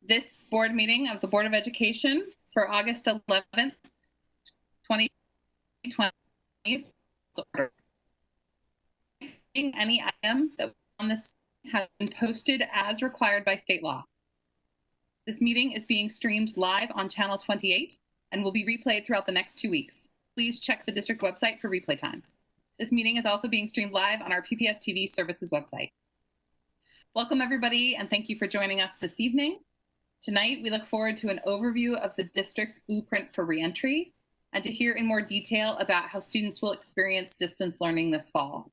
This board meeting of the Board of Education for August 11th, 2020. Any item that on this has been posted as required by state law. This meeting is being streamed live on Channel 28 and will be replayed throughout the next 2 weeks. Please check the district website for replay times. This meeting is also being streamed live on our PPS TV services website. Welcome everybody, and thank you for joining us this evening. Tonight, we look forward to an overview of the district's blueprint for reentry and to hear in more detail about how students will experience distance learning this fall.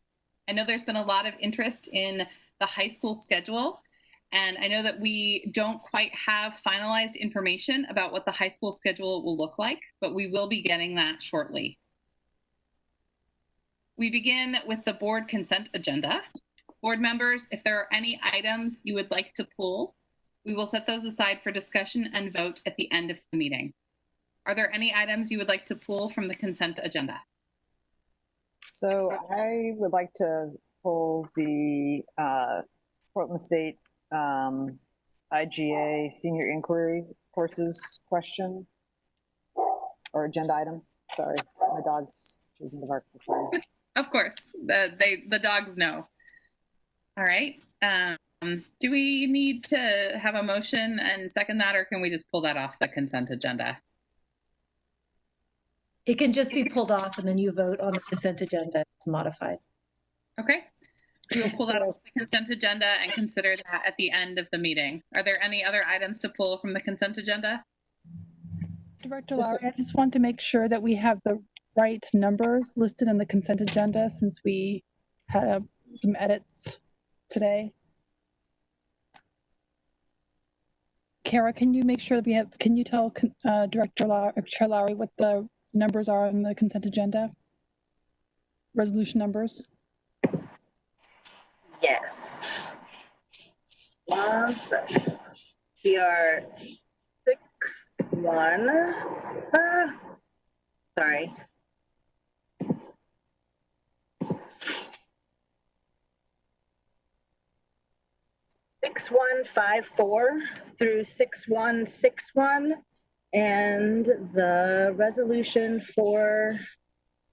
I know there's been a lot of interest in the high school schedule, and I know that we don't quite have finalized information about what the high school schedule will look like, but we will be getting that shortly. We begin with the board consent agenda. Board members, if there are any items you would like to pull, we will set those aside for discussion and vote at the end of the meeting. Are there any items you would like to pull from the consent agenda? So I would like to pull the Portland State IGA senior inquiry courses question or agenda item. Sorry, my dog's choosing to bark this time. Of course, the dogs know. All right. Do we need to have a motion and second that, or can we just pull that off the consent agenda? It can just be pulled off and then you vote on the consent agenda. It's modified. Okay. We will pull that off the consent agenda and consider that at the end of the meeting. Are there any other items to pull from the consent agenda? Director Lowry, I just want to make sure that we have the right numbers listed in the consent agenda since we had some edits today. Kara, can you make sure that we have, can you tell Director Lowry what the numbers are on the consent agenda? Resolution numbers? Yes. 1 second. We are 6-1. Sorry. 6154 through 6161, and the resolution for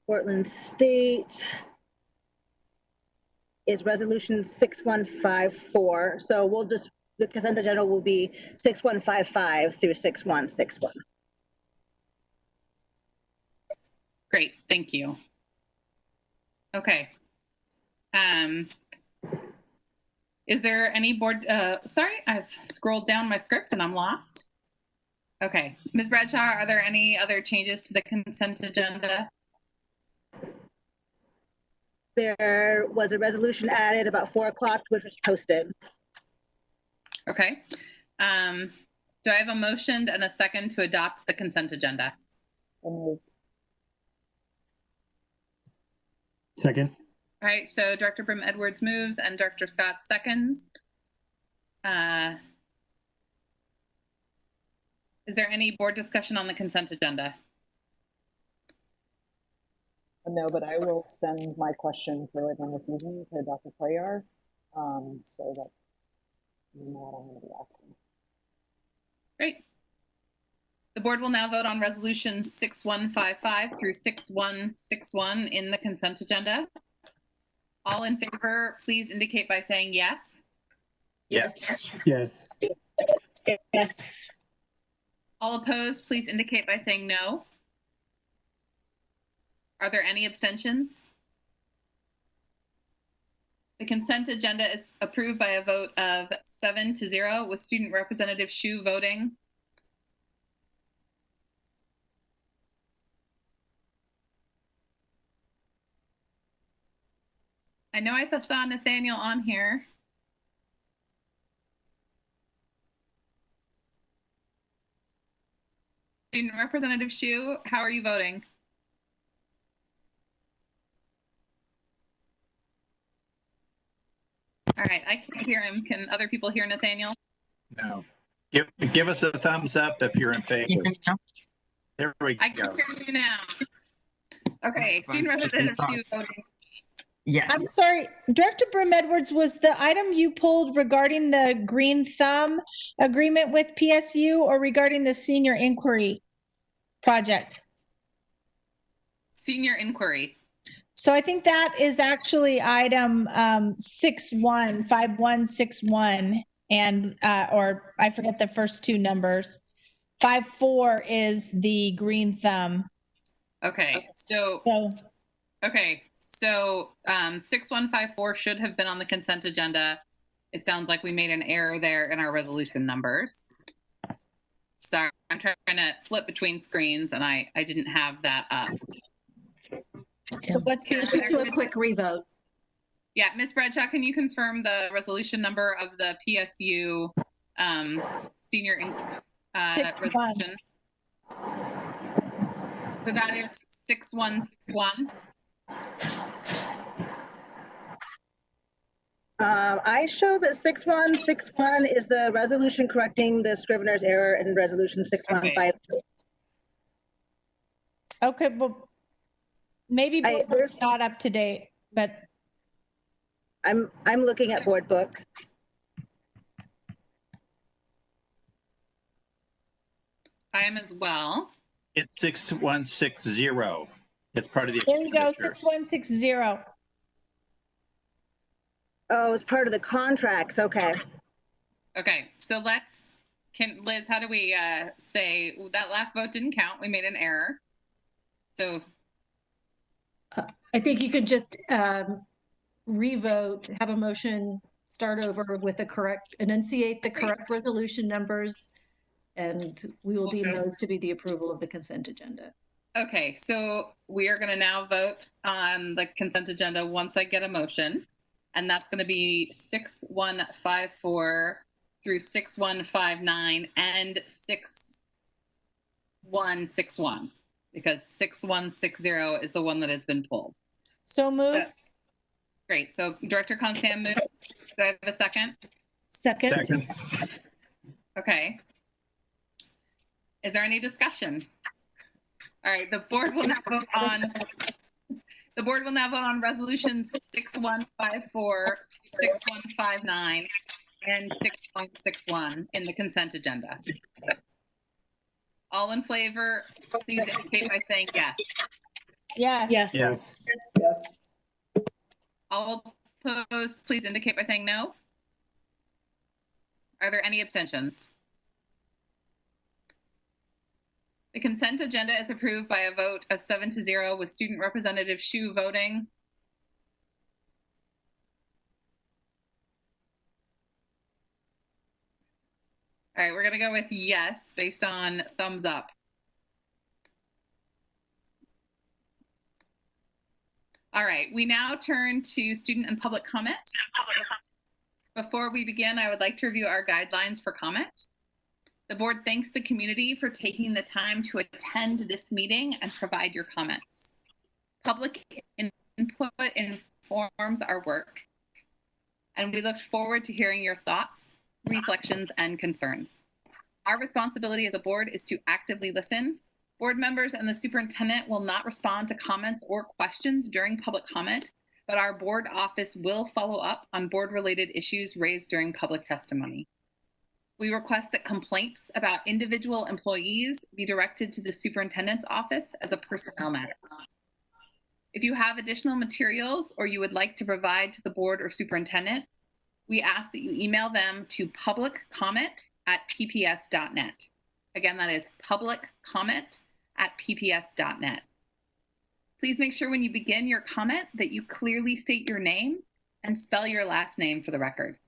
Portland State is resolution 6154. So we'll just, the consent agenda will be 6155 through 6161. Great, thank you. Okay. Is there any board, sorry, I've scrolled down my script and I'm lost. Okay, Ms. Bradshaw, are there any other changes to the consent agenda? There was a resolution added about 4 o'clock, which was posted. Okay. Do I have a motion and a second to adopt the consent agenda? Second. All right, so Director Brim Edwards moves and Director Scott seconds. Is there any board discussion on the consent agenda? No, but I will send my question for later this evening to Dr. Playar, so that you know what I'm going to be asking. Great. The board will now vote on resolutions 6155 through 6161 in the consent agenda. All in favor, please indicate by saying yes. Yes. Yes. Yes. All opposed, please indicate by saying no. Are there any abstentions? The consent agenda is approved by a vote of 7-0 with Student Representative Shu voting. I know I saw Nathaniel on here. Student Representative Shu, how are you voting? All right, I can't hear him. Can other people hear Nathaniel? No. Give us a thumbs up if you're in favor. There we go. I can hear you now. Okay, Student Representative Shu voting. Yes. I'm sorry, Director Brim Edwards, was the item you pulled regarding the Green Thumb agreement with PSU or regarding the senior inquiry project? Senior inquiry. So I think that is actually item 5161, and or I forget the first two numbers. 54 is the Green Thumb. Okay, so So 6154 should have been on the consent agenda. It sounds like we made an error there in our resolution numbers. Sorry, I'm trying to flip between screens and I didn't have that up. so let's Let's just do a quick revote. Yeah, Ms. Bradshaw, can you confirm the resolution number of the PSU senior resolution? So that is 6161. I show that 6161 is the resolution correcting the Scrivener's error in resolution 6153. Okay, well, maybe board book's not up to date, but I'm looking at board book. I am as well. It's 6160. It's part of the there you go, expenditure. 6160. Oh, it's part of the contracts. Okay. Okay, so Liz, how do we say that last vote didn't count? We made an error. So I think you could just revote, have a motion, start over with the correct, enunciate the correct resolution numbers, and we will deem those to be the approval of the consent agenda. okay, so we are going to now vote on the consent agenda once I get a motion, and that's going to be 6154 through 6159 and 6161, because 6160 is the one that has been pulled. So moved. Great. So Director Constant moved. Do I have a second? Second. Second. Okay. Is there any discussion? All right. The board will now vote on resolutions 6154, 6159, and 6161 in the consent agenda. All in favor, please indicate by saying yes. Yes. Yes. Yes. Yes. All opposed, please indicate by saying no. Are there any abstentions? The consent agenda is approved by a vote of 7-0 with Student Representative Shu voting. All right, we're going to go with yes based on thumbs up. All right, we now turn to student and public comment. Before we begin, I would like to review our guidelines for comment. The board thanks the community for taking the time to attend this meeting and provide your comments. Public input informs our work, and we look forward to hearing your thoughts, reflections, and concerns. Our responsibility as a board is to actively listen. Board members and the superintendent will not respond to comments or questions during public comment, but our board office will follow up on board-related issues raised during public testimony. We request that complaints about individual employees be directed to the superintendent's office as a personnel matter. If you have additional materials or you would like to provide to the board or superintendent, we ask that you email them to publiccomment@pps.net. Again, that is publiccomment@pps.net. Please make sure when you begin your comment that you clearly state your name and spell your last name for the record.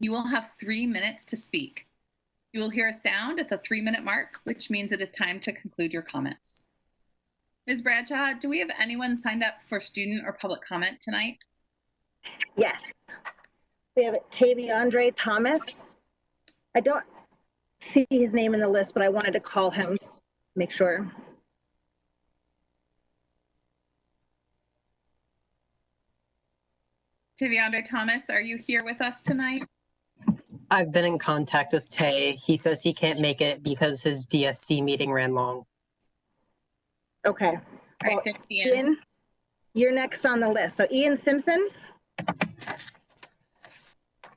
You will have 3 minutes to speak. You will hear a sound at the 3-minute mark, which means it is time to conclude your comments. Ms. Bradshaw, do we have anyone signed up for student or public comment tonight? Yes. We have Taviandre Thomas. I don't see his name in the list, but I wanted to call him, make sure. Taviandre Thomas, are you here with us tonight? I've been in contact with Tay. He says he can't make it because his DSC meeting ran long. Okay. All right, Well, thanks, Ian. you're next on the list. So Ian Simpson.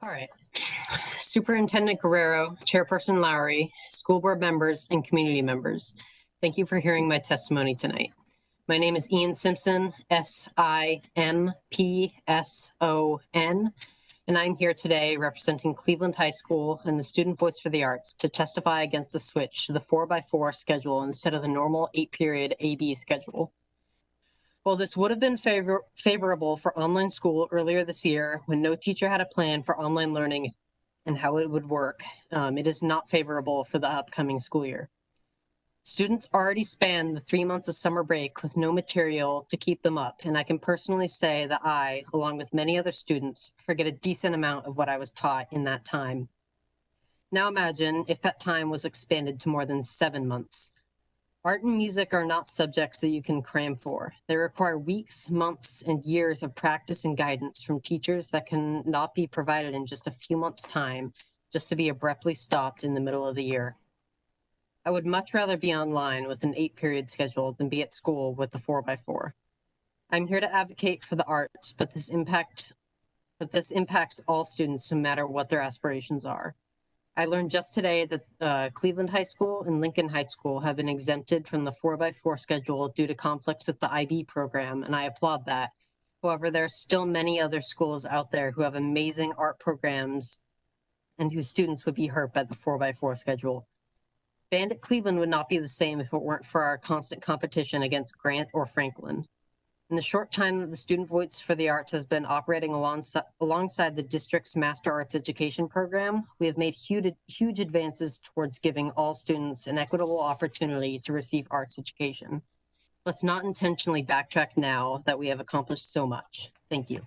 All right. Superintendent Guerrero, Chairperson Lowry, school board members, and community members, thank you for hearing my testimony tonight. My name is Ian Simpson, S-I-M-P-S-O-N, and I'm here today representing Cleveland High School and the Student Voice for the Arts to testify against the switch to the 4x4 schedule instead of the normal 8-period AB schedule. While this would have been favorable for online school earlier this year when no teacher had a plan for online learning and how it would work, it is not favorable for the upcoming school year. Students already spanned the 3 months of summer break with no material to keep them up, and I can personally say that I, along with many other students, forget a decent amount of what I was taught in that time. Now imagine if that time was expanded to more than 7 months. Art and music are not subjects that you can cram for. They require weeks, months, and years of practice and guidance from teachers that can not be provided in just a few months' time, just to be abruptly stopped in the middle of the year. I would much rather be online with an 8-period schedule than be at school with the 4x4. I'm here to advocate for the arts, but this impacts all students no matter what their aspirations are. I learned just today that Cleveland High School and Lincoln High School have been exempted from the 4x4 schedule due to conflicts with the IB program, and I applaud that. However, there are still many other schools out there who have amazing art programs and whose students would be hurt by the 4x4 schedule. Band at Cleveland would not be the same if it weren't for our constant competition against Grant or Franklin. In the short time that the Student Voice for the Arts has been operating alongside the district's Master Arts Education program, we have made huge advances towards giving all students an equitable opportunity to receive arts education. Let's not intentionally backtrack now that we have accomplished so much. Thank you.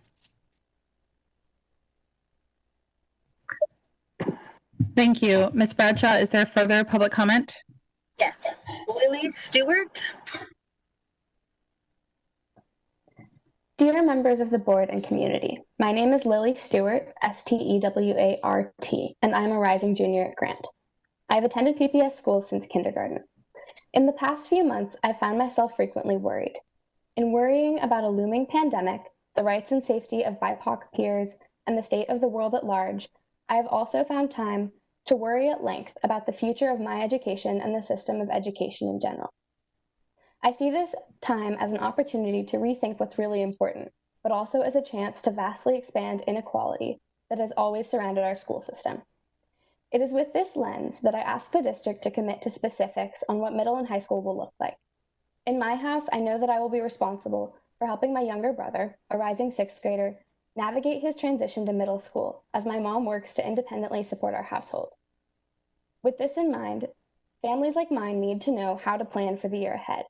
Thank you. Ms. Bradshaw, is there further public comment? Yes. Lily Stewart. Dear members of the board and community, my name is Lily Stewart, S-T-E-W-A-R-T, and I'm a rising junior at Grant. I've attended PPS schools since kindergarten. In the past few months, I've found myself frequently worried. In worrying about a looming pandemic, the rights and safety of BIPOC peers, and the state of the world at large, I have also found time to worry at length about the future of my education and the system of education in general. I see this time as an opportunity to rethink what's really important, but also as a chance to vastly expand inequality that has always surrounded our school system. It is with this lens that I ask the district to commit to specifics on what middle and high school will look like. In my house, I know that I will be responsible for helping my younger brother, a rising 6th grader, navigate his transition to middle school as my mom works to independently support our household. With this in mind, families like mine need to know how to plan for the year ahead.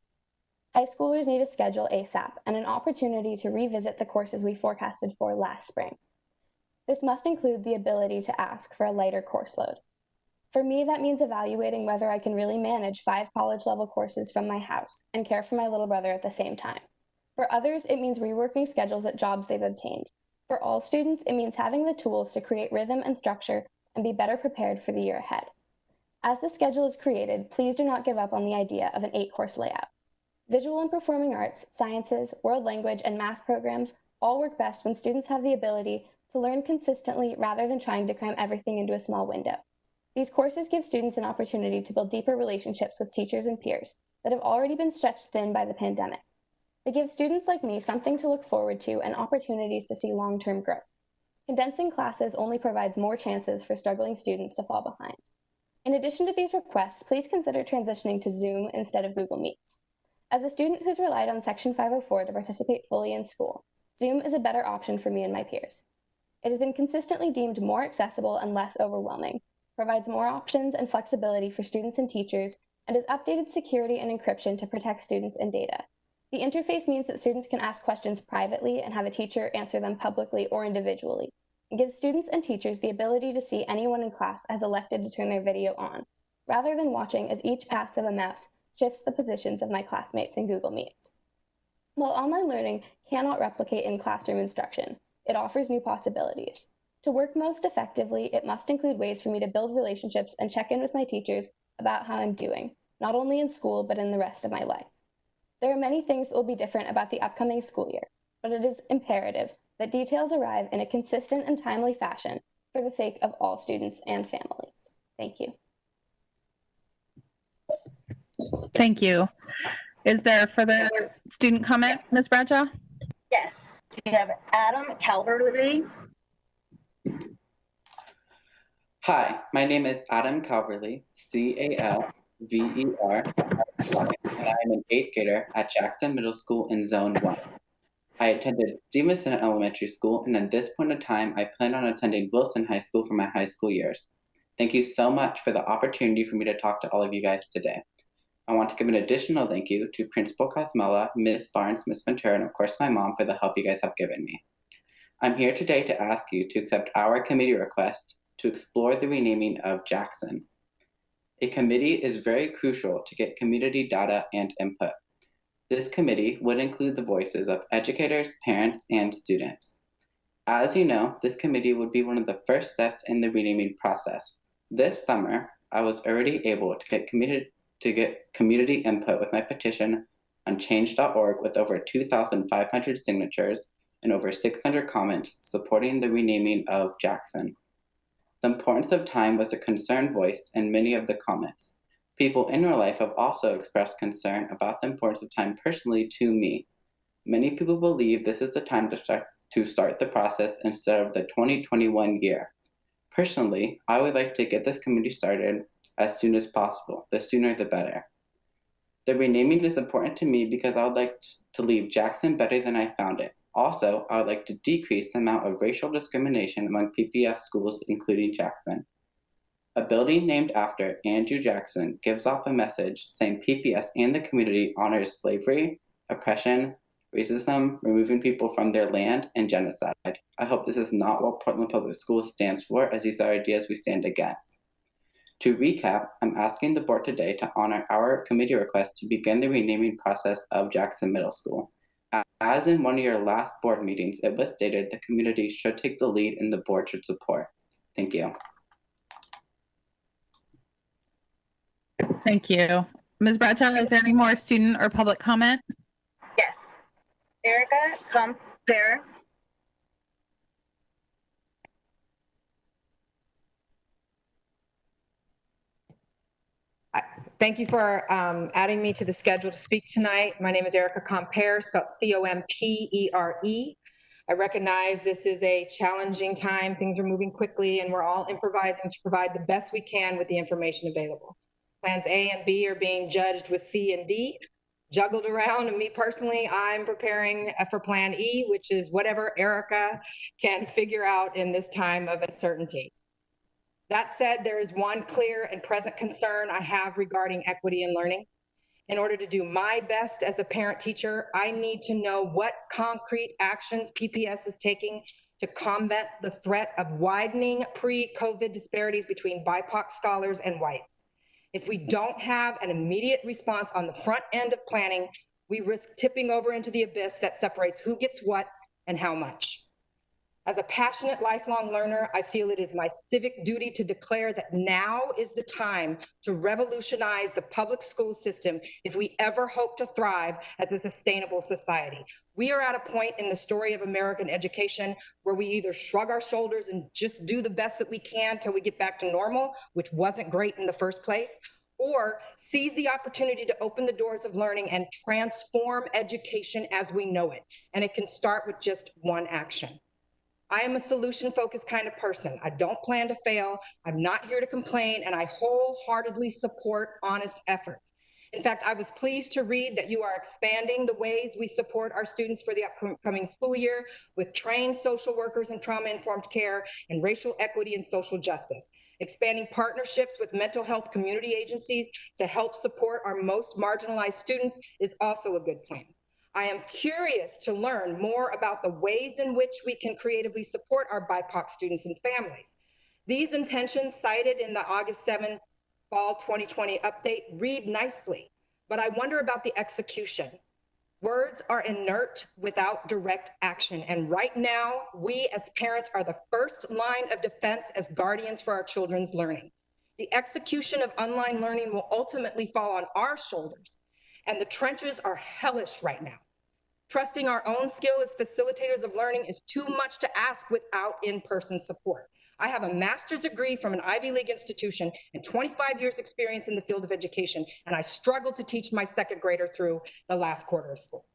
High schoolers need a schedule ASAP and an opportunity to revisit the courses we forecasted for last spring. This must include the ability to ask for a lighter course load. For me, that means evaluating whether I can really manage 5 college-level courses from my house and care for my little brother at the same time. For others, it means reworking schedules at jobs they've obtained. For all students, it means having the tools to create rhythm and structure and be better prepared for the year ahead. As the schedule is created, please do not give up on the idea of an 8-course layout. Visual and performing arts, sciences, world language, and math programs all work best when students have the ability to learn consistently rather than trying to cram everything into a small window. These courses give students an opportunity to build deeper relationships with teachers and peers that have already been stretched thin by the pandemic. They give students like me something to look forward to and opportunities to see long-term growth. Condensing classes only provides more chances for struggling students to fall behind. In addition to these requests, please consider transitioning to Zoom instead of Google Meets. As a student who's relied on Section 504 to participate fully in school, Zoom is a better option for me and my peers. It has been consistently deemed more accessible and less overwhelming, provides more options and flexibility for students and teachers, and has updated security and encryption to protect students and data. The interface means that students can ask questions privately and have a teacher answer them publicly or individually. It gives students and teachers the ability to see anyone in class has elected to turn their video on, rather than watching as each pass of a mouse shifts the positions of my classmates in Google Meets. While online learning cannot replicate in-classroom instruction, it offers new possibilities. To work most effectively, it must include ways for me to build relationships and check in with my teachers about how I'm doing, not only in school, but in the rest of my life. There are many things that will be different about the upcoming school year, but it is imperative that details arrive in a consistent and timely fashion for the sake of all students and families. Thank you. Thank you. Is there further student comment, Ms. Bradshaw? Yes, we have Adam Calverley. Hi, my name is Adam Calverley, Calver, and I am an 8th grader at Jackson Middle School in Zone 1. I attended Stevenson Elementary School, and at this point in time, I plan on attending Wilson High School for my high school years. Thank you so much for the opportunity for me to talk to all of you guys today. I want to give an additional thank you to Principal Cosmella, Ms. Barnes, Ms. Ventura, and of course my mom for the help you guys have given me. I'm here today to ask you to accept our committee request to explore the renaming of Jackson. A committee is very crucial to get community data and input. This committee would include the voices of educators, parents, and students. As you know, this committee would be one of the first steps in the renaming process. This summer, I was already able to get community input with my petition on change.org with over 2,500 signatures and over 600 comments supporting the renaming of Jackson. The importance of time was a concern voiced in many of the comments. People in real life have also expressed concern about the importance of time personally to me. Many people believe this is the time to start the process instead of the 2021 year. Personally, I would like to get this committee started as soon as possible. The sooner the better. The renaming is important to me because I would like to leave Jackson better than I found it. Also, I would like to decrease the amount of racial discrimination among PPS schools, including Jackson. A building named after Andrew Jackson gives off a message saying PPS and the community honors slavery, oppression, racism, removing people from their land, and genocide. I hope this is not what Portland Public Schools stands for, as these are ideas we stand against. To recap, I'm asking the board today to honor our committee request to begin the renaming process of Jackson Middle School. As in one of your last board meetings, it was stated the community should take the lead and the board should support. Thank you. Thank you. Ms. Bradshaw, is there any more student or public comment? Yes, Erica Compare. Thank you for adding me to the schedule to speak tonight. My name is Erica Compere, spelled C-O-M-P-E-R-E. I recognize this is a challenging time. Things are moving quickly and we're all improvising to provide the best we can with the information available. Plans A and B are being judged with C and D, juggled around, and me personally, I'm preparing for Plan E, which is whatever Erica can figure out in this time of uncertainty. That said, there is one clear and present concern I have regarding equity in learning. In order to do my best as a parent teacher, I need to know what concrete actions PPS is taking to combat the threat of widening pre-COVID disparities between BIPOC scholars and whites. If we don't have an immediate response on the front end of planning, we risk tipping over into the abyss that separates who gets what and how much. As a passionate lifelong learner, I feel it is my civic duty to declare that now is the time to revolutionize the public school system if we ever hope to thrive as a sustainable society. We are at a point in the story of American education where we either shrug our shoulders and just do the best that we can till we get back to normal, which wasn't great in the first place, or seize the opportunity to open the doors of learning and transform education as we know it. And it can start with just one action. I am a solution-focused kind of person. I don't plan to fail. I'm not here to complain, and I wholeheartedly support honest efforts. In fact, I was pleased to read that you are expanding the ways we support our students for the upcoming school year with trained social workers in trauma-informed care and racial equity and social justice. Expanding partnerships with mental health community agencies to help support our most marginalized students is also a good plan. I am curious to learn more about the ways in which we can creatively support our BIPOC students and families. These intentions cited in the August 7 Fall 2020 update read nicely, but I wonder about the execution. Words are inert without direct action, and right now, we as parents are the first line of defense as guardians for our children's learning. The execution of online learning will ultimately fall on our shoulders. and the trenches are hellish right now. Trusting our own skill as facilitators of learning is too much to ask without in-person support. I have a master's degree from an Ivy League institution and 25 years experience in the field of education, and I struggled to teach my second grader through the last quarter of school.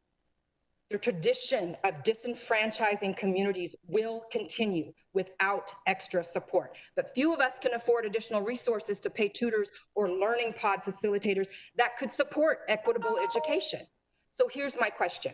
The tradition of disenfranchising communities will continue without extra support, but few of us can afford additional resources to pay tutors or learning pod facilitators that could support equitable education. So here's my question.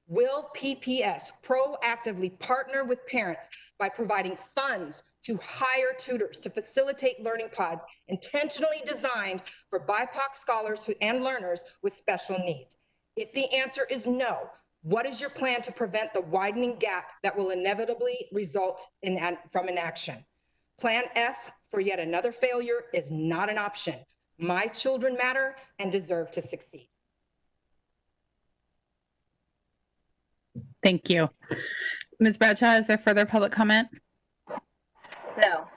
Will PPS proactively partner with parents by providing funds to hire tutors to facilitate learning pods intentionally designed for BIPOC scholars and learners with special needs? If the answer is no, what is your plan to prevent the widening gap that will inevitably result from inaction? Plan F for yet another failure is not an option. My children matter and deserve to succeed. Thank you. Ms. Bradshaw, is there further public comment? No.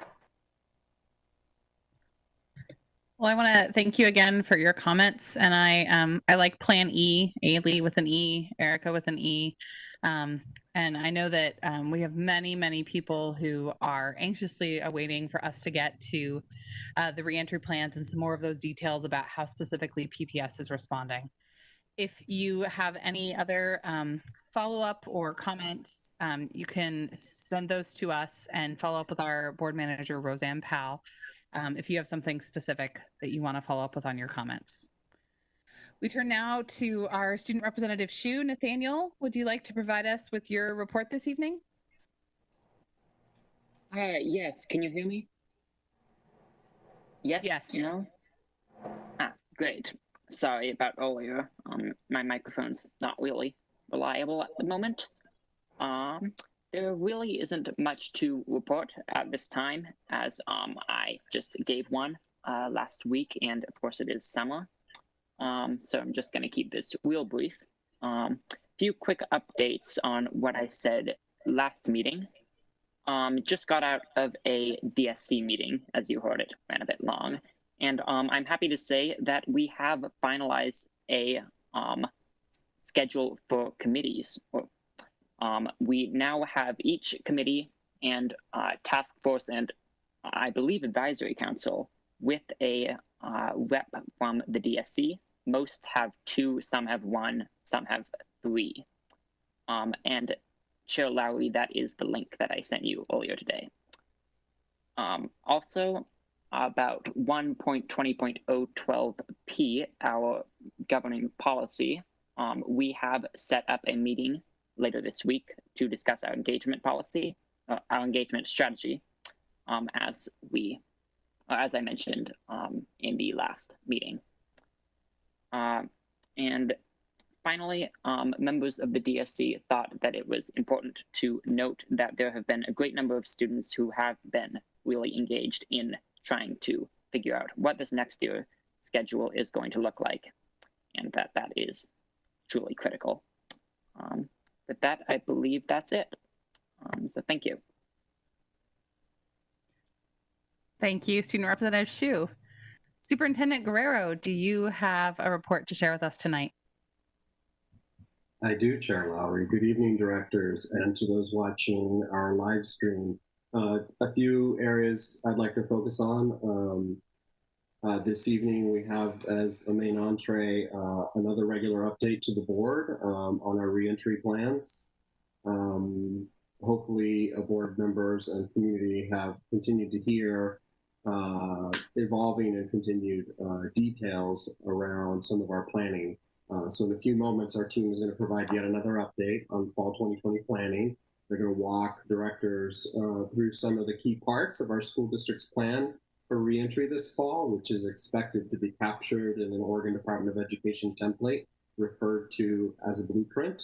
Well, I want to thank you again for your comments, and I like Plan E, Ailey with an E, Erica with an E, and I know that we have many people who are anxiously awaiting for us to get to the reentry plans and some more of those details about how specifically PPS is responding. If you have any other follow-up or comments, you can send those to us and follow up with our board manager, Roseanne Powell, if you have something specific that you want to follow up with on your comments. We turn now to our student representative, Shu. Nathaniel, would you like to provide us with your report this evening? Yes, can you hear me? Yes? Yes. No? Great. Sorry about earlier. My microphone's not really reliable at the moment. There really isn't much to report at this time, as I just gave one last week, and of course it is summer. So I'm just going to keep this real brief. Few quick updates on what I said last meeting. Just got out of a DSC meeting, as you heard, it ran a bit long. And I'm happy to say that we have finalized a schedule for committees. We now have each committee and task force and I believe advisory council with a rep from the DSC. Most have 2, some have 1, some have 3. And Chair Lowry, that is the link that I sent you earlier today. Also, about 1.20.012p, our governing policy, we have set up a meeting later this week to discuss our engagement policy, our engagement strategy, as I mentioned in the last meeting. And finally, members of the DSC thought that it was important to note that there have been a great number of students who have been really engaged in trying to figure out what this next year schedule is going to look like, and that is truly critical. With that, I believe that's it. So thank you. Thank you, Student Representative Shu. Superintendent Guerrero, do you have a report to share with us tonight? I do, Chair Lowry. Good evening, directors, and to those watching our live stream. A few areas I'd like to focus on. This evening, we have as a main entree another regular update to the board on our reentry plans. Hopefully, board members and community have continued to hear evolving and continued details around some of our planning. So in a few moments, our team is going to provide yet another update on fall 2020 planning. They're going to walk directors through some of the key parts of our school district's plan for reentry this fall, which is expected to be captured in an Oregon Department of Education template referred to as a blueprint.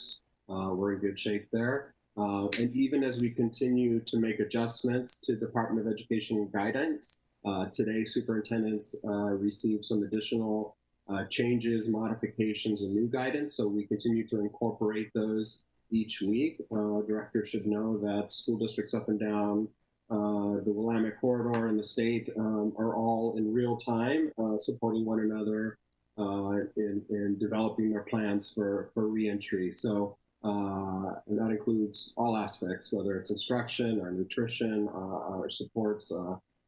We're in good shape there. And even as we continue to make adjustments to Department of Education guidance, today superintendents received some additional changes, modifications, and new guidance. So we continue to incorporate those each week. Directors should know that school districts up and down the Willamette corridor and the state are all in real time supporting one another in developing their plans for reentry. So and that includes all aspects, whether it's instruction or nutrition, or supports,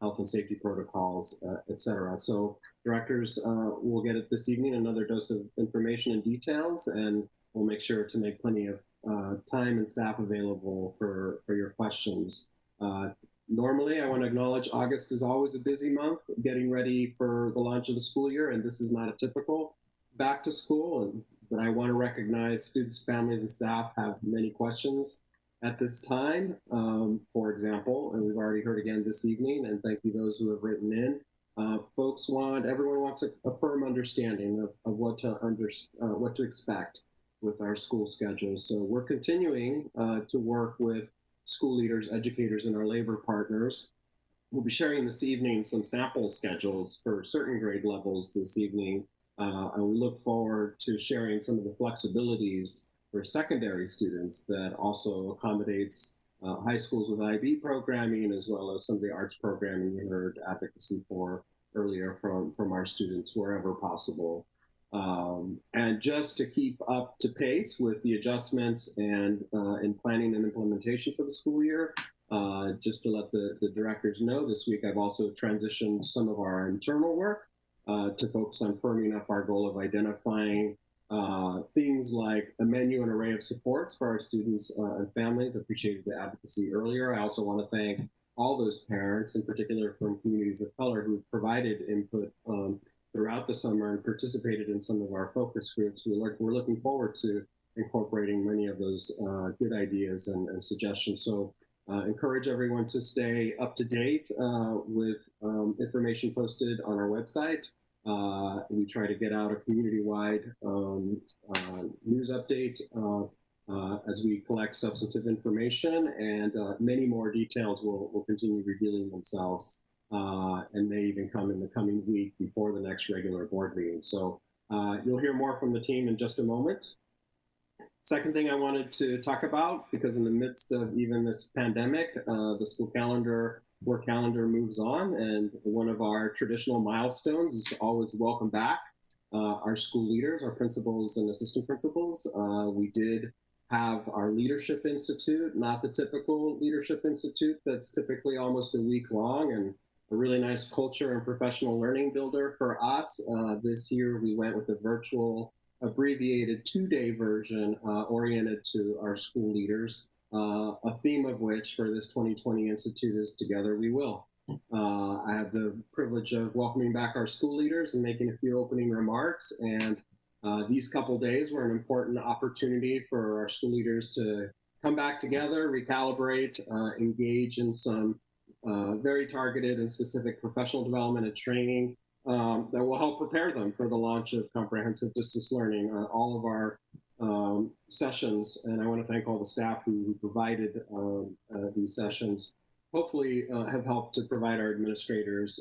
health and safety protocols, etc. So directors will get it this evening, another dose of information and details, and we'll make sure to make plenty of time and staff available for your questions. Normally, I want to acknowledge August is always a busy month getting ready for the launch of the school year, and this is not a typical back to school. But I want to recognize students, families, and staff have many questions at this time. For example, and we've already heard again this evening, and thank you those who have written in. Everyone wants a firm understanding of what to expect with our school schedules. So we're continuing to work with school leaders, educators, and our labor partners. We'll be sharing this evening some sample schedules for certain grade levels this evening. And we look forward to sharing some of the flexibilities for secondary students that also accommodates high schools with IB programming, as well as some of the arts programming you heard advocacy for earlier from our students wherever possible. And just to keep up to pace with the adjustments and in planning and implementation for the school year, just to let the directors know, this week I've also transitioned some of our internal work to focus on firming up our goal of identifying things like a menu and array of supports for our students and families. I appreciated the advocacy earlier. I also want to thank all those parents, in particular from communities of color, who provided input throughout the summer and participated in some of our focus groups. We're looking forward to incorporating many of those good ideas and suggestions. So encourage everyone to stay up to date with information posted on our website. We try to get out a community-wide news update as we collect substantive information, and many more details will continue revealing themselves and may even come in the coming week before the next regular board meeting. So you'll hear more from the team in just a moment. Second thing I wanted to talk about, because in the midst of even this pandemic, the school work calendar moves on, and one of our traditional milestones is to always welcome back our school leaders, our principals and assistant principals. We did have our Leadership Institute, not the typical Leadership Institute that's typically almost a week long, and a really nice culture and professional learning builder for us. This year we went with a virtual abbreviated 2-day version oriented to our school leaders, a theme of which for this 2020 Institute is Together We Will. I had the privilege of welcoming back our school leaders and making a few opening remarks, and these couple days were an important opportunity for our school leaders to come back together, recalibrate, engage in some very targeted and specific professional development and training that will help prepare them for the launch of comprehensive distance learning. All of our sessions, and I want to thank all the staff who provided these sessions, hopefully have helped to provide our administrators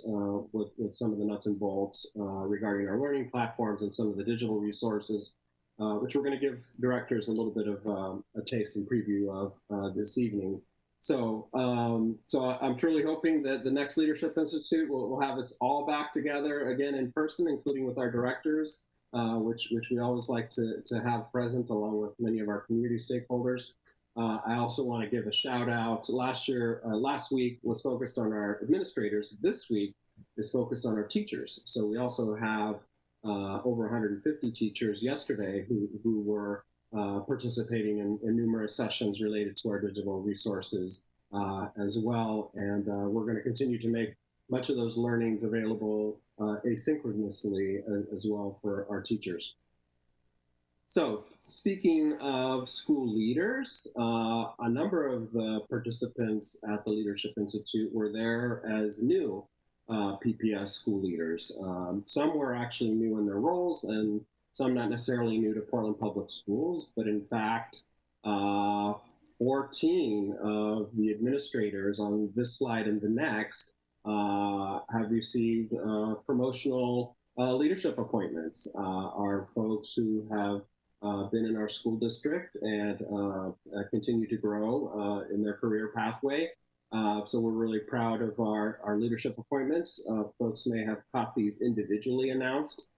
with some of the nuts and bolts regarding our learning platforms and some of the digital resources, which we're going to give directors a little bit of a taste and preview of this evening. So I'm truly hoping that the next Leadership Institute will have us all back together again in person, including with our directors, which we always like to have present along with many of our community stakeholders. I also want to give a shout out. Last week was focused on our administrators. This week is focused on our teachers. So we also have over 150 teachers yesterday who were participating in numerous sessions related to our digital resources as well. And we're going to continue to make much of those learnings available asynchronously as well for our teachers. So speaking of school leaders, a number of the participants at the Leadership Institute were there as new PPS school leaders. Some were actually new in their roles, and some not necessarily new to Portland Public Schools, but in fact, 14 of the administrators on this slide and the next have received promotional leadership appointments. Are folks who have been in our school district and continue to grow in their career pathway. So we're really proud of our leadership appointments. Folks may have caught these individually announced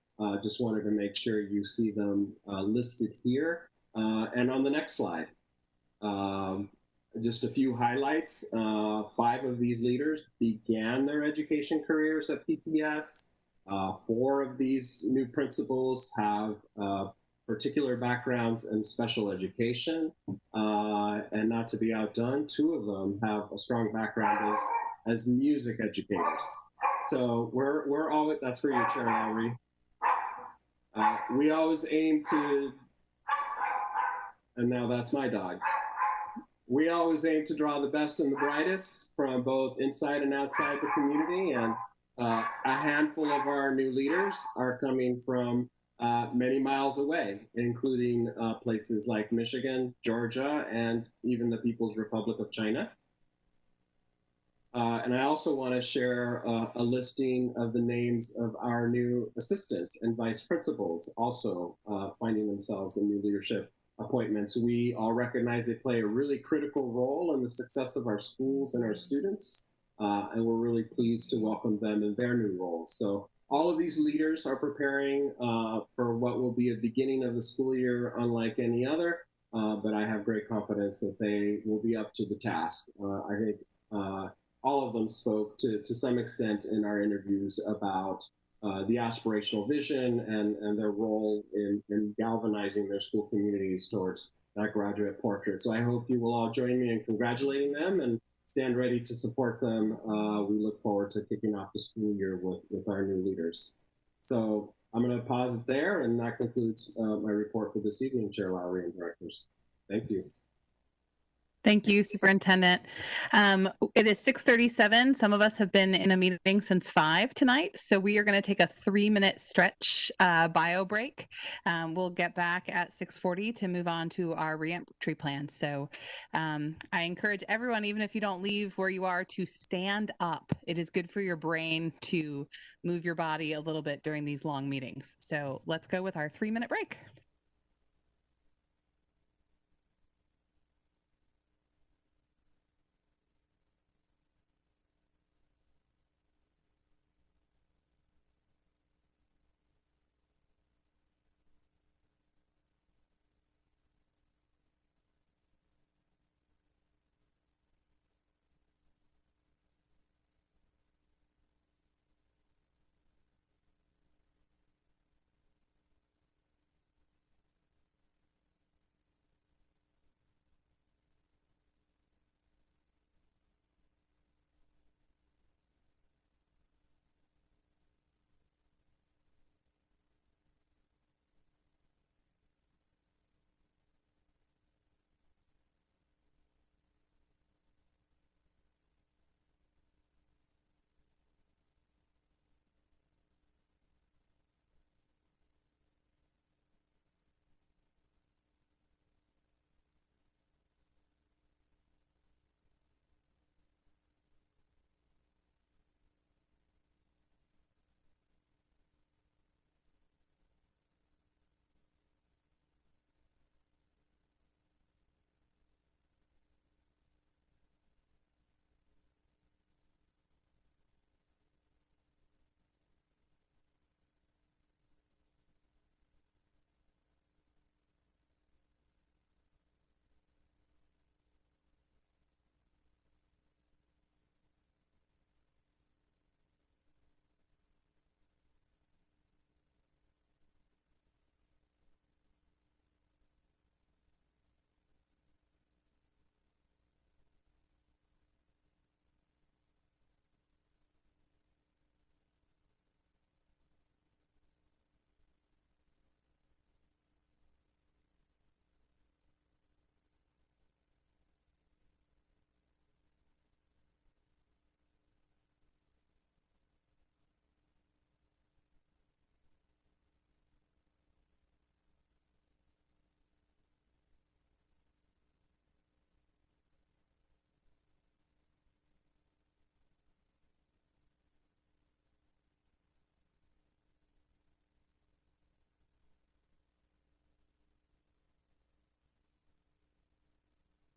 just wanted to make sure you see them listed here. And on the next slide, just a few highlights. 5 of these leaders began their education careers at PPS. 4 of these new principals have particular backgrounds in special education, and not to be outdone, 2 of them have a strong background as music educators. So we're always, that's for you, Chair Lowry. We always aim to, and now that's my dog. We always aim to draw the best and the brightest from both inside and outside the community, and a handful of our new leaders are coming from many miles away, including places like Michigan, Georgia, and even the People's Republic of China. And I also want to share a listing of the names of our new assistant and vice principals, also finding themselves in new leadership appointments. We all recognize they play a really critical role in the success of our schools and our students, and we're really pleased to welcome them in their new roles. So all of these leaders are preparing for what will be a beginning of the school year unlike any other, but I have great confidence that they will be up to the task. I think all of them spoke to some extent in our interviews about the aspirational vision and their role in galvanizing their school communities towards that graduate portrait. So I hope you will all join me in congratulating them and stand ready to support them. We look forward to kicking off the school year with our new leaders. So I'm going to pause it there, and that concludes my report for this evening, Chair Lowry and directors. Thank you. Thank you, Superintendent. It is 6:37. Some of us have been in a meeting since 5 tonight, so we are going to take a 3-minute stretch bio break. We'll get back at 6:40 to move on to our reentry plan. So I encourage everyone, even if you don't leave where you are, to stand up. It is good for your brain to move your body a little bit during these long meetings. So let's go with our 3-minute break.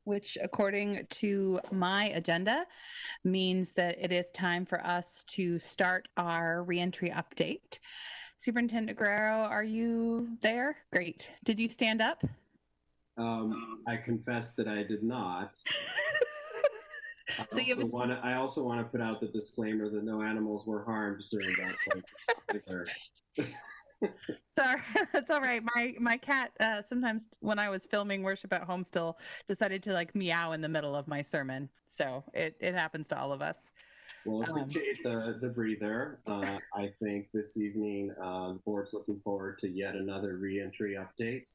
Which, according to my agenda, means that it is time for us to start our reentry update. Superintendent Guerrero, are you there? Great. Did you stand up? I confess that I did not. So I also want to put out the disclaimer that no animals were harmed during that. Sorry, that's all right. My cat sometimes when I was filming worship at home still decided to like meow in the middle of my sermon. So it happens to all of us. Well, appreciate the breather. I think this evening the board's looking forward to yet another reentry update.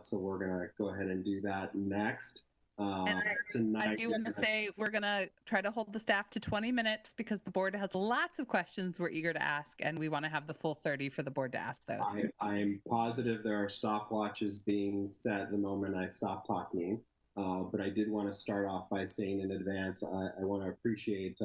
So we're gonna go ahead and do that next. I do want to say we're going to try to hold the staff to 20 minutes because the board has lots of questions we're eager to ask, and we want to have the full 30 for the board to ask those. I'm positive there are stopwatches being set the moment I stop talking, but I did want to start off by saying in advance, I want to appreciate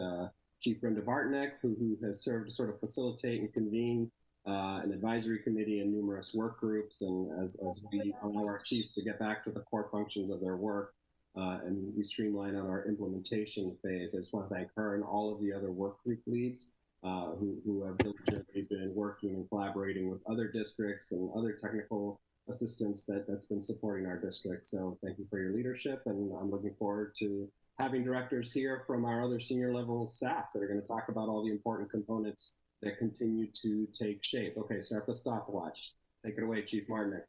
Chief Brenda Bartnick, who has served to sort of facilitate and convene an advisory committee and numerous work groups, and as we allow our chiefs to get back to the core functions of their work, and we streamline on our implementation phase. I just want to thank her and all of the other work group leads who have diligently been working and collaborating with other districts and other technical assistance that's been supporting our district. So thank you for your leadership, and I'm looking forward to having directors here from our other senior level staff that are going to talk about all the important components that continue to take shape. Okay, start the stopwatch. Take it away, Chief Martinick.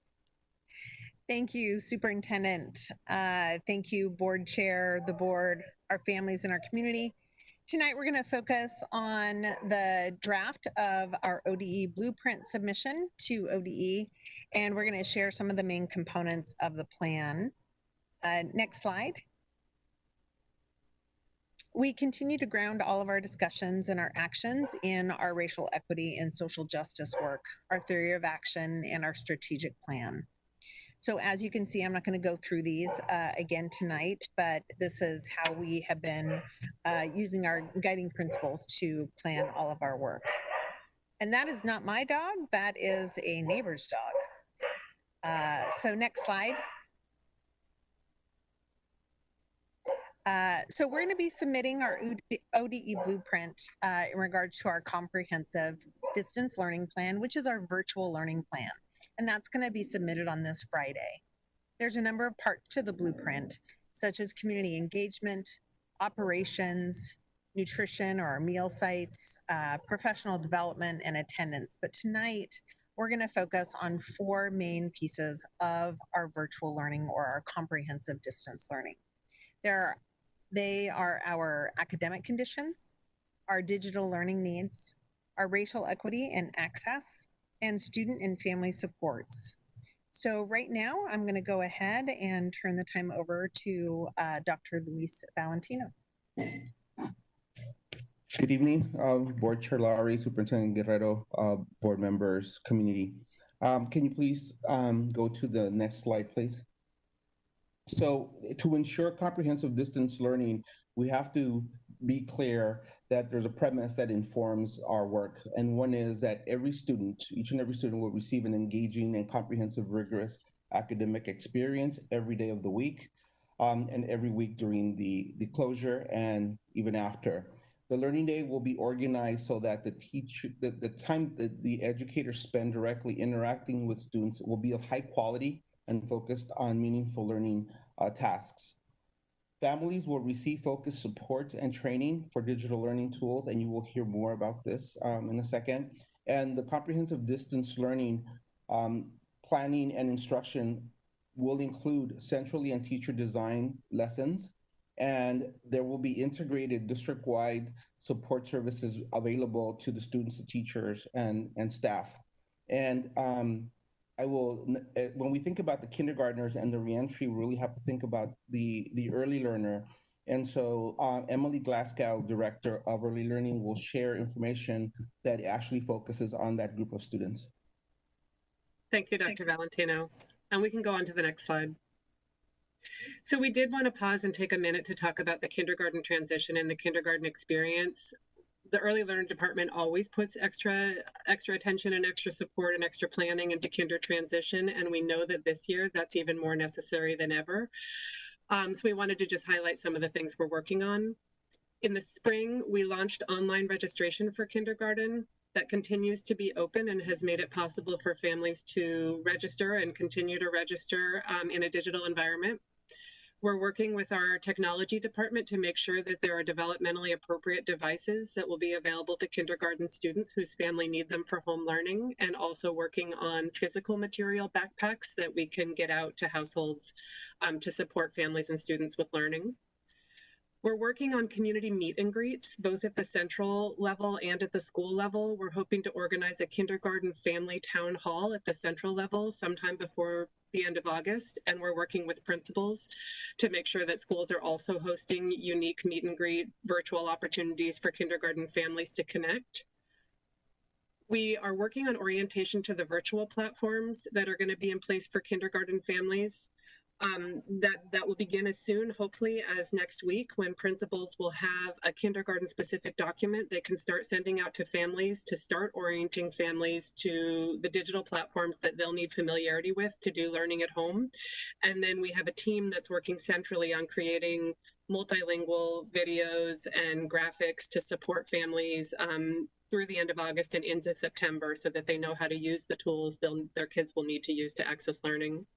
Thank you, Superintendent. Thank you, Board Chair, the board, our families, and our community. Tonight, we're going to focus on the draft of our ODE blueprint submission to ODE, and we're going to share some of the main components of the plan. Next slide. We continue to ground all of our discussions and our actions in our racial equity and social justice work, our theory of action, and our strategic plan. So as you can see, I'm not going to go through these again tonight, but this is how we have been using our guiding principles to plan all of our work. And that is not my dog, that is a neighbor's dog. So next slide. So we're going to be submitting our ODE blueprint in regards to our comprehensive distance learning plan, which is our virtual learning plan. And that's going to be submitted on this Friday. There's a number of parts to the blueprint, such as community engagement, operations, nutrition or our meal sites, professional development, and attendance. But tonight, we're going to focus on 4 main pieces of our virtual learning or our comprehensive distance learning. They are our academic conditions, our digital learning needs, our racial equity and access, and student and family supports. So right now, I'm going to go ahead and turn the time over to Dr. Luis Valentino. Good evening, Board Chair Lowry, Superintendent Guerrero, board members, community. Can you please go to the next slide, please? So to ensure comprehensive distance learning, we have to be clear that there's a premise that informs our work. And one is that every student, each and every student will receive an engaging and comprehensive, rigorous academic experience every day of the week and every week during the closure and even after. The learning day will be organized so that the time that the educators spend directly interacting with students will be of high quality and focused on meaningful learning tasks. Families will receive focused support and training for digital learning tools, and you will hear more about this in a second. And the comprehensive distance learning planning and instruction will include centrally and teacher design lessons, and there will be integrated district-wide support services available to the students, the teachers, and staff. And when we think about the kindergartners and the reentry, we really have to think about the early learner. And so Emily Glasgow, Director of Early Learning, will share information that actually focuses on that group of students. Thank you, Dr. Valentino. And we can go on to the next slide. So we did want to pause and take a minute to talk about the kindergarten transition and the kindergarten experience. The early learning department always puts extra attention and extra support and extra planning into kinder transition. And we know that this year that's even more necessary than ever. So we wanted to just highlight some of the things we're working on. In the spring, we launched online registration for kindergarten. that continues to be open and has made it possible for families to register and continue to register in a digital environment. We're working with our technology department to make sure that there are developmentally appropriate devices that will be available to kindergarten students whose family need them for home learning, and also working on physical material backpacks that we can get out to households to support families and students with learning. We're working on community meet and greets, both at the central level and at the school level. We're hoping to organize a kindergarten family town hall at the central level sometime before the end of August. And we're working with principals to make sure that schools are also hosting unique meet and greet virtual opportunities for kindergarten families to connect. We are working on orientation to the virtual platforms that are going to be in place for kindergarten families. That will begin as soon, hopefully, as next week, when principals will have a kindergarten specific document they can start sending out to families to start orienting families to the digital platforms that they'll need familiarity with to do learning at home. And then we have a team that's working centrally on creating multilingual videos and graphics to support families through the end of August and into September, so that they know how to use the tools their kids will need to use to access learning.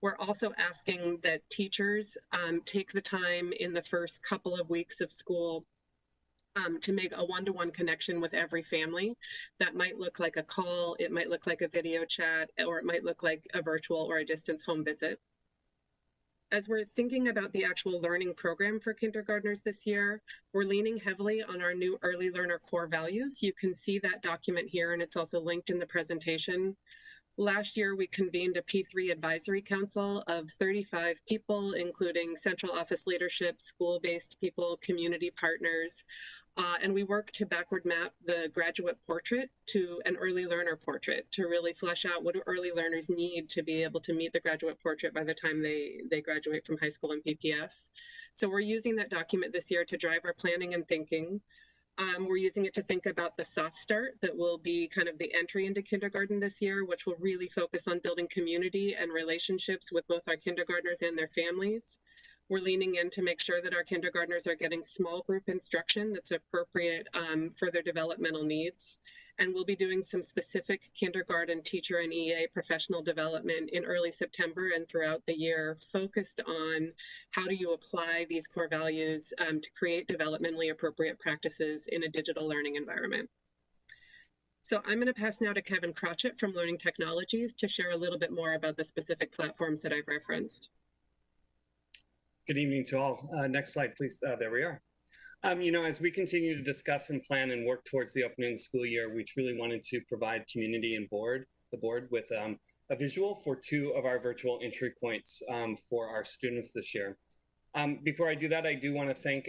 We're also asking that teachers take the time in the first couple of weeks of school to make a one-to-one connection with every family. That might look like a call, it might look like a video chat, or it might look like a virtual or a distance home visit. As we're thinking about the actual learning program for kindergartners this year, we're leaning heavily on our new early learner core values. You can see that document here, and it's also linked in the presentation. Last year, we convened a P3 advisory council of 35 people, including central office leadership, school-based people, community partners, and we worked to backward map the graduate portrait to an early learner portrait to really flesh out what do early learners need to be able to meet the graduate portrait by the time they graduate from high school and PPS. So we're using that document this year to drive our planning and thinking. We're using it to think about the soft start that will be kind of the entry into kindergarten this year, which will really focus on building community and relationships with both our kindergartners and their families. We're leaning in to make sure that our kindergartners are getting small group instruction that's appropriate for their developmental needs. And we'll be doing some specific kindergarten teacher and EA professional development in early September and throughout the year, focused on how do you apply these core values to create developmentally appropriate practices in a digital learning environment. So I'm going to pass now to Kevin Crotchett from Learning Technologies to share a little bit more about the specific platforms that I've referenced. Good evening to all. Next slide, please. There we are. As we continue to discuss and plan and work towards the opening of the school year, we truly wanted to provide community and the board with a visual for two of our virtual entry points for our students this year. Before I do that, I do want to thank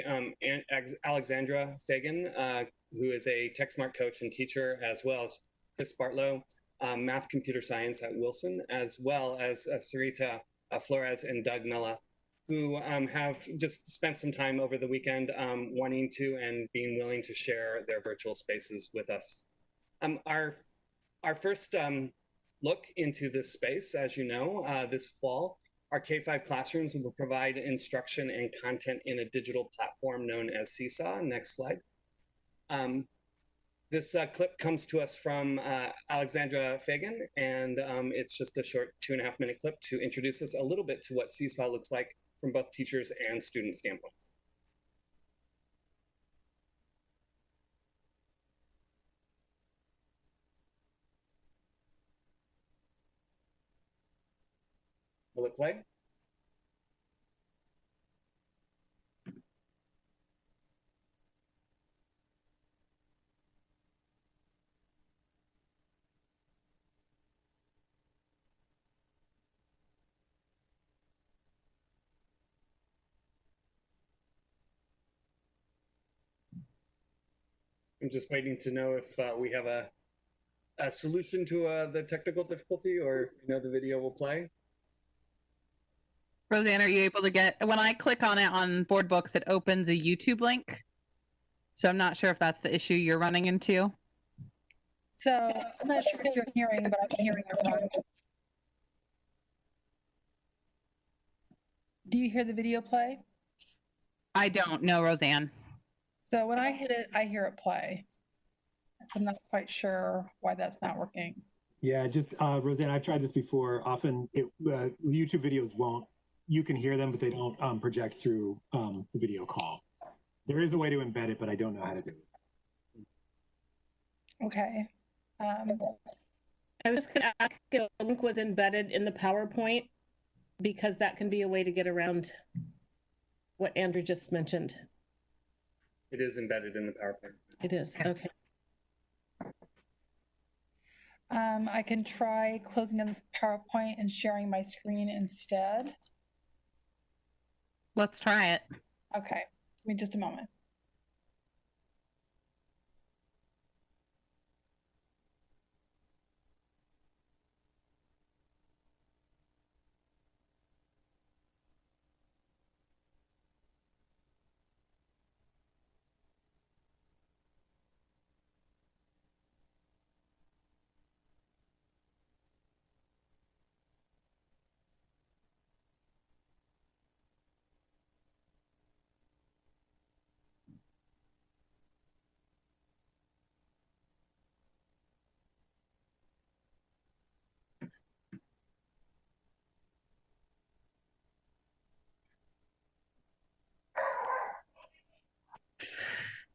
Alexandra Fagan, who is a TechSmart coach and teacher, as well as Chris Bartlow, math computer science at Wilson, as well as Sarita Flores and Doug Mella, who have just spent some time over the weekend wanting to and being willing to share their virtual spaces with us. Our first look into this space, as you know, this fall, our K-5 classrooms will provide instruction and content in a digital platform known as Seesaw. Next slide. This clip comes to us from Alexandra Fagan, and it's just a short 2.5-minute clip to introduce us a little bit to what Seesaw looks like from both teachers and student standpoints. Will it play? I'm just waiting to know if we have a solution to the technical difficulty, or if the video will play. Roseanne, are you able to get, when I click on it on Board Books, it opens a YouTube link. So I'm not sure if that's the issue you're running into. So I'm not sure if you're hearing, but I'm hearing it wrong. Do you hear the video play? I don't know, Roseanne. So when I hit it, I hear it play. I'm not quite sure why that's not working. Yeah, just Roseanne, I've tried this before. Often YouTube videos won't, you can hear them, but they don't project through the video call. There is a way to embed it, but I don't know how to do it. Okay. I was just going to ask if the link was embedded in the PowerPoint, because that can be a way to get around what Andrew just mentioned. It is embedded in the PowerPoint. It is, okay. I can try closing in this PowerPoint and sharing my screen instead. Let's try it. Okay, give me just a moment.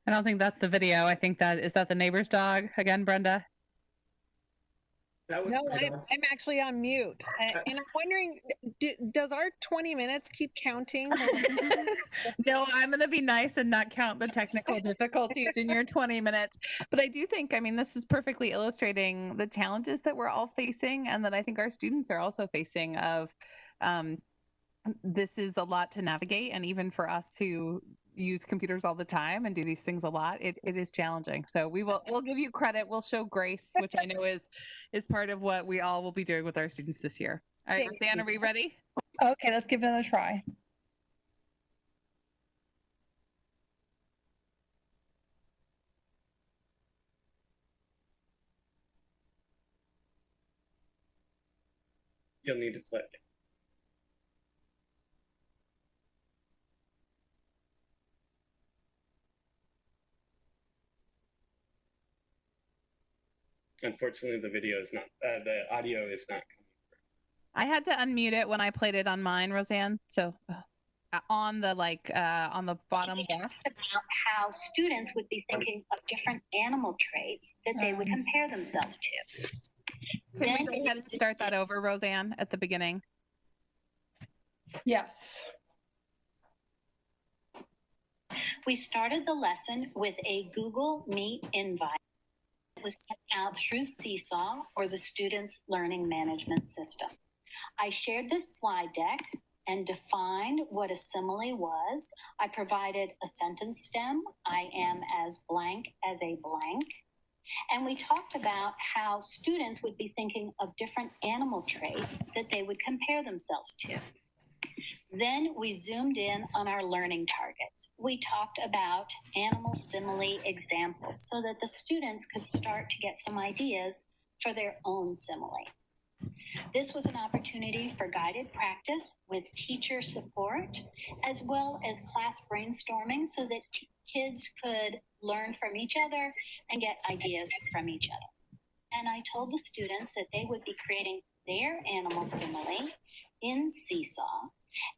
I don't think that's the video. I think is that the neighbor's dog again, Brenda? No, I'm actually on mute. And I'm wondering, does our 20 minutes keep counting? No, I'm going to be nice and not count the technical difficulties in your 20 minutes. But I do think, I mean, this is perfectly illustrating the challenges that we're all facing and that I think our students are also facing of this is a lot to navigate. And even for us who use computers all the time and do these things a lot, it is challenging. So we'll give you credit. We'll show grace, which I know is part of what we all will be doing with our students this year. All right, Dan, are we ready? Okay, let's give it another try. You'll need to play. Unfortunately, the video is not, the audio is not coming. I had to unmute it when I played it on mine, Roseanne. So on the on the bottom left. About how students would be thinking of different animal traits that they would compare themselves to. Can we go ahead and start that over, Roseanne, at the beginning? Yes. We started the lesson with a Google Meet invite that was sent out through Seesaw, or the Students Learning Management System. I shared this slide deck and defined what a simile was. I provided a sentence stem, I am as blank as a blank. And we talked about how students would be thinking of different animal traits that they would compare themselves to. Then we zoomed in on our learning targets. We talked about animal simile examples so that the students could start to get some ideas for their own simile. This was an opportunity for guided practice with teacher support, as well as class brainstorming so that kids could learn from each other and get ideas from each other. And I told the students that they would be creating their animal simile in Seesaw,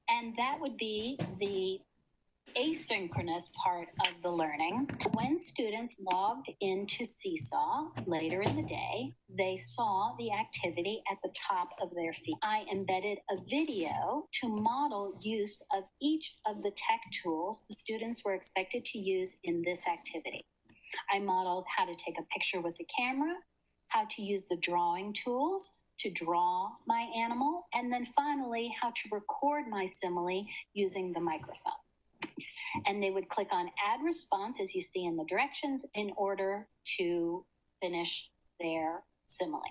and that would be the asynchronous part of the learning. When students logged into Seesaw later in the day, they saw the activity at the top of their feed. I embedded a video to model use of each of the tech tools the students were expected to use in this activity. I modeled how to take a picture with the camera, how to use the drawing tools to draw my animal, and then finally how to record my simile using the microphone. And they would click on add response, as you see in the directions, in order to finish their simile.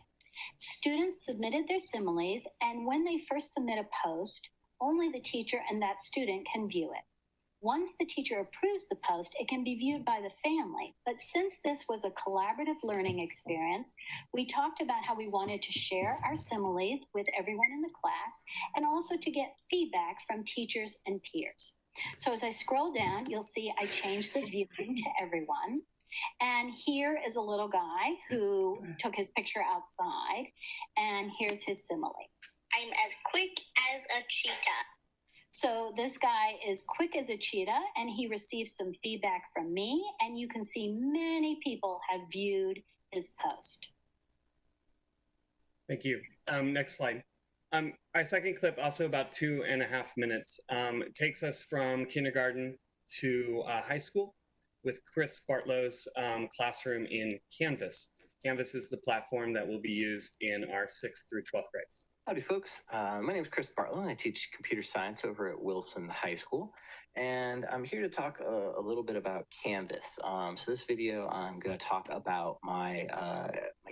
Students submitted their similes, and when they first submit a post, only the teacher and that student can view it. Once the teacher approves the post, it can be viewed by the family. But since this was a collaborative learning experience, we talked about how we wanted to share our similes with everyone in the class and also to get feedback from teachers and peers. So as I scroll down, you'll see I changed the viewing to everyone. And here is a little guy who took his picture outside, and here's his simile. I'm as quick as a cheetah. So this guy is quick as a cheetah, and he received some feedback from me, and you can see many people have viewed his post. Thank you. Next slide. Our second clip, also about 2.5 minutes, takes us from kindergarten to high school with Chris Bartlow's classroom in Canvas. Canvas is the platform that will be used in our 6th through 12th grades. Howdy, folks. My name is Chris Bartlow, and I teach computer science over at Wilson High School. And I'm here to talk a little bit about Canvas. So this video, I'm going to talk about my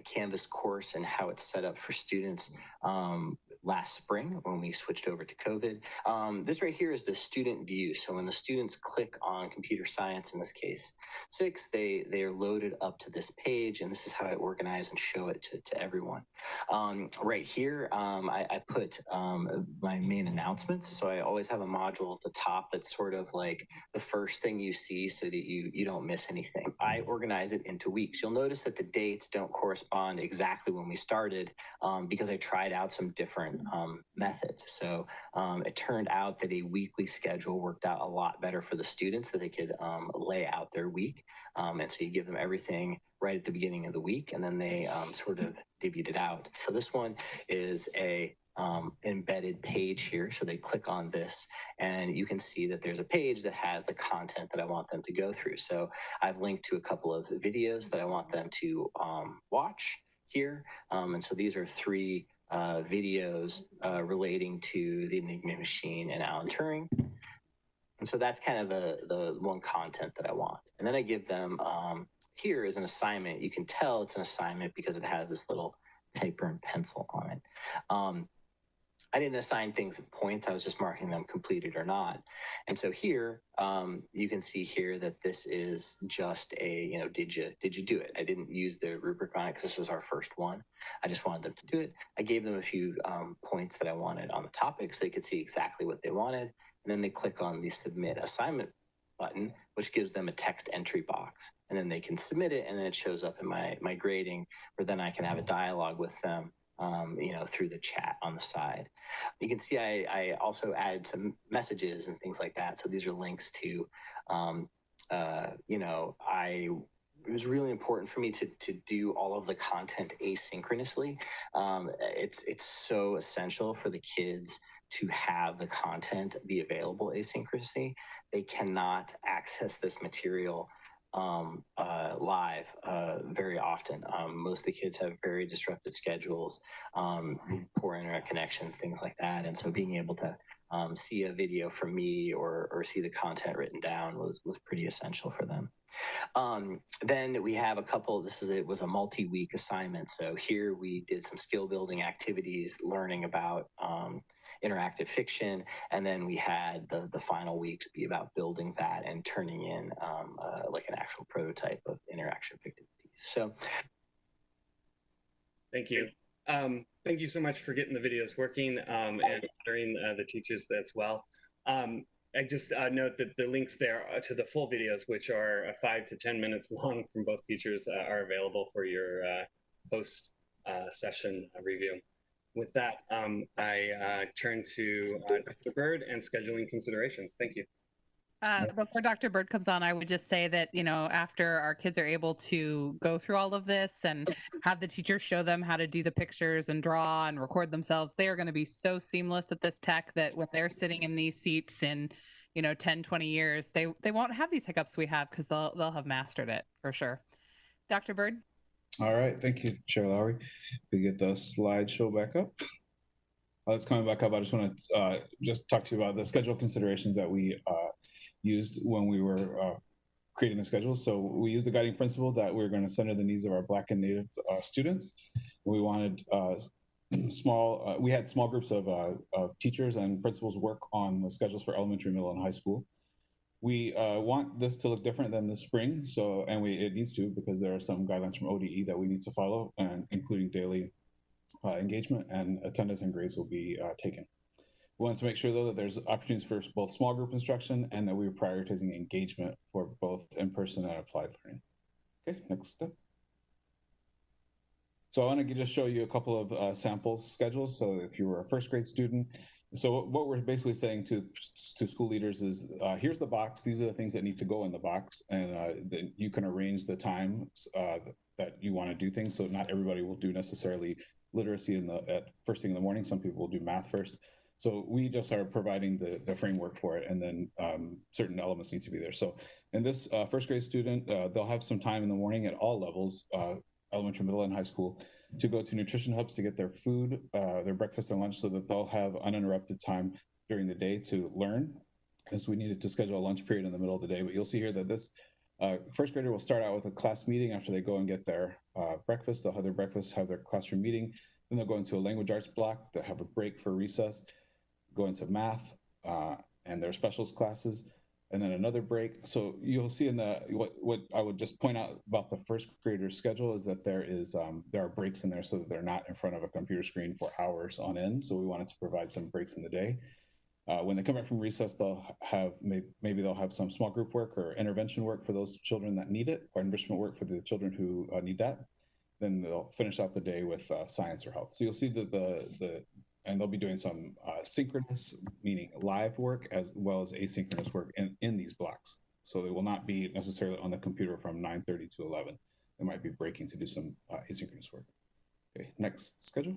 Canvas course and how it's set up for students last spring when we switched over to COVID. This right here is the student view. So when the students click on computer science, in this case 6, they are loaded up to this page, and this is how I organize and show it to everyone. Right here, I put my main announcements. So I always have a module at the top that's sort of like the first thing you see so that you don't miss anything. I organize it into weeks. You'll notice that the dates don't correspond exactly when we started because I tried out some different methods. So it turned out that a weekly schedule worked out a lot better for the students, so they could lay out their week. And so you give them everything right at the beginning of the week, and then they sort of divvied it out. So this one is a embedded page here. So they click on this, and you can see that there's a page that has the content that I want them to go through. So I've linked to a couple of videos that I want them to watch here. And so these are 3 videos relating to the Enigma machine and Alan Turing. And so that's kind of the one content that I want. And then I give them, here is an assignment. You can tell it's an assignment because it has this little paper and pencil on it. I didn't assign things at points. I was just marking them completed or not. And so here, you can see here that this is just a, did you do it? I didn't use the rubric on it because this was our first one. I just wanted them to do it. I gave them a few points that I wanted on the topic so they could see exactly what they wanted. And then they click on the submit assignment button, which gives them a text entry box. And then they can submit it, and then it shows up in my grading, where then I can have a dialogue with them through the chat on the side. You can see I also added some messages and things like that. So these are links to, it was really important for me to do all of the content asynchronously. It's so essential for the kids to have the content be available asynchronously. They cannot access this material live very often. Most of the kids have very disrupted schedules, poor internet connections, things like that. And so being able to see a video from me or see the content written down was pretty essential for them. Then we have a couple, it was a multi-week assignment. So here we did some skill building activities, learning about interactive fiction, and then we had the final weeks be about building that and turning in like an actual prototype of interaction fiction piece. So thank you. Thank you so much for getting the videos working and honoring the teachers as well. I just note that the links there to the full videos, which are 5 to 10 minutes long from both teachers, are available for your post session review. With that, I turn to Dr. Bird and scheduling considerations. Thank you. Before Dr. Bird comes on, I would just say that, after our kids are able to go through all of this and have the teacher show them how to do the pictures and draw and record themselves, they are going to be so seamless at this tech that when they're sitting in these seats in, 10, 20 years, they won't have these hiccups we have because they'll have mastered it for sure. Dr. Bird? All right, thank you, Chair Lowry. We get the slideshow back up. It's coming back up. I just want to just talk to you about the schedule considerations that we used when we were creating the schedule. So we used the guiding principle that we're going to center the needs of our Black and Native students. We wanted we had small groups of teachers and principals work on the schedules for elementary, middle, and high school. We want this to look different than the spring, it needs to, because there are some guidelines from ODE that we need to follow, and including daily engagement, and attendance and grades will be taken. We want to make sure, though, that there's opportunities for both small group instruction and that we're prioritizing engagement for both in-person and applied learning. Okay, next step. So I want to just show you a couple of sample schedules. So if you were a first grade student, so what we're basically saying to school leaders is, here's the box. These are the things that need to go in the box, and then you can arrange the times that you want to do things. So not everybody will do necessarily literacy at first thing in the morning. Some people will do math first. So we just are providing the framework for it, and then certain elements need to be there. So in this first grade student, they'll have some time in the morning at all levels, elementary, middle, and high school, to go to nutrition hubs to get their food, their breakfast and lunch, so that they'll have uninterrupted time during the day to learn. Because we needed to schedule a lunch period in the middle of the day. But you'll see here that this first grader will start out with a class meeting after they go and get their breakfast. They'll have their breakfast, have their classroom meeting. Then they'll go into a language arts block. They'll have a break for recess, go into math and their specials classes, and then another break. So you'll see in the what I would just point out about the first grader schedule is that there are breaks in there, so that they're not in front of a computer screen for hours on end. So we wanted to provide some breaks in the day. When they come back from recess, they'll have maybe they'll have some small group work or intervention work for those children that need it, or enrichment work for the children who need that. Then they'll finish out the day with science or health. So you'll see that and they'll be doing some synchronous, meaning live work, as well as asynchronous work in these blocks. So they will not be necessarily on the computer from 9:30 to 11. They might be breaking to do some asynchronous work. Okay, next schedule.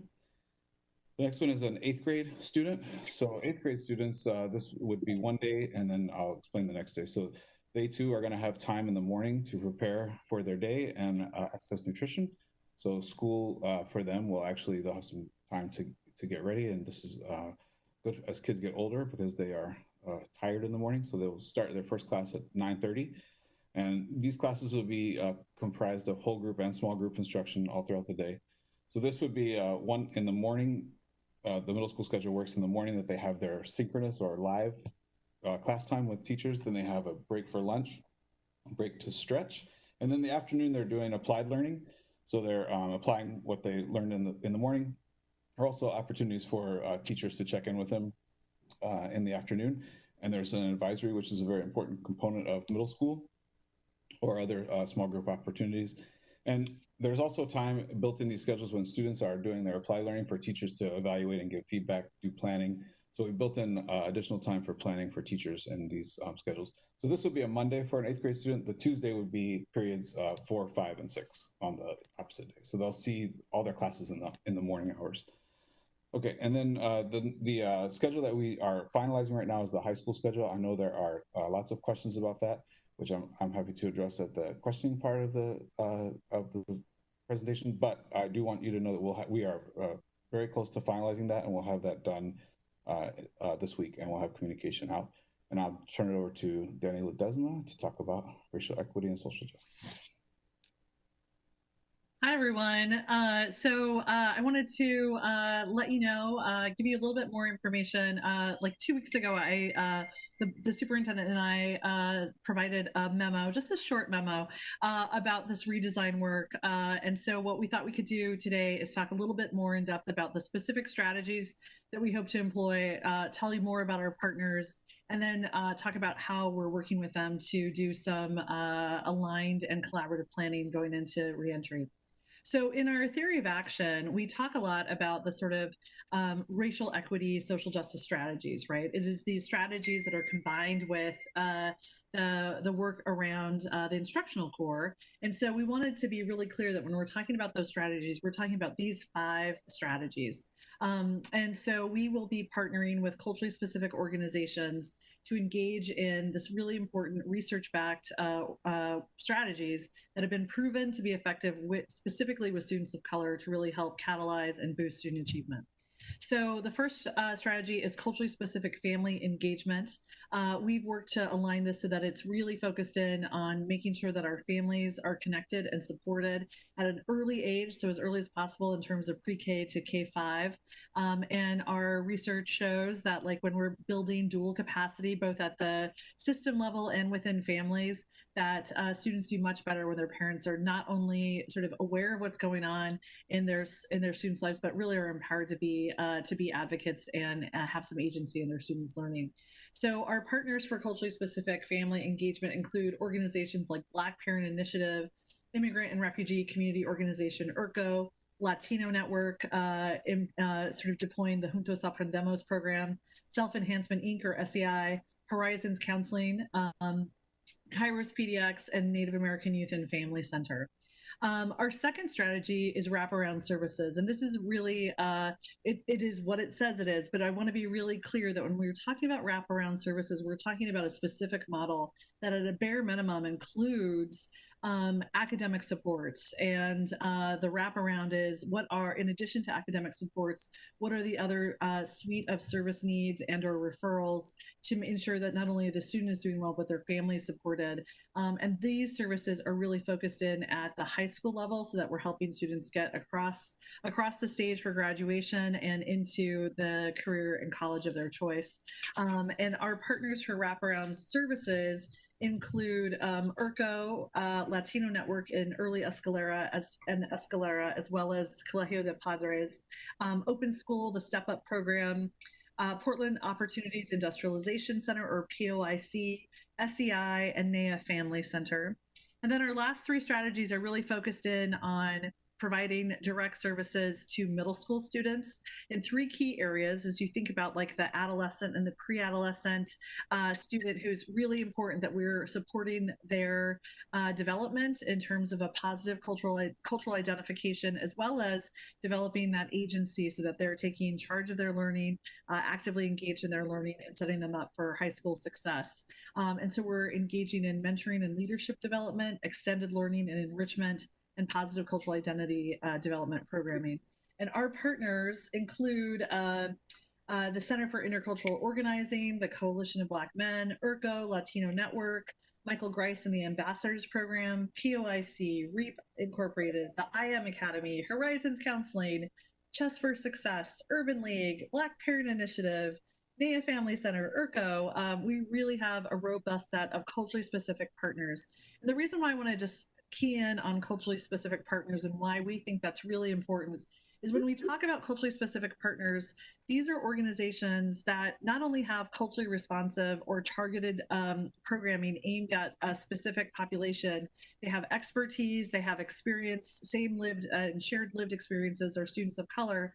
The next one is an 8th grade student. So 8th grade students, this would be one day, and then I'll explain the next day. So they too are going to have time in the morning to prepare for their day and access nutrition. So school for them they'll have some time to get ready, and this is good as kids get older because they are tired in the morning. So they'll start their first class at 9:30, and these classes will be comprised of whole group and small group instruction all throughout the day. So this would be one in the morning. The middle school schedule works in the morning, that they have their synchronous or live class time with teachers. Then they have a break for lunch, a break to stretch, and then the afternoon they're doing applied learning. So they're applying what they learned in the morning. There are also opportunities for teachers to check in with them in the afternoon. And there's an advisory, which is a very important component of middle school, or other small group opportunities. And there's also time built in these schedules when students are doing their applied learning for teachers to evaluate and give feedback, do planning. So we built in additional time for planning for teachers in these schedules. So this would be a Monday for an 8th grade student. The Tuesday would be periods 4, 5, and 6 on the opposite day. So they'll see all their classes in the morning hours. Okay, and then the schedule that we are finalizing right now is the high school schedule. I know there are lots of questions about that, which I'm happy to address at the questioning part of the presentation. But I do want you to know that we are very close to finalizing that, and we'll have that done this week, and we'll have communication out. And I'll turn it over to Danny Ledesma to talk about racial equity and social justice. Hi, everyone. I wanted to let you know, give you a little bit more information. Like 2 weeks ago, the superintendent and I provided a memo, just a short memo, about this redesign work. And so what we thought we could do today is talk a little bit more in depth about the specific strategies that we hope to employ, tell you more about our partners, and then talk about how we're working with them to do some aligned and collaborative planning going into reentry. So in our theory of action, we talk a lot about the sort of racial equity, social justice strategies, right? It is these strategies that are combined with the work around the instructional core. And so we wanted to be really clear that when we're talking about those strategies, we're talking about these 5 strategies. And so we will be partnering with culturally specific organizations to engage in this really important research-backed strategies that have been proven to be effective specifically with students of color to really help catalyze and boost student achievement. So the first strategy is culturally specific family engagement. We've worked to align this so that it's really focused in on making sure that our families are connected and supported at an early age, so as early as possible in terms of pre-K to K-5. And our research shows that like when we're building dual capacity, both at the system level and within families, that students do much better when their parents are not only sort of aware of what's going on in their students' lives, but really are empowered to be advocates and have some agency in their students' learning. So our partners for culturally specific family engagement include organizations like Black Parent Initiative, Immigrant and Refugee Community Organization, IRCO, Latino Network, sort of deploying the Juntos Aprendemos program, Self Enhancement Inc. or SEI, Horizons Counseling, Kairos PDX, and Native American Youth and Family Center. Our second strategy is wraparound services. And this is really, it is what it says it is, but I want to be really clear that when we're talking about wraparound services, we're talking about a specific model that at a bare minimum includes academic supports. And the wraparound is what are, in addition to academic supports, what are the other suite of service needs and or referrals to ensure that not only the student is doing well, but their family is supported. And these services are really focused in at the high school level so that we're helping students get across the stage for graduation and into the career and college of their choice. And our partners for wraparound services include IRCO, Latino Network in Early Escalera, as well as Colegio de Padres, Open School, the Step Up program, Portland Opportunities Industrialization Center, or POIC, SEI, and NEA Family Center. And then our last three strategies are really focused in on providing direct services to middle school students in three key areas as you think about like the adolescent and the pre-adolescent student, who's really important that we're supporting their development in terms of a positive cultural identification, as well as developing that agency so that they're taking charge of their learning, actively engaged in their learning, and setting them up for high school success. And so we're engaging in mentoring and leadership development, extended learning and enrichment, and positive cultural identity development programming. And our partners include the Center for Intercultural Organizing, the Coalition of Black Men, IRCO, Latino Network, Michael Grice and the Ambassadors Program, POIC, REAP Incorporated, the IM Academy, Horizons Counseling, Chess for Success, Urban League, Black Parent Initiative, NEA Family Center, IRCO. We really have a robust set of culturally specific partners. And the reason why I want to just key in on culturally specific partners and why we think that's really important is when we talk about culturally specific partners, these are organizations that not only have culturally responsive or targeted programming aimed at a specific population, they have expertise, they have experience, same lived and shared lived experiences are students of color,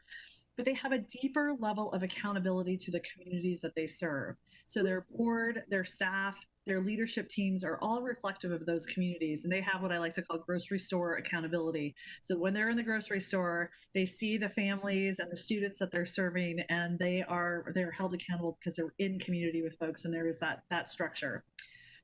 but they have a deeper level of accountability to the communities that they serve. So their board, their staff, their leadership teams are all reflective of those communities, and they have what I like to call grocery store accountability. So when they're in the grocery store, they see the families and the students that they're serving, and they're held accountable because they're in community with folks, and there is that structure.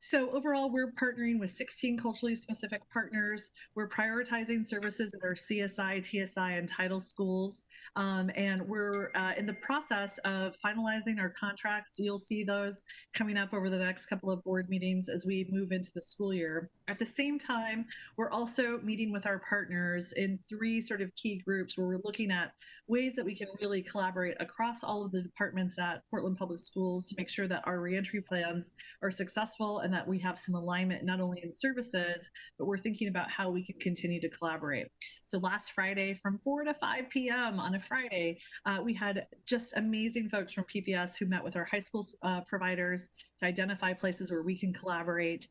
So overall, we're partnering with 16 culturally specific partners. We're prioritizing services in our CSI, TSI, and title schools. And we're in the process of finalizing our contracts. You'll see those coming up over the next couple of board meetings as we move into the school year. At the same time, we're also meeting with our partners in three sort of key groups where we're looking at ways that we can really collaborate across all of the departments at Portland Public Schools to make sure that our reentry plans are successful and that we have some alignment not only in services, but we're thinking about how we can continue to collaborate. So last Friday from 4 to 5 p.m. on a Friday, we had just amazing folks from PPS who met with our high school providers to identify places where we can collaborate.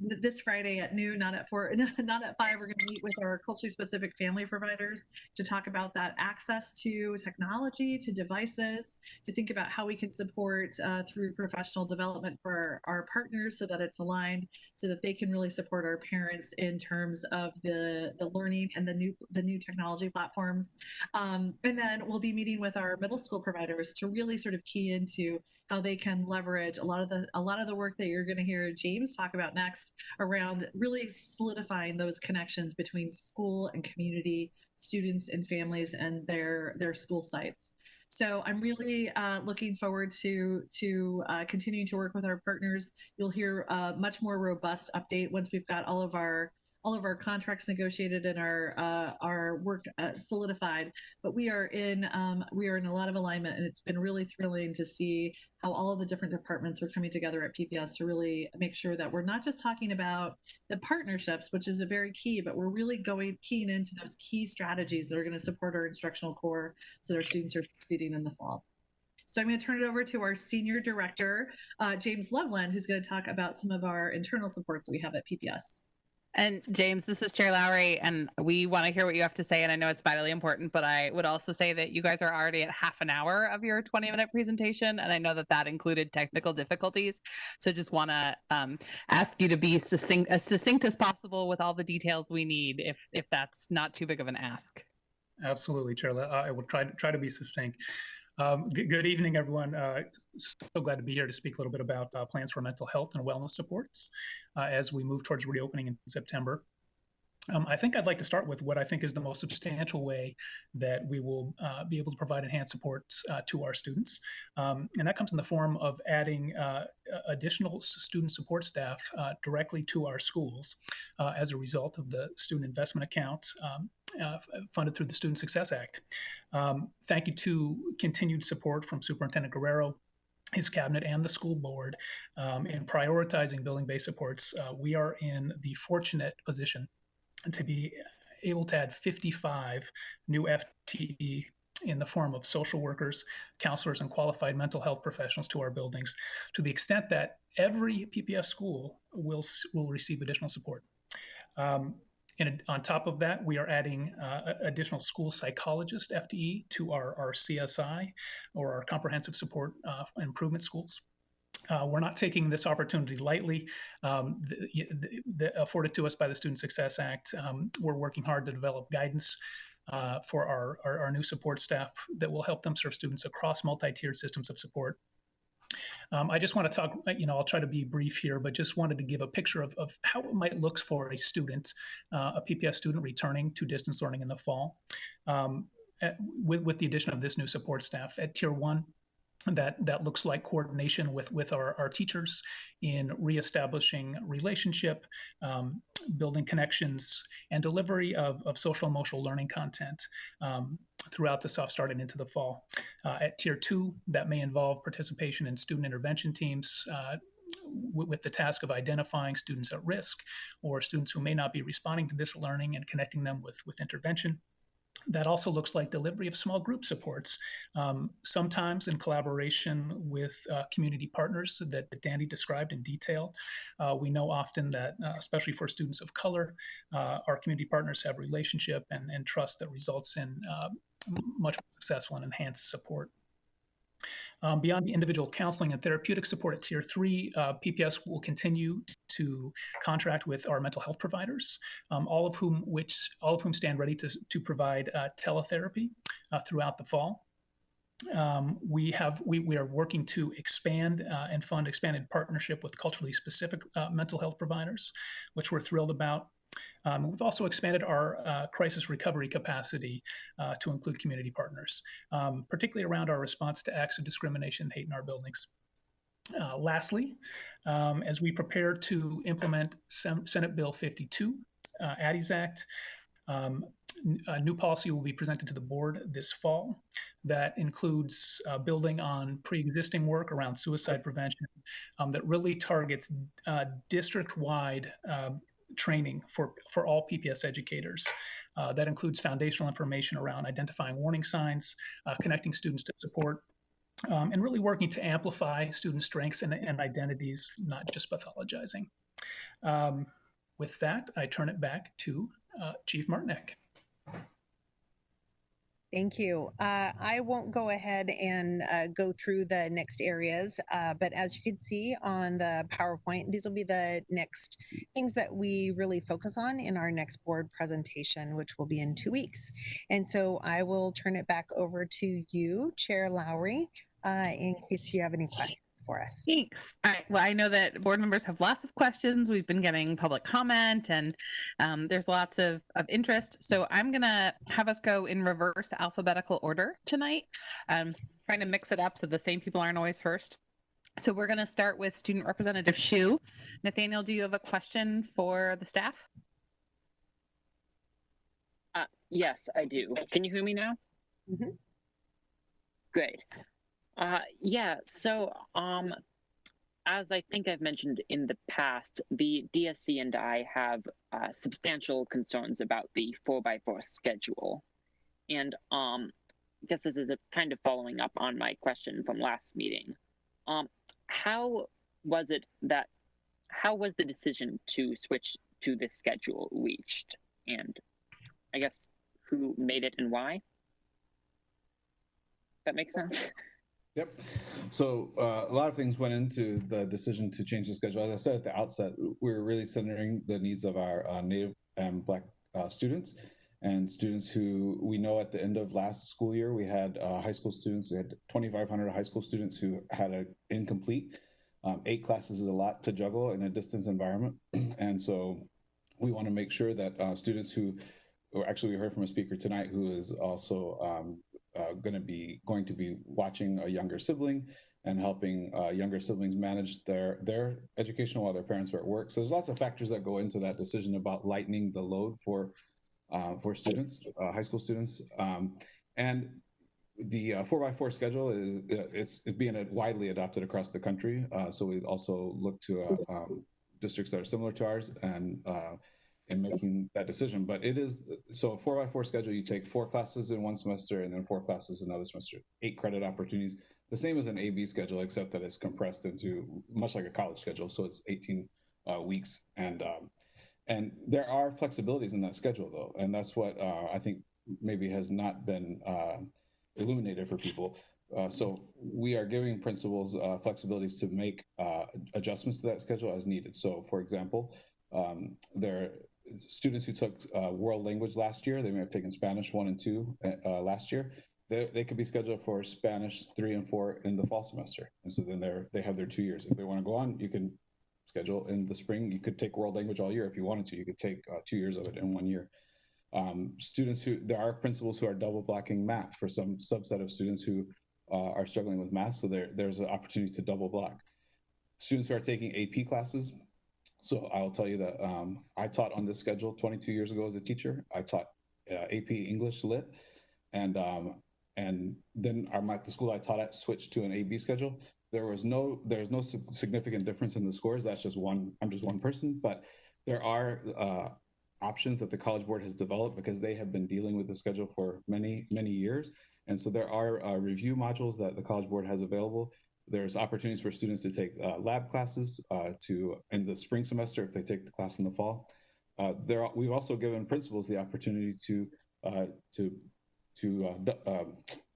This Friday at noon, not at 4, not at 5, we're going to meet with our culturally specific family providers to talk about that access to technology, to devices, to think about how we can support through professional development for our partners so that it's aligned, so that they can really support our parents in terms of the learning and the new technology platforms. And then we'll be meeting with our middle school providers to really sort of key into how they can leverage a lot of the work that you're going to hear James talk about next around really solidifying those connections between school and community, students and families and their school sites. So I'm really looking forward to continuing to work with our partners. You'll hear a much more robust update once we've got all of our contracts negotiated and our work solidified. But we are in a lot of alignment, and it's been really thrilling to see how all of the different departments are coming together at PPS to really make sure that we're not just talking about the partnerships, which is a very key, but we're really keying into those key strategies that are going to support our instructional core so that our students are succeeding in the fall. So I'm going to turn it over to our Senior Director, James Loveland, who's going to talk about some of our internal supports that we have at PPS. And James, this is Chair Lowry, and we want to hear what you have to say. And I know it's vitally important, but I would also say that you guys are already at half an hour of your 20-minute presentation. And I know that that included technical difficulties. So just want to ask you to be as succinct as possible with all the details we need, if that's not too big of an ask. Absolutely, Chair. I will try to be succinct. Good evening, everyone. So glad to be here to speak a little bit about plans for mental health and wellness supports as we move towards reopening in September. I think I'd like to start with what I think is the most substantial way that we will be able to provide enhanced supports to our students. And that comes in the form of adding additional student support staff directly to our schools as a result of the student investment account funded through the Student Success Act. Thank you to continued support from Superintendent Guerrero, his cabinet, and the school board in prioritizing building-based supports. We are in the fortunate position to be able to add 55 new FTE in the form of social workers, counselors, and qualified mental health professionals to our buildings, to the extent that every PPS school will receive additional support. On top of that, we are adding additional school psychologist FTE to our CSI, or our comprehensive support improvement schools. We're not taking this opportunity lightly, afforded to us by the Student Success Act. We're working hard to develop guidance for our new support staff that will help them serve students across multi-tiered systems of support. I just want to talk, I'll try to be brief here, but just wanted to give a picture of how it might look for a student, a PPS student returning to distance learning in the fall, with the addition of this new support staff. At Tier 1, that looks like coordination with our teachers in reestablishing relationship, building connections, and delivery of social emotional learning content throughout the soft start and into the fall. At Tier 2, that may involve participation in student intervention teams with the task of identifying students at risk or students who may not be responding to this learning and connecting them with intervention. That also looks like delivery of small group supports, sometimes in collaboration with community partners that Danny described in detail. We know often that, especially for students of color, our community partners have relationship and trust that results in much more successful and enhanced support. Beyond the individual counseling and therapeutic support at Tier 3, PPS will continue to contract with our mental health providers, all of whom stand ready to provide teletherapy throughout the fall. We are working to expand and fund expanded partnership with culturally specific mental health providers, which we're thrilled about. We've also expanded our crisis recovery capacity to include community partners, particularly around our response to acts of discrimination and hate in our buildings. Lastly, as we prepare to implement Senate Bill 52, Addie's Act, a new policy will be presented to the board this fall that includes building on pre-existing work around suicide prevention that really targets district-wide training for all PPS educators. That includes foundational information around identifying warning signs, connecting students to support, and really working to amplify student strengths and identities, not just pathologizing. With that, I turn it back to Chief Martinek. Thank you. I won't go ahead and go through the next areas, but as you can see on the PowerPoint, these will be the next things that we really focus on in our next board presentation, which will be in 2 weeks. And so I will turn it back over to you, Chair Lowry, in case you have any questions for us. Thanks. All right. Well, I know that board members have lots of questions. We've been getting public comment and there's lots of interest. So I'm going to have us go in reverse alphabetical order tonight, trying to mix it up so the same people aren't always first. So we're going to start with Student Representative Shu. Nathaniel, do you have a question for the staff? Yes, I do. Can you hear me now? Mm-hmm. Great. Yeah, so as I think I've mentioned in the past, the DSC and I have substantial concerns about the 4x4 schedule. And I guess this is kind of following up on my question from last meeting. How was the decision to switch to this schedule reached, and I guess who made it and why. That makes sense. Yep. So a lot of things went into the decision to change the schedule. As I said at the outset, we were really centering the needs of our Native and Black students, and students who we know at the end of last school year, we had high school students, we had 2,500 high school students who had an incomplete. 8 classes is a lot to juggle in a distance environment. And so we want to make sure that students who, or actually we heard from a speaker tonight who is also going to be watching a younger sibling and helping younger siblings manage their education while their parents are at work. So there's lots of factors that go into that decision about lightening the load for students, high school students. And the 4x4 schedule is it's being widely adopted across the country. So we also look to districts that are similar to ours and in making that decision. But it is, so a 4x4 schedule, you take 4 classes in one semester and then 4 classes another semester, 8 credit opportunities, the same as an AB schedule, except that it's compressed into much like a college schedule. So it's 18 weeks. And there are flexibilities in that schedule though. And that's what I think maybe has not been illuminated for people. So we are giving principals flexibilities to make adjustments to that schedule as needed. So for example, there students who took world language last year, they may have taken Spanish 1 and 2 last year. They could be scheduled for Spanish 3 and 4 in the fall semester. And so then they have their 2 years. If they want to go on, you can schedule in the spring. You could take world language all year if you wanted to. You could take 2 years of it in 1 year. There are principals who are double blocking math for some subset of students who are struggling with math. So there's an opportunity to double block. Students who are taking AP classes. So I'll tell you that I taught on this schedule 22 years ago as a teacher. I taught AP English Lit, and then the school I taught at switched to an AB schedule. There's no significant difference in the scores. That's just I'm just one person, but there are options that the College Board has developed because they have been dealing with the schedule for many, many years. And so there are review modules that the College Board has available. There's opportunities for students to take lab classes in the spring semester if they take the class in the fall. We've also given principals the opportunity to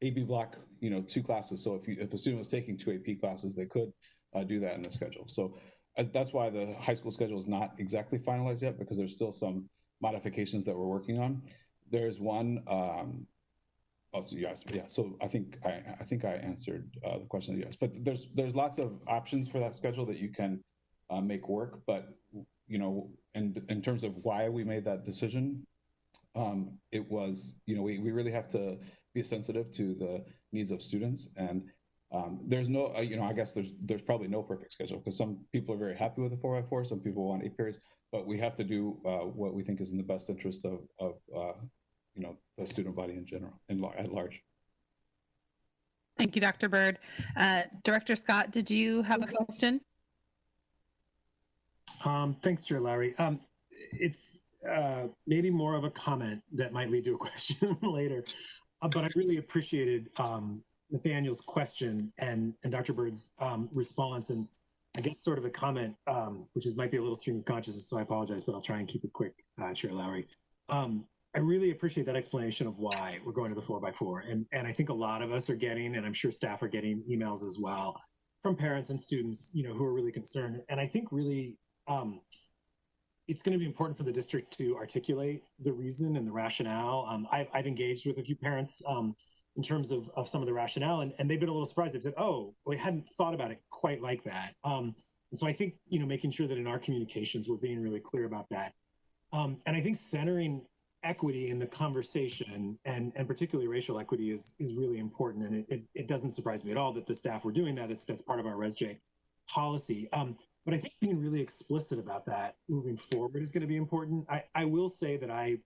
AB block, 2 classes. So if a student was taking 2 AP classes, they could do that in the schedule. So that's why the high school schedule is not exactly finalized yet, because there's still some modifications that we're working on. There's one. So you asked, yeah. So I think I answered the question. Yes, but there's lots of options for that schedule that you can make work. But in terms of why we made that decision, it was we really have to be sensitive to the needs of students, and there's no I guess there's probably no perfect schedule, because some people are very happy with the 4x4, some people want 8 periods, but we have to do what we think is in the best interest of the student body in general and at large. Thank you, Dr. Bird. Director Scott, did you have a question? Thanks, Chair Lowry. It's maybe more of a comment that might lead to a question later, but I really appreciated Nathaniel's question and Dr. Bird's response, and I guess sort of a comment, which might be a little stream of consciousness, so I apologize, but I'll try and keep it quick, Chair Lowry. I really appreciate that explanation of why we're going to the 4x4. And I think a lot of us are getting, and I'm sure staff are getting, emails as well from parents and students, who are really concerned. And I think really it's going to be important for the district to articulate the reason and the rationale. I've engaged with a few parents in terms of some of the rationale, and they've been a little surprised. They've said, oh, we hadn't thought about it quite like that. And so I think, making sure that in our communications, we're being really clear about that. And I think centering equity in the conversation, and particularly racial equity, is really important. And it doesn't surprise me at all that the staff were doing that. That's part of our ResJ policy. But I think being really explicit about that moving forward is going to be important. I will say that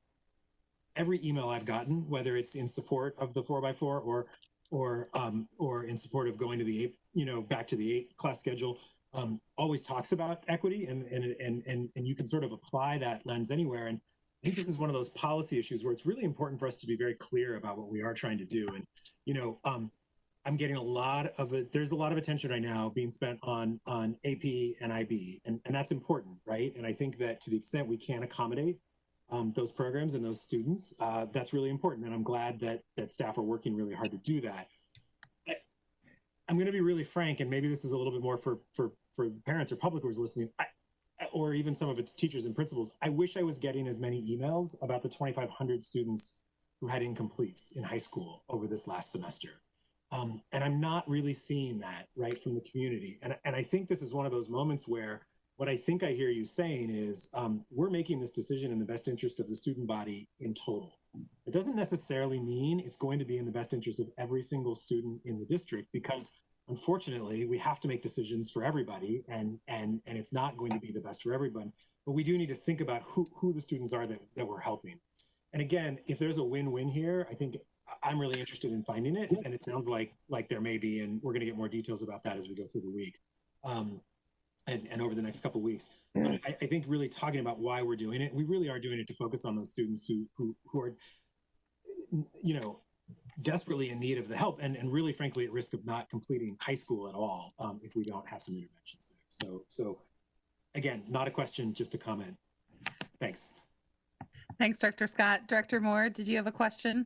every email I've gotten, whether it's in support of the 4x4 or in support of going to the 8, back to the 8 class schedule, always talks about equity, and you can sort of apply that lens anywhere. And I think this is one of those policy issues where it's really important for us to be very clear about what we are trying to do. And, I'm getting a lot of it. There's a lot of attention right now being spent on AP and IB, and that's important, right? And I think that to the extent we can accommodate those programs and those students, that's really important. And I'm glad that staff are working really hard to do that. I'm going to be really frank, and maybe this is a little bit more for parents or public who's listening, or even some of its teachers and principals. I wish I was getting as many emails about the 2,500 students who had incompletes in high school over this last semester. And I'm not really seeing that, right, from the community. And I think this is one of those moments where what I think I hear you saying is we're making this decision in the best interest of the student body in total. It doesn't necessarily mean it's going to be in the best interest of every single student in the district, because unfortunately we have to make decisions for everybody, and it's not going to be the best for everyone. But we do need to think about who the students are that we're helping. And again, if there's a win-win here, I think I'm really interested in finding it, and it sounds like there may be, and we're going to get more details about that as we go through the week and over the next couple of weeks. But I think really talking about why we're doing it, we really are doing it to focus on those students who are, you know, desperately in need of the help, and really, frankly, at risk of not completing high school at all if we don't have some interventions there. So again, not a question, just a comment. Thanks. Thanks, Dr. Scott. Director Moore, did you have a question?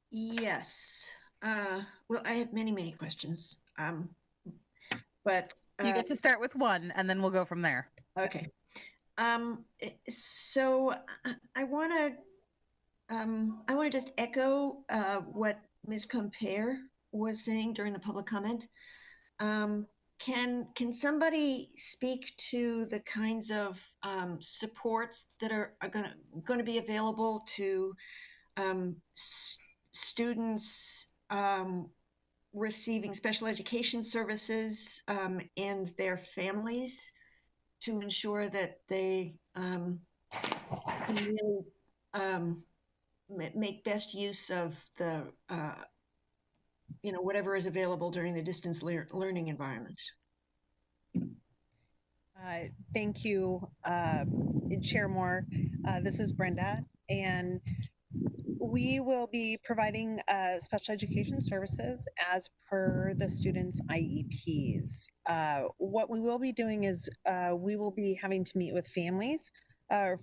Yes. Well, I have many questions. But you get to start with one, and then we'll go from there. Okay. So I want to just echo what Ms. Compere was saying during the public comment. Can somebody speak to the kinds of supports that are going to be available to students receiving special education services and their families, to ensure that they can really make best use of the whatever is available during the distance learning environment? Thank you, Chair Moore. This is Brenda, and we will be providing special education services as per the students' IEPs. What we will be doing is we will be having to meet with families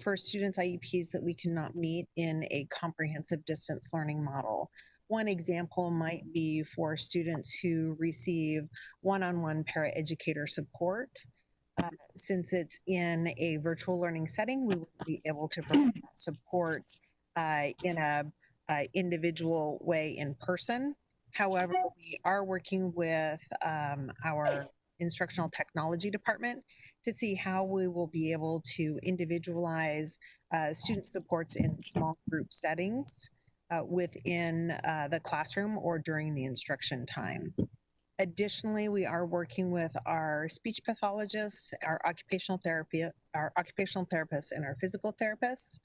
for students' IEPs that we cannot meet in a comprehensive distance learning model. One example might be for students who receive one-on-one paraeducator support. Since it's in a virtual learning setting, we will be able to provide support in a individual way in person. However, we are working with our instructional technology department to see how we will be able to individualize student supports in small group settings within the classroom or during the instruction time. Additionally, we are working with our speech pathologists, our occupational therapists, and our physical therapists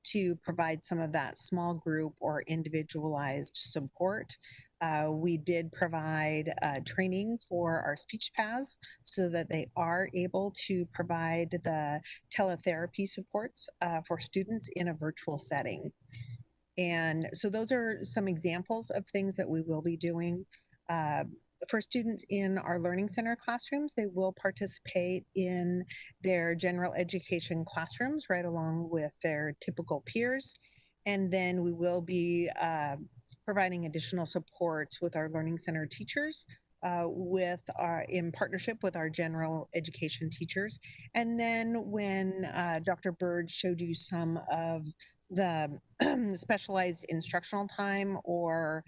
to provide some of that small group or individualized support. We did provide training for our speech paths so that they are able to provide the teletherapy supports for students in a virtual setting. And so those are some examples of things that we will be doing. For students in our Learning Center classrooms, they will participate in their general education classrooms right along with their typical peers. And then we will be providing additional supports with our Learning Center teachers in partnership with our general education teachers. And then when Dr. Bird showed you some of the specialized instructional time or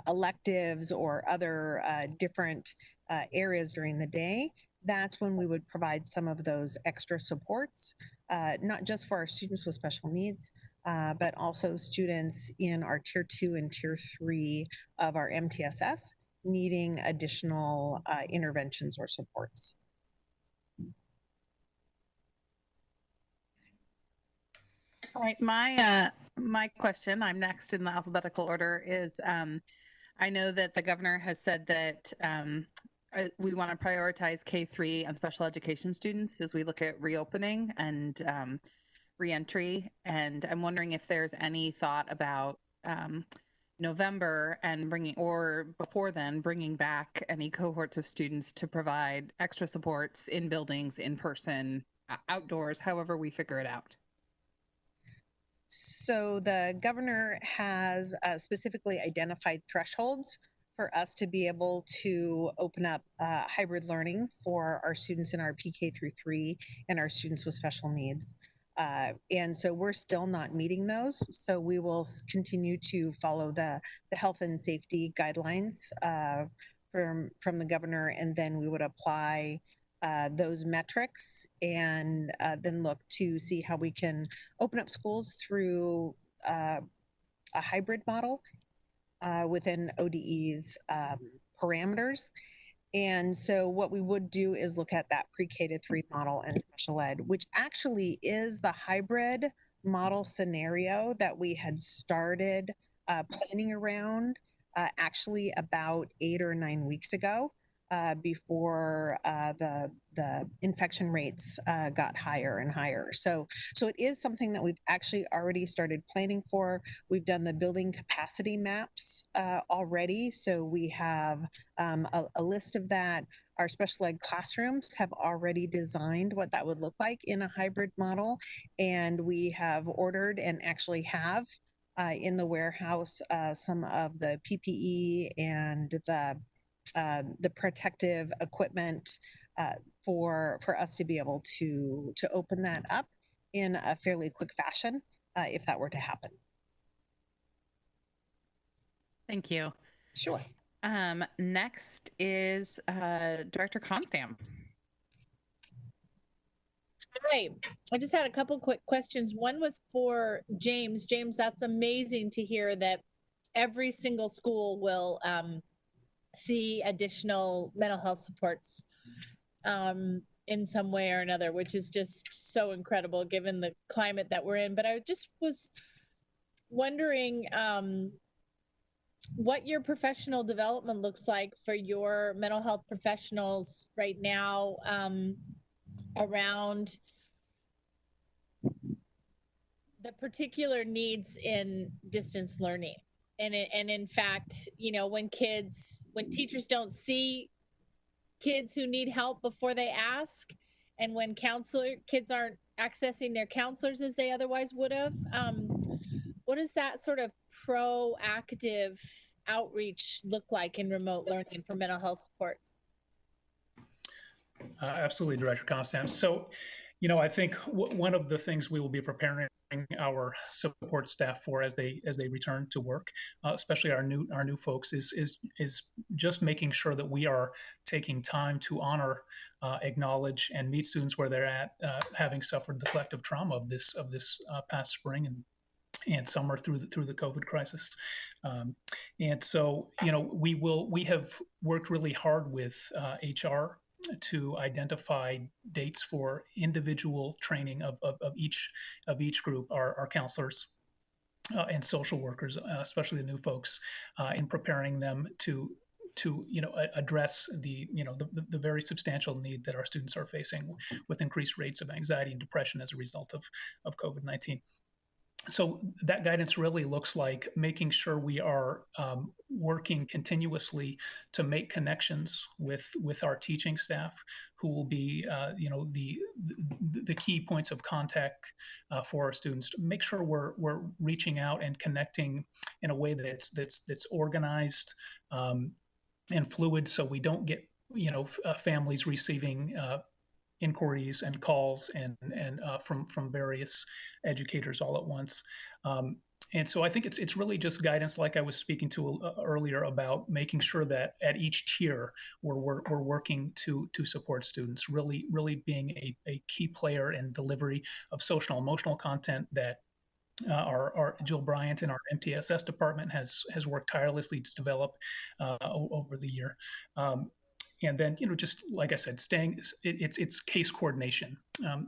electives or other different areas during the day, that's when we would provide some of those extra supports, not just for our students with special needs, but also students in our Tier 2 and Tier 3 of our MTSS needing additional interventions or supports. All right, my question, I'm next in the alphabetical order, is I know that the governor has said that we want to prioritize K-3 and special education students as we look at reopening, and reentry, and I'm wondering if there's any thought about November and before then, bringing back any cohorts of students to provide extra supports in buildings, in person, outdoors, however we figure it out. So the governor has specifically identified thresholds for us to be able to open up hybrid learning for our students in our PK through 3 and our students with special needs. And so we're still not meeting those. So we will continue to follow the health and safety guidelines from the governor, and then we would apply those metrics and then look to see how we can open up schools through a hybrid model within ODE's parameters. And so what we would do is look at that pre-K to 3 model and special ed, which actually is the hybrid model scenario that we had started planning around actually about 8 or 9 weeks ago before the infection rates got higher and higher. So it is something that we've actually already started planning for. We've done the building capacity maps already. So we have a list of that. Our special ed classrooms have already designed what that would look like in a hybrid model. And we have ordered and actually have in the warehouse some of the PPE and the protective equipment for us to be able to open that up in a fairly quick fashion if that were to happen. Thank you. Sure. Next is Director Constam. Hi, I just had a couple quick questions. One was for James. James, that's amazing to hear that every single school will see additional mental health supports in some way or another, which is just so incredible given the climate that we're in. But I just was wondering what your professional development looks like for your mental health professionals right now around the particular needs in distance learning. And in fact, you know, when teachers don't see kids who need help before they ask, and when kids aren't accessing their counselors as they otherwise would have, what does that sort of proactive outreach look like in remote learning for mental health supports? Absolutely, Director Constam. So, you know, I think one of the things we will be preparing our support staff for as they return to work, especially our new folks, is just making sure that we are taking time to honor, acknowledge, and meet students where they're at, having suffered the collective trauma of this past spring and summer through the COVID crisis. And so, you know, we have worked really hard with HR to identify dates for individual training of each group, our counselors and social workers, especially the new folks, in preparing them to address the very substantial need that our students are facing with increased rates of anxiety and depression as a result of COVID-19. So that guidance really looks like making sure we are working continuously to make connections with our teaching staff, who will be the key points of contact for our students. To make sure we're reaching out and connecting in a way that's organized and fluid, so we don't get families receiving inquiries and calls and from various educators all at once. And so I think it's really just guidance, like I was speaking to earlier, about making sure that at each tier we're working to support students, really being a key player in delivery of social and emotional content that our Jill Bryant in our MTSS department has worked tirelessly to develop over the year. And then, just like I said, it's case coordination,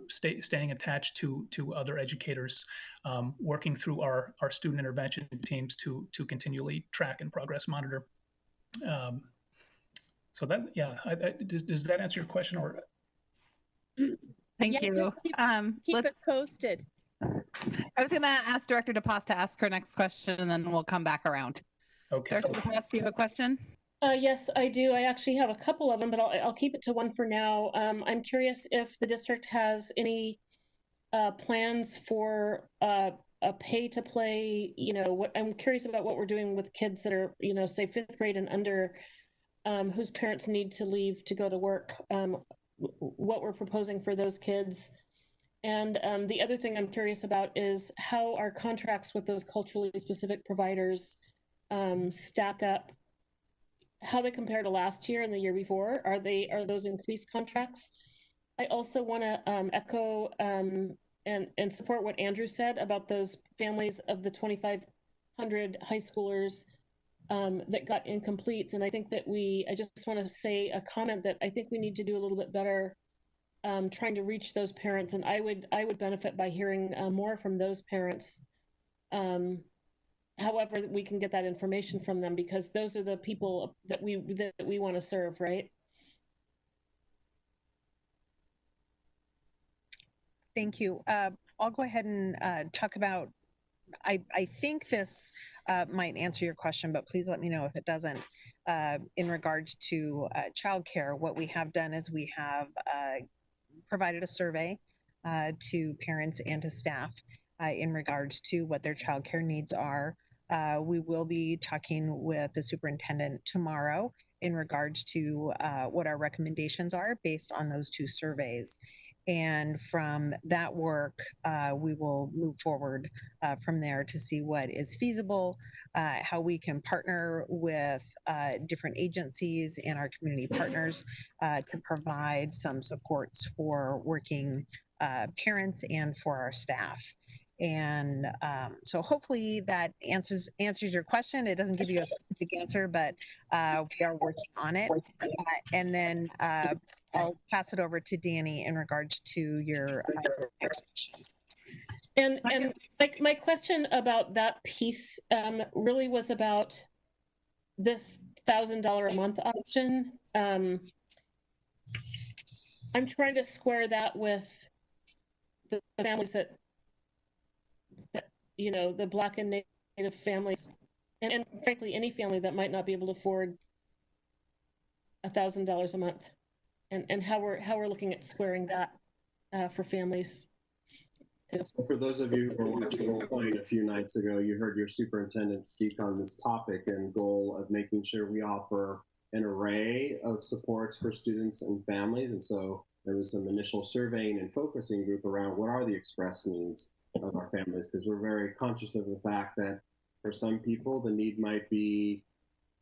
staying attached to other educators, working through our student intervention teams to continually track and progress monitor. So that, yeah, does that answer your question? Or Thank you. Keep it posted. I was going to ask Director DePaz to ask her next question, and then we'll come back around. Okay. Director DePaz, do you have a question? Yes, I do. I actually have a couple of them, but I'll keep it to one for now. I'm curious if the district has any plans for a pay to play. What I'm curious about what we're doing with kids that are, say 5th grade and under, whose parents need to leave to go to work. What we're proposing for those kids. And the other thing I'm curious about is how our contracts with those culturally specific providers stack up, how they compare to last year and the year before. Are those increased contracts? I also want to echo and support what Andrew said about those families of the 2,500 high schoolers that got incompletes. And I think that I just want to say a comment that I think we need to do a little bit better trying to reach those parents. And I would benefit by hearing more from those parents. However, we can get that information from them, because those are the people that we want to serve, right? Thank you. I'll go ahead and talk about, I think this might answer your question, but please let me know if it doesn't. In regards to childcare, what we have done is we have provided a survey to parents and to staff in regards to what their childcare needs are. We will be talking with the superintendent tomorrow in regards to what our recommendations are based on those 2 surveys. And from that work, we will move forward from there to see what is feasible, how we can partner with different agencies and our community partners to provide some supports for working parents and for our staff. And so hopefully that answers your question. It doesn't give you a specific answer, but we are working on it. And then I'll pass it over to Danny in regards to your next question. And like my question about that piece really was about this $1,000 a month option. I'm trying to square that with the families that the Black and Native families, and frankly any family that might not be able to afford $1,000 a month, and how we're looking at squaring that for families. So for those of you who were watching Roll Point a few nights ago, you heard your superintendent speak on this topic and goal of making sure we offer an array of supports for students and families. And so there was some initial surveying and focusing group around what are the express needs of our families, because we're very conscious of the fact that for some people the need might be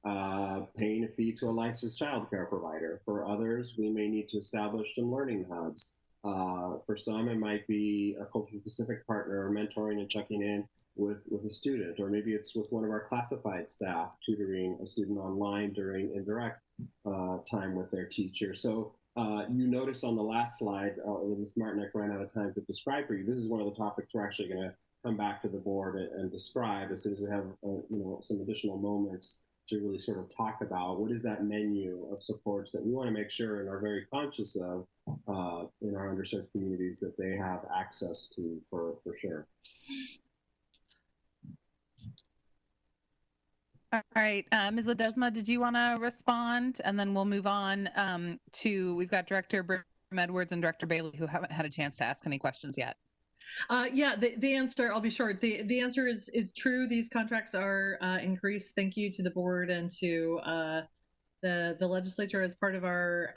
paying a fee to a licensed childcare provider. For others, we may need to establish some learning hubs. For some, it might be a culturally specific partner mentoring and checking in with a student, or maybe it's with one of our classified staff tutoring a student online during indirect time with their teacher. So you notice on the last slide, Ms. Martinek ran out of time to describe for you. This is one of the topics we're actually going to come back to the board and describe as soon as we have some additional moments to really sort of talk about what is that menu of supports that we want to make sure and are very conscious of in our underserved communities that they have access to for sure. All right, Ms. Ledesma, did you want to respond? And then we'll move on we've got Director Brim Edwards and Director Bailey who haven't had a chance to ask any questions yet. Yeah, the answer, I'll be short. The answer is true. These contracts are increased. Thank you to the board and to the legislature as part of our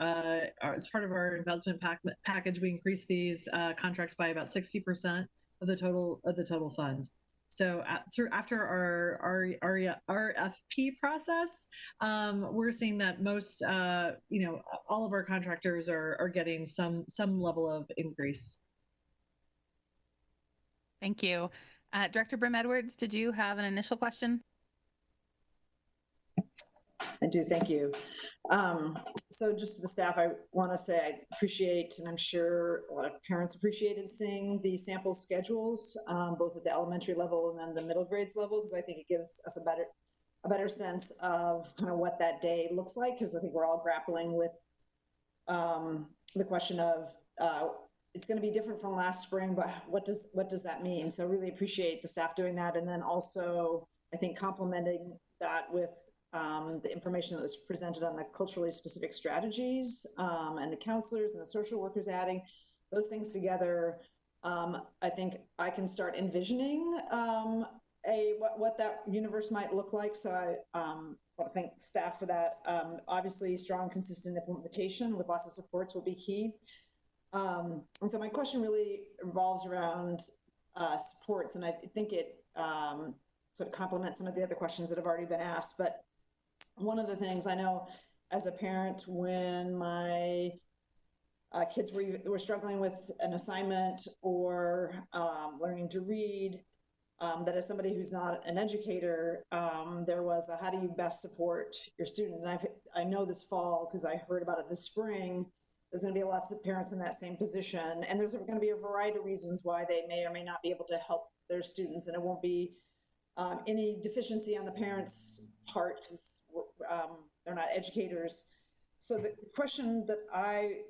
investment package. We increased these contracts by about 60% of the total fund. So after our RFP process, we're seeing that most all of our contractors are getting some level of increase. Thank you. Director Brim Edwards, did you have an initial question? I do, thank you. So just to the staff, I want to say I appreciate, and I'm sure a lot of parents appreciated seeing the sample schedules, both at the elementary level and then the middle grades level, because I think it gives us a better sense of kind of what that day looks like, because I think we're all grappling with the question of it's going to be different from last spring, but what does that mean? So really appreciate the staff doing that. And then also, I think complementing that with the information that was presented on the culturally specific strategies and the counselors and the social workers adding those things together. I think I can start envisioning what that universe might look like. So I thank staff for that. Obviously, strong, consistent implementation with lots of supports will be key. And so my question really revolves around supports, and I think it sort of complements some of the other questions that have already been asked. But one of the things I know as a parent, when my kids were struggling with an assignment or learning to read, that as somebody who's not an educator, there was the how do you best support your student? And I know this fall, because I heard about it this spring, there's going to be lots of parents in that same position, and there's going to be a variety of reasons why they may or may not be able to help their students, and it won't be any deficiency on the parents' part because they're not educators. So the question that I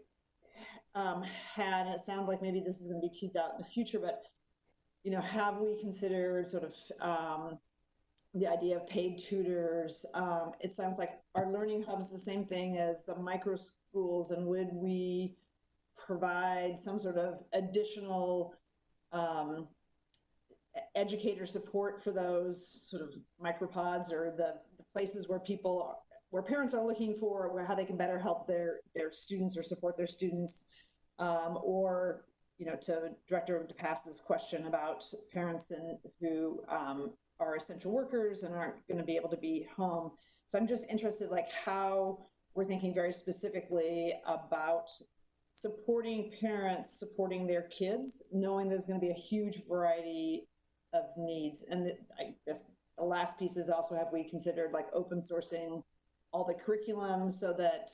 had, and it sounds like maybe this is going to be teased out in the future, but have we considered sort of the idea of paid tutors? It sounds like our learning hub is the same thing as the micro schools, and would we provide some sort of additional educator support for those sort of micropods or the places where parents are looking for how they can better help their students or support their students, or to Director DePass's question about parents who are essential workers and aren't going to be able to be home. So I'm just interested, like, how we're thinking very specifically about supporting parents, supporting their kids, knowing there's going to be a huge variety of needs. And I guess the last piece is also, have we considered like open sourcing all the curriculum so that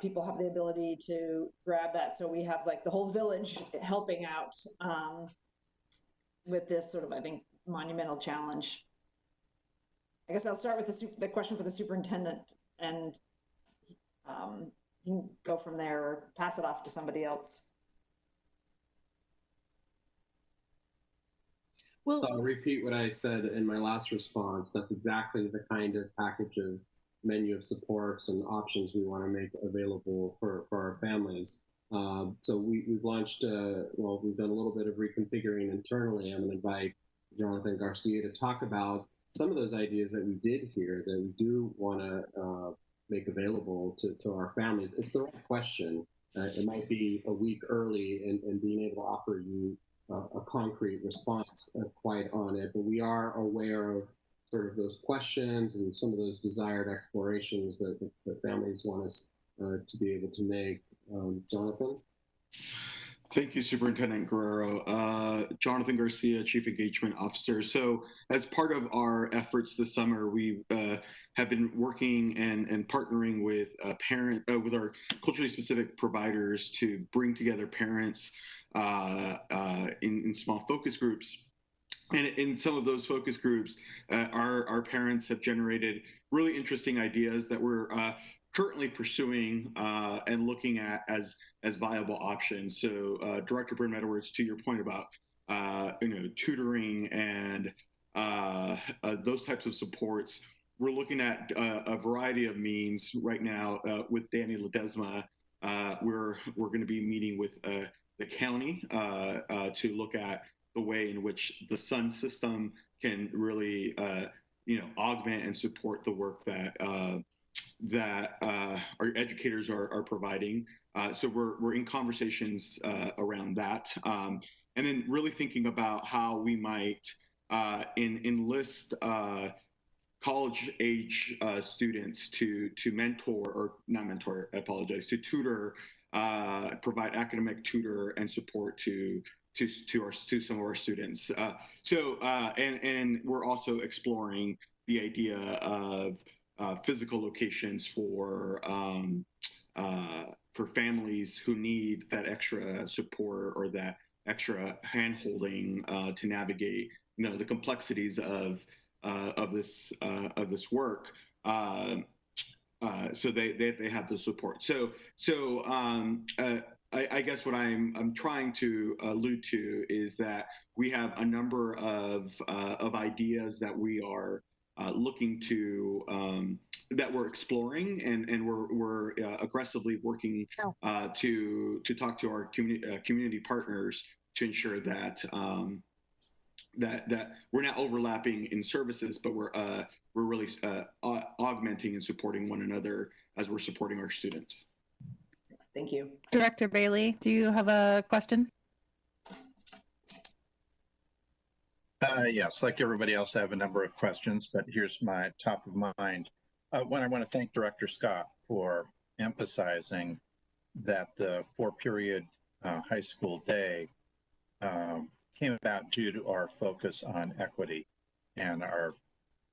people have the ability to grab that, so we have like the whole village helping out with this sort of, I think, monumental challenge. I guess I'll start with the question for the superintendent, and you can go from there or pass it off to somebody else. Well, so I'll repeat what I said in my last response. That's exactly the kind of package of menu of supports and options we want to make available for our families. So we've launched, we've done a little bit of reconfiguring internally. I'm going to invite Jonathan Garcia to talk about some of those ideas that we did here that we do want to make available to our families. It's the right question. It might be a week early in being able to offer you a concrete response quite on it, but we are aware of sort of those questions and some of those desired explorations that families want us to be able to make. Jonathan? Thank you, Superintendent Guerrero. Jonathan Garcia, Chief Engagement Officer. So as part of our efforts this summer, we have been working and partnering with with our culturally specific providers to bring together parents in small focus groups. And in some of those focus groups, our parents have generated really interesting ideas that we're currently pursuing and looking at as viable options. So, Director Byrne-Edwards, to your point about tutoring and those types of supports, we're looking at a variety of means right now. With Danny Ledesma, we're going to be meeting with the county to look at the way in which the SUN system can really, augment and support the work that our educators are providing. So we're in conversations around that, and then really thinking about how we might enlist college age students to mentor, or not mentor, I apologize, to tutor, provide academic tutor and support to some of our students. And we're also exploring the idea of physical locations for families who need that extra support or that extra hand-holding to navigate, the complexities of this work. So they have the support. So I guess what I'm trying to allude to is that we have a number of ideas that we are looking to that we're exploring, and we're aggressively working to talk to our community partners to ensure that that we're not overlapping in services, but we're really augmenting and supporting one another as we're supporting our students. Thank you. Director Bailey, do you have a question? Yes, like everybody else, I have a number of questions, but here's my top of mind. One, I want to thank Director Scott for emphasizing that the 4-period high school day came about due to our focus on equity and our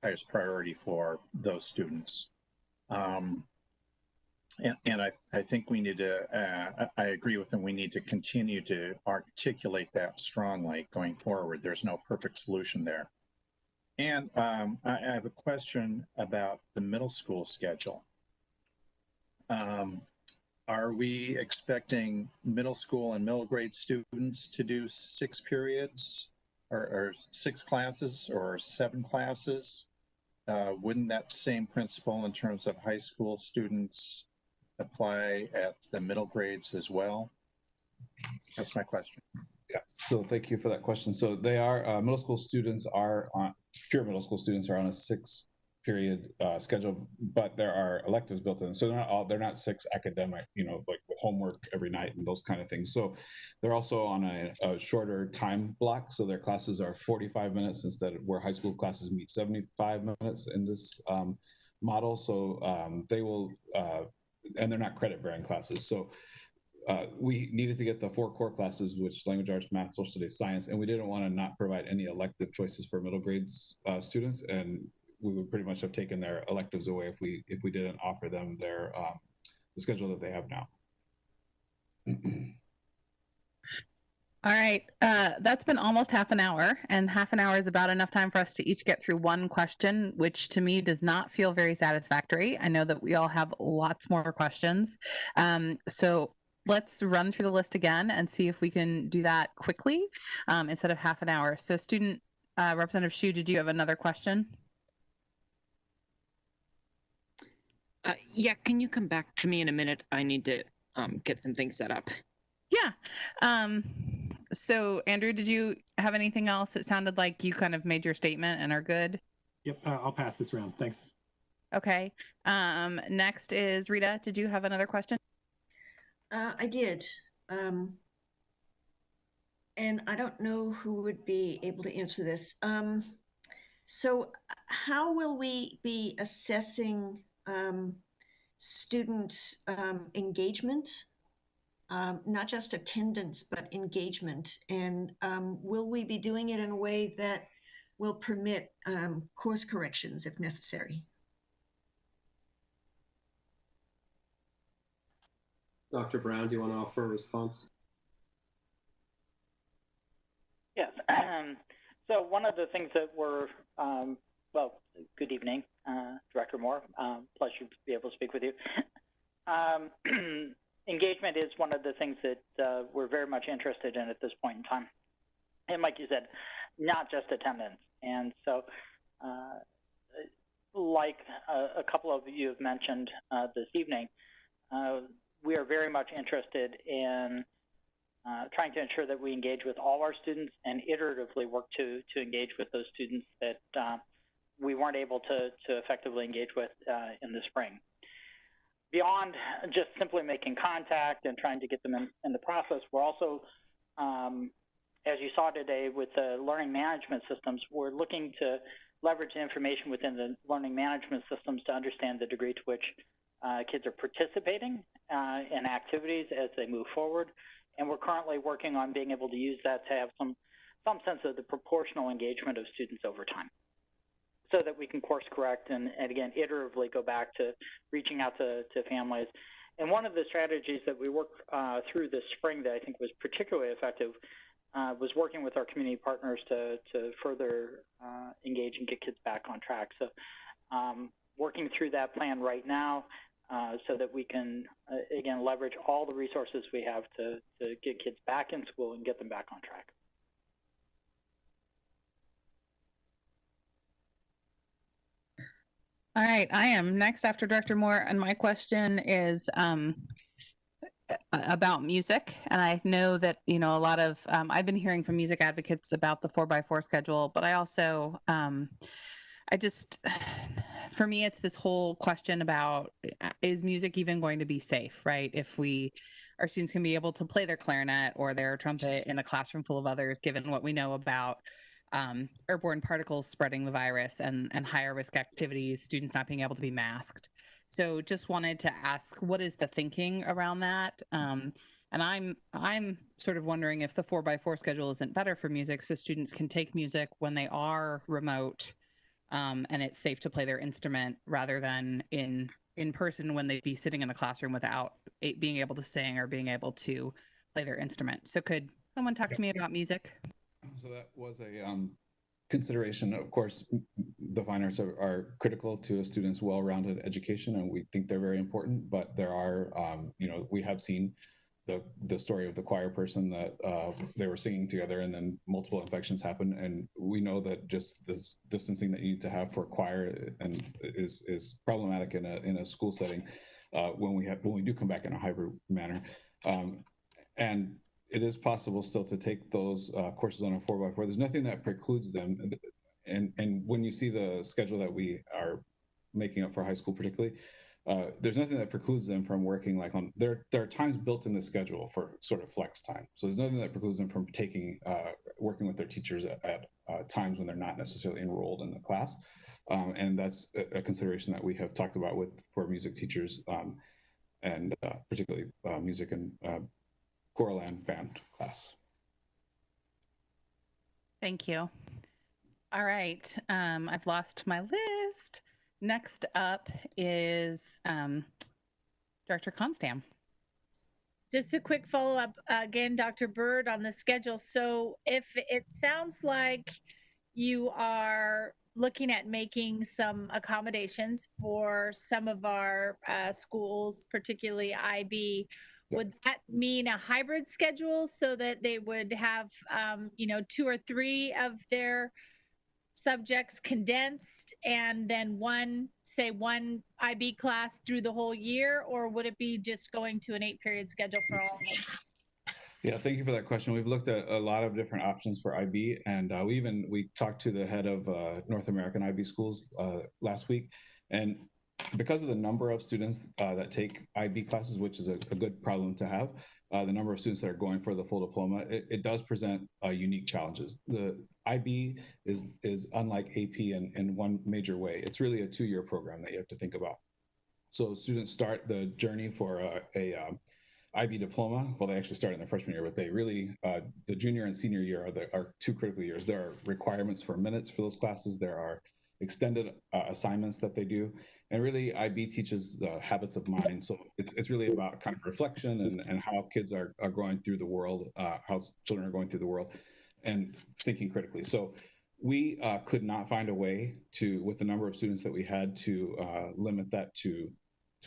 highest priority for those students. And I think we need to, I agree with them, we need to continue to articulate that strongly going forward. There's no perfect solution there. And I have a question about the middle school schedule. Are we expecting middle school and middle grade students to do 6 periods or 6 classes or 7 classes? Wouldn't that same principle in terms of high school students apply at the middle grades as well? That's my question. Yeah, so thank you for that question. So they are, middle school students are on, pure middle school students are on a 6-period schedule, but there are electives built in. So they're not 6 academic, like with homework every night and those kind of things. So they're also on a shorter time block. So their classes are 45 minutes instead of where high school classes meet 75 minutes in this model. So they will, and they're not credit bearing classes. So we needed to get the 4 core classes, which language arts, math, social studies, science, and we didn't want to not provide any elective choices for middle grades students. And we would pretty much have taken their electives away if we didn't offer them their the schedule that they have now. All right, that's been almost half an hour, and half an hour is about enough time for us to each get through one question, which to me does not feel very satisfactory. I know that we all have lots more questions. So let's run through the list again and see if we can do that quickly instead of half an hour. So student Representative Hsu, did you have another question? Yeah, can you come back to me in a minute? I need to get some things set up. Yeah. So Andrew, did you have anything else? It sounded like you kind of made your statement and are good. Yep, I'll pass this around. Thanks. Okay. Next is Rita. Did you have another question? I did. And I don't know who would be able to answer this. So how will we be assessing student engagement? Not just attendance, but engagement. And will we be doing it in a way that will permit course corrections if necessary? Dr. Brown, do you want to offer a response? Yes. So one of the things that we're, well, good evening, Director Moore. Pleasure to be able to speak with you. Engagement is one of the things that we're very much interested in at this point in time. And like you said, not just attendance. And so like a couple of you have mentioned this evening, we are very much interested in trying to ensure that we engage with all our students and iteratively work to engage with those students that we weren't able to effectively engage with in the spring. Beyond just simply making contact and trying to get them in the process, we're also, as you saw today with the learning management systems, we're looking to leverage the information within the learning management systems to understand the degree to which kids are participating in activities as they move forward. And we're currently working on being able to use that to have some sense of the proportional engagement of students over time, so that we can course correct and again, iteratively go back to reaching out to families. And one of the strategies that we worked through this spring that I think was particularly effective was working with our community partners to further engage and get kids back on track. So working through that plan right now, so that we can, again, leverage all the resources we have to get kids back in school and get them back on track. All right, I am next after Director Moore, and my question is about music. And I know that, you know, a lot of, I've been hearing from music advocates about the 4x4 schedule, but I also, for me, it's this whole question about, is music even going to be safe, right? If our students can be able to play their clarinet or their trumpet in a classroom full of others, given what we know about airborne particles spreading the virus and higher risk activities, students not being able to be masked. So just wanted to ask, what is the thinking around that? And I'm sort of wondering if the 4x4 schedule isn't better for music, so students can take music when they are remote, and it's safe to play their instrument, rather than in person when they'd be sitting in the classroom without being able to sing or being able to play their instrument. So could someone talk to me about music? So that was a consideration. Of course, the fine arts are critical to a student's well-rounded education, and we think they're very important. But there are, you know, we have seen the story of the choir person that they were singing together, and then multiple infections happen. And we know that just this distancing that you need to have for choir and is problematic in a school setting when we do come back in a hybrid manner, and it is possible still to take those courses on a 4x4. There's nothing that precludes them. And when you see the schedule that we are making up for high school particularly, there's nothing that precludes them from working like on, there are times built in the schedule for sort of flex time. So there's nothing that precludes them from taking, working with their teachers at times when they're not necessarily enrolled in the class. And that's a consideration that we have talked about for music teachers, and particularly music and choral and band class. Thank you. All right, I've lost my list. Next up is Director Constam. Just a quick follow-up again, Dr. Bird, on the schedule. So if it sounds like you are looking at making some accommodations for some of our schools, particularly IB, would that mean a hybrid schedule so that they would have, you know, 2 or 3 of their subjects condensed and then one IB class through the whole year? Or would it be just going to an 8-period schedule for all of them? Yeah, thank you for that question. We've looked at a lot of different options for IB, and we talked to the head of North American IB schools last week, and because of the number of students that take IB classes, which is a good problem to have, the number of students that are going for the full diploma, it does present unique challenges. The IB is unlike AP in one major way. It's really a 2-year program that you have to think about. So students start the journey for a IB diploma. Well, they actually start in their freshman year, but they really, the junior and senior year are 2 critical years. There are requirements for minutes for those classes. There are extended assignments that they do. And really, IB teaches the habits of mind. So it's really about kind of reflection and how kids are going through the world, how children are going through the world and thinking critically. So we could not find a way to, with the number of students that we had, to limit that to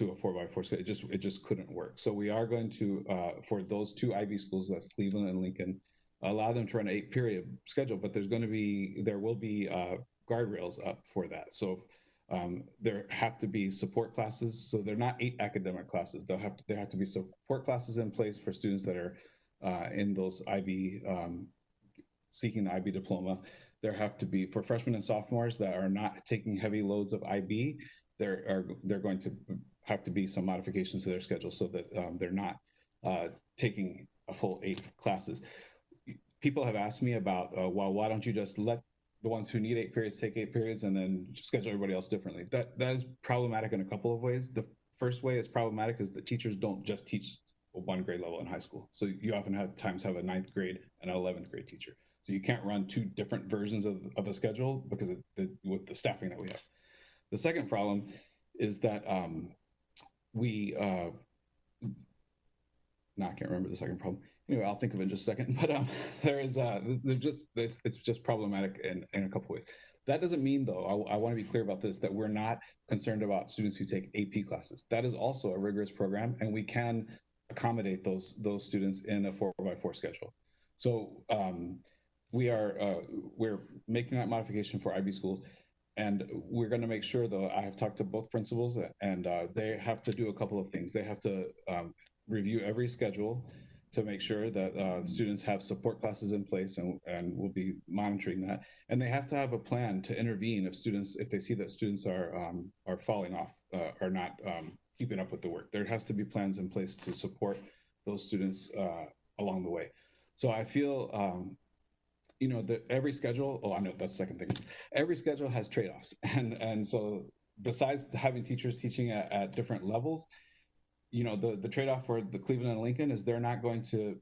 a 4x4 schedule. It just couldn't work. So we are going to, for those 2 IB schools, that's Cleveland and Lincoln, allow them to run an 8-period schedule, but there will be guardrails up for that. So there have to be support classes. So they're not 8 academic classes. There have to be support classes in place for students that are in those IB, seeking the IB diploma. There have to be, for freshmen and sophomores that are not taking heavy loads of IB, they're going to have to be some modifications to their schedule so that they're not taking a full 8 classes. People have asked me about, well, why don't you just let the ones who need 8 periods take 8 periods and then schedule everybody else differently? That is problematic in a couple of ways. The first way is problematic is that teachers don't just teach one grade level in high school. So you often have a 9th grade and an 11th grade teacher. So you can't run 2 different versions of a schedule because with the staffing that we have. The second problem is that I can't remember the second problem. anyway, I'll think of it in just a second. But it's just problematic in a couple ways. That doesn't mean, though, I want to be clear about this, that we're not concerned about students who take AP classes. That is also a rigorous program, and we can accommodate those students in a 4x4 schedule. So we're making that modification for IB schools, and we're going to make sure, though, I have talked to both principals, and they have to do a couple of things. They have to review every schedule to make sure that students have support classes in place, and we'll be monitoring that. And they have to have a plan to intervene if they see that students are falling off, or not keeping up with the work. There has to be plans in place to support those students along the way. So I feel, that every schedule, I know that's the second thing. Every schedule has trade-offs. And so besides having teachers teaching at different levels, the trade-off for the Cleveland and Lincoln is they're not going to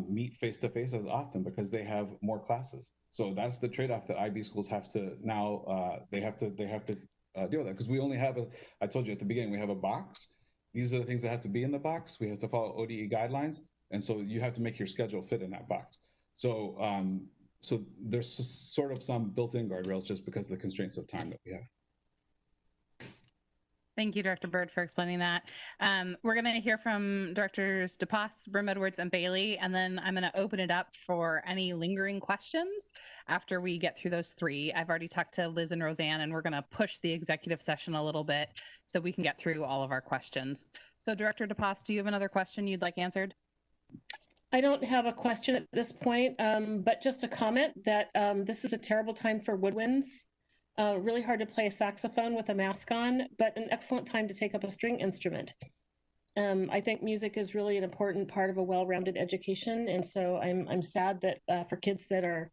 meet face-to-face as often because they have more classes. So that's the trade-off that IB schools have to now, they have to deal with that, because we only have I told you at the beginning, we have a box. These are the things that have to be in the box. We have to follow ODE guidelines. And so you have to make your schedule fit in that box. So, so there's sort of some built-in guardrails just because of the constraints of time that we have. Thank you, Director Byrd, for explaining that. We're going to hear from Directors DePass, Brim Edwards, and Bailey, and then I'm going to open it up for any lingering questions after we get through those three. I've already talked to Liz and Roseanne, and we're going to push the executive session a little bit so we can get through all of our questions. So Director DePass, do you have another question you'd like answered? I don't have a question at this point, but just a comment that this is a terrible time for woodwinds. Really hard to play a saxophone with a mask on, but an excellent time to take up a string instrument. I think music is really an important part of a well-rounded education, and so I'm sad that for kids that are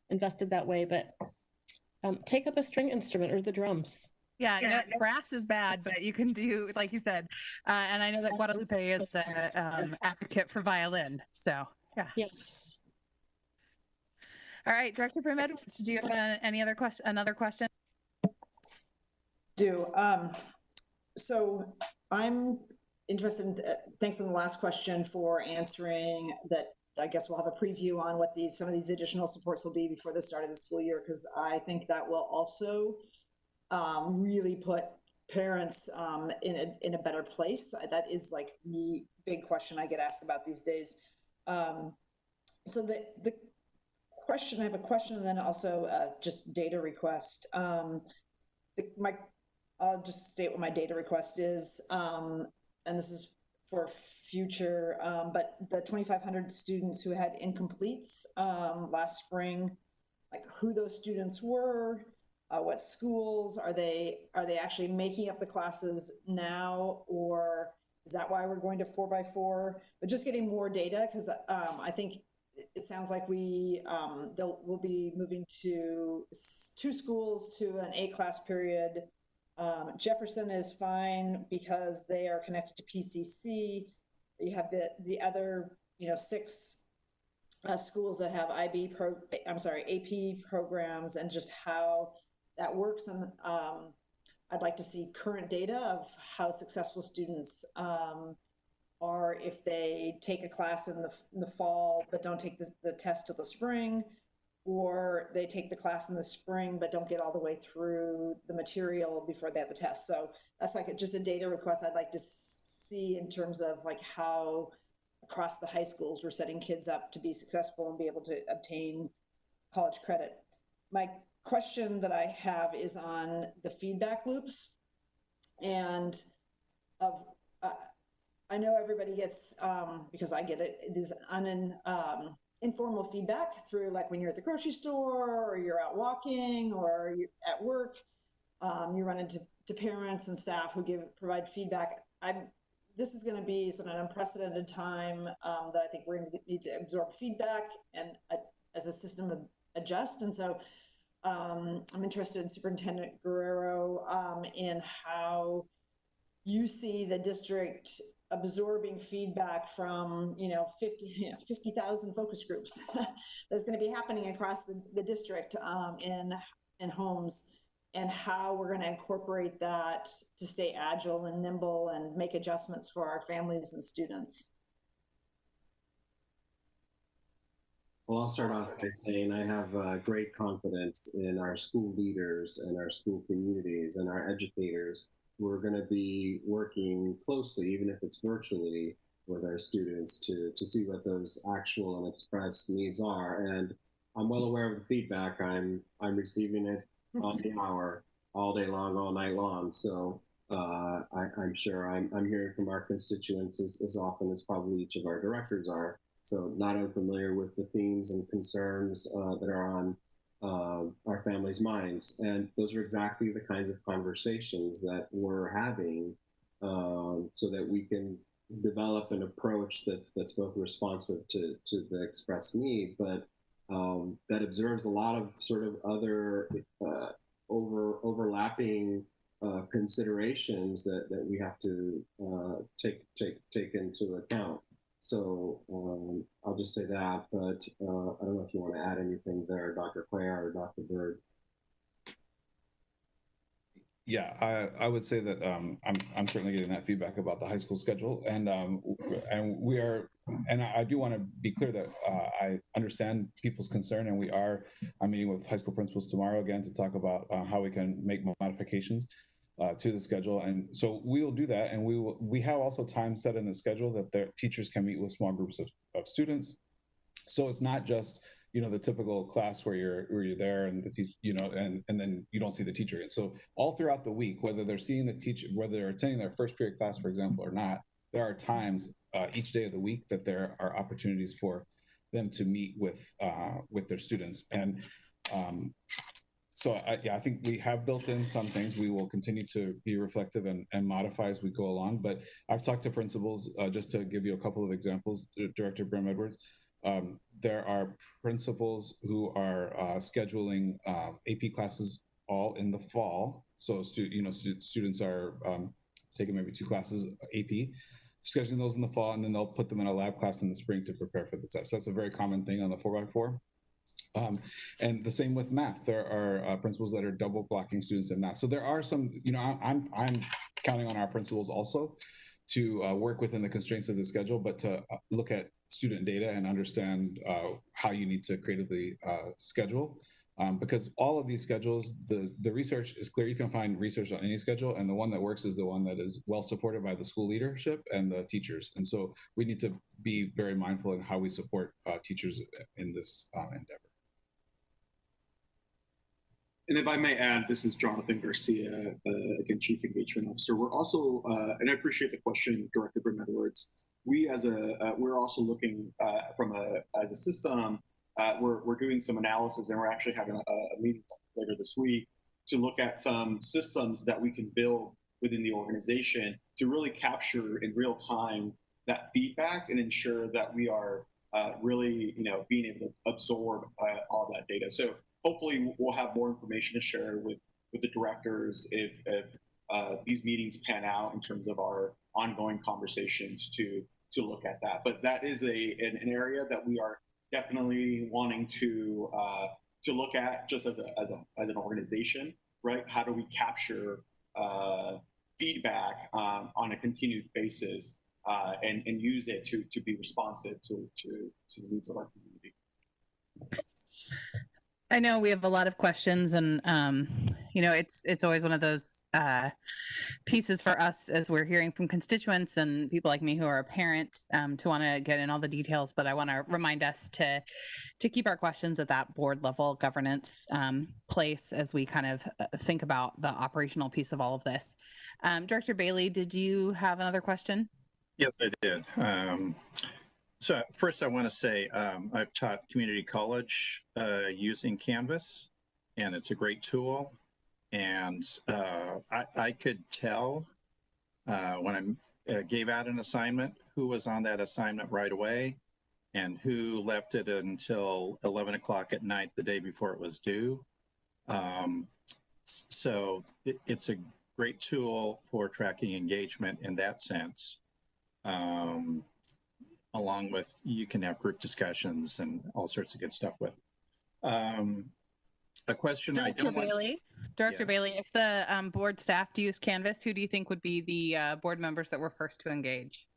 invested that way, but take up a string instrument or the drums. Yeah, no, brass is bad, but you can do, like you said, and I know that Guadalupe is an advocate for violin, so yeah. Yes. All right, Director Brim Edwards, do you have another question? So I'm interested in, thanks in the last question for answering that. I guess we'll have a preview on what some of these additional supports will be before the start of the school year, because I think that will also really put parents in a better place. That is like the big question I get asked about these days. So the question, I have a question, and then also just data request. I'll just state what my data request is, and this is for future, but the 2,500 students who had incompletes last spring, like who those students were, what schools are they actually making up the classes now, or is that why we're going to 4x4? But just getting more data, because I think it sounds like we'll be moving to 2 schools to an 8-class period. Jefferson is fine because they are connected to PCC. You have the other 6 schools that have AP programs, and just how that works. And I'd like to see current data of how successful students are if they take a class in the fall but don't take the test till the spring, or they take the class in the spring but don't get all the way through the material before they have the test. So that's like just a data request I'd like to see in terms of like how across the high schools we're setting kids up to be successful and be able to obtain college credit. My question that I have is on the feedback loops, and I know everybody gets, because I get it, is informal feedback through, like when you're at the grocery store or you're out walking or you're at work, you run into parents and staff who provide feedback. This is going to be an unprecedented time that I think we're going to need to absorb feedback and as a system adjust. And so I'm interested in Superintendent Guerrero in how you see the district absorbing feedback from 50,000 focus groups that's going to be happening across the district in homes, and how we're going to incorporate that to stay agile and nimble and make adjustments for our families and students. Well, I'll start off by saying I have great confidence in our school leaders and our school communities and our educators who are going to be working closely, even if it's virtually, with our students to see what those actual and expressed needs are. And I'm well aware of the feedback. I'm receiving it on the hour, all day long, all night long. So I'm sure I'm hearing from our constituents as often as probably each of our directors are. So not unfamiliar with the themes and concerns that are on our families' minds. And those are exactly the kinds of conversations that we're having so that we can develop an approach that's both responsive to the expressed need, but that observes a lot of sort of other overlapping considerations that we have to take into account. So I'll just say that, but I don't know if you want to add anything there, Dr. Claire or Dr. Bird. Yeah, I would say that I'm certainly getting that feedback about the high school schedule, and we are, and I do want to be clear that I understand people's concern, and I'm meeting with high school principals tomorrow again to talk about how we can make modifications to the schedule, and so we will do that, and we have also time set in the schedule that their teachers can meet with small groups of students, so it's not just the typical class where you're there and the teacher, and then you don't see the teacher again. So all throughout the week, whether they're seeing the teacher, whether they're attending their first period class, for example, or not, there are times each day of the week that there are opportunities for them to meet with their students. And so I think we have built in some things. We will continue to be reflective and modify as we go along. But I've talked to principals, just to give you a couple of examples, Director Brim Edwards. There are principals who are scheduling AP classes all in the fall. So students are taking maybe 2 classes AP, scheduling those in the fall, and then they'll put them in a lab class in the spring to prepare for the test. That's a very common thing on the 4x4. And the same with math. There are principals that are double blocking students in math. So there are some, I'm counting on our principals also to work within the constraints of the schedule, but to look at student data and understand how you need to creatively schedule. Because all of these schedules, the research is clear. You can find research on any schedule, and the one that works is the one that is well supported by the school leadership and the teachers. And so we need to be very mindful in how we support teachers in this endeavor. And if I may add, this is Jonathan Garcia, again, Chief Engagement Officer. We're also, and I appreciate the question, Director Brim Edwards. We we're also looking as a system, we're doing some analysis, and we're actually having a meeting later this week to look at some systems that we can build within the organization to really capture in real time that feedback and ensure that we are really, being able to absorb all that data. So hopefully we'll have more information to share with the directors if these meetings pan out in terms of our ongoing conversations to look at that. But that is an area that we are definitely wanting to look at just as an organization, right? How do we capture feedback on a continued basis and use it to be responsive to the needs of our community? I know we have a lot of questions, and it's always one of those pieces for us as we're hearing from constituents and people like me who are a parent to want to get in all the details. But I want to remind us to keep our questions at that board level governance place as we kind of think about the operational piece of all of this. Director Bailey, did you have another question? Yes, I did. So first I want to say I've taught community college using Canvas, and it's a great tool. And I could tell when I gave out an assignment who was on that assignment right away and who left it until 11 o'clock at night the day before it was due. So it's a great tool for tracking engagement in that sense. Along with, you can have group discussions and all sorts of good stuff with. A question Director Bailey, Director Bailey, if the board staff use Canvas, who do you think would be the board members that were first to engage?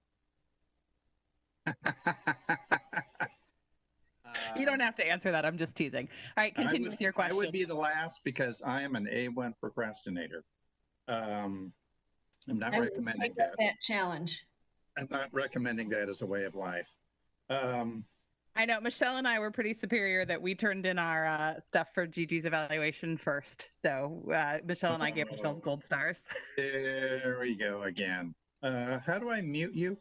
You don't have to answer that. I'm just teasing. All right, continue with your question. I would be the last because I am an A1 procrastinator. I'm not recommending that challenge. I'm not recommending that as a way of life. I know Michelle and I were pretty superior that we turned in our stuff for Gigi's evaluation first. So Michelle and I gave ourselves gold stars. There we go again. How do I mute you?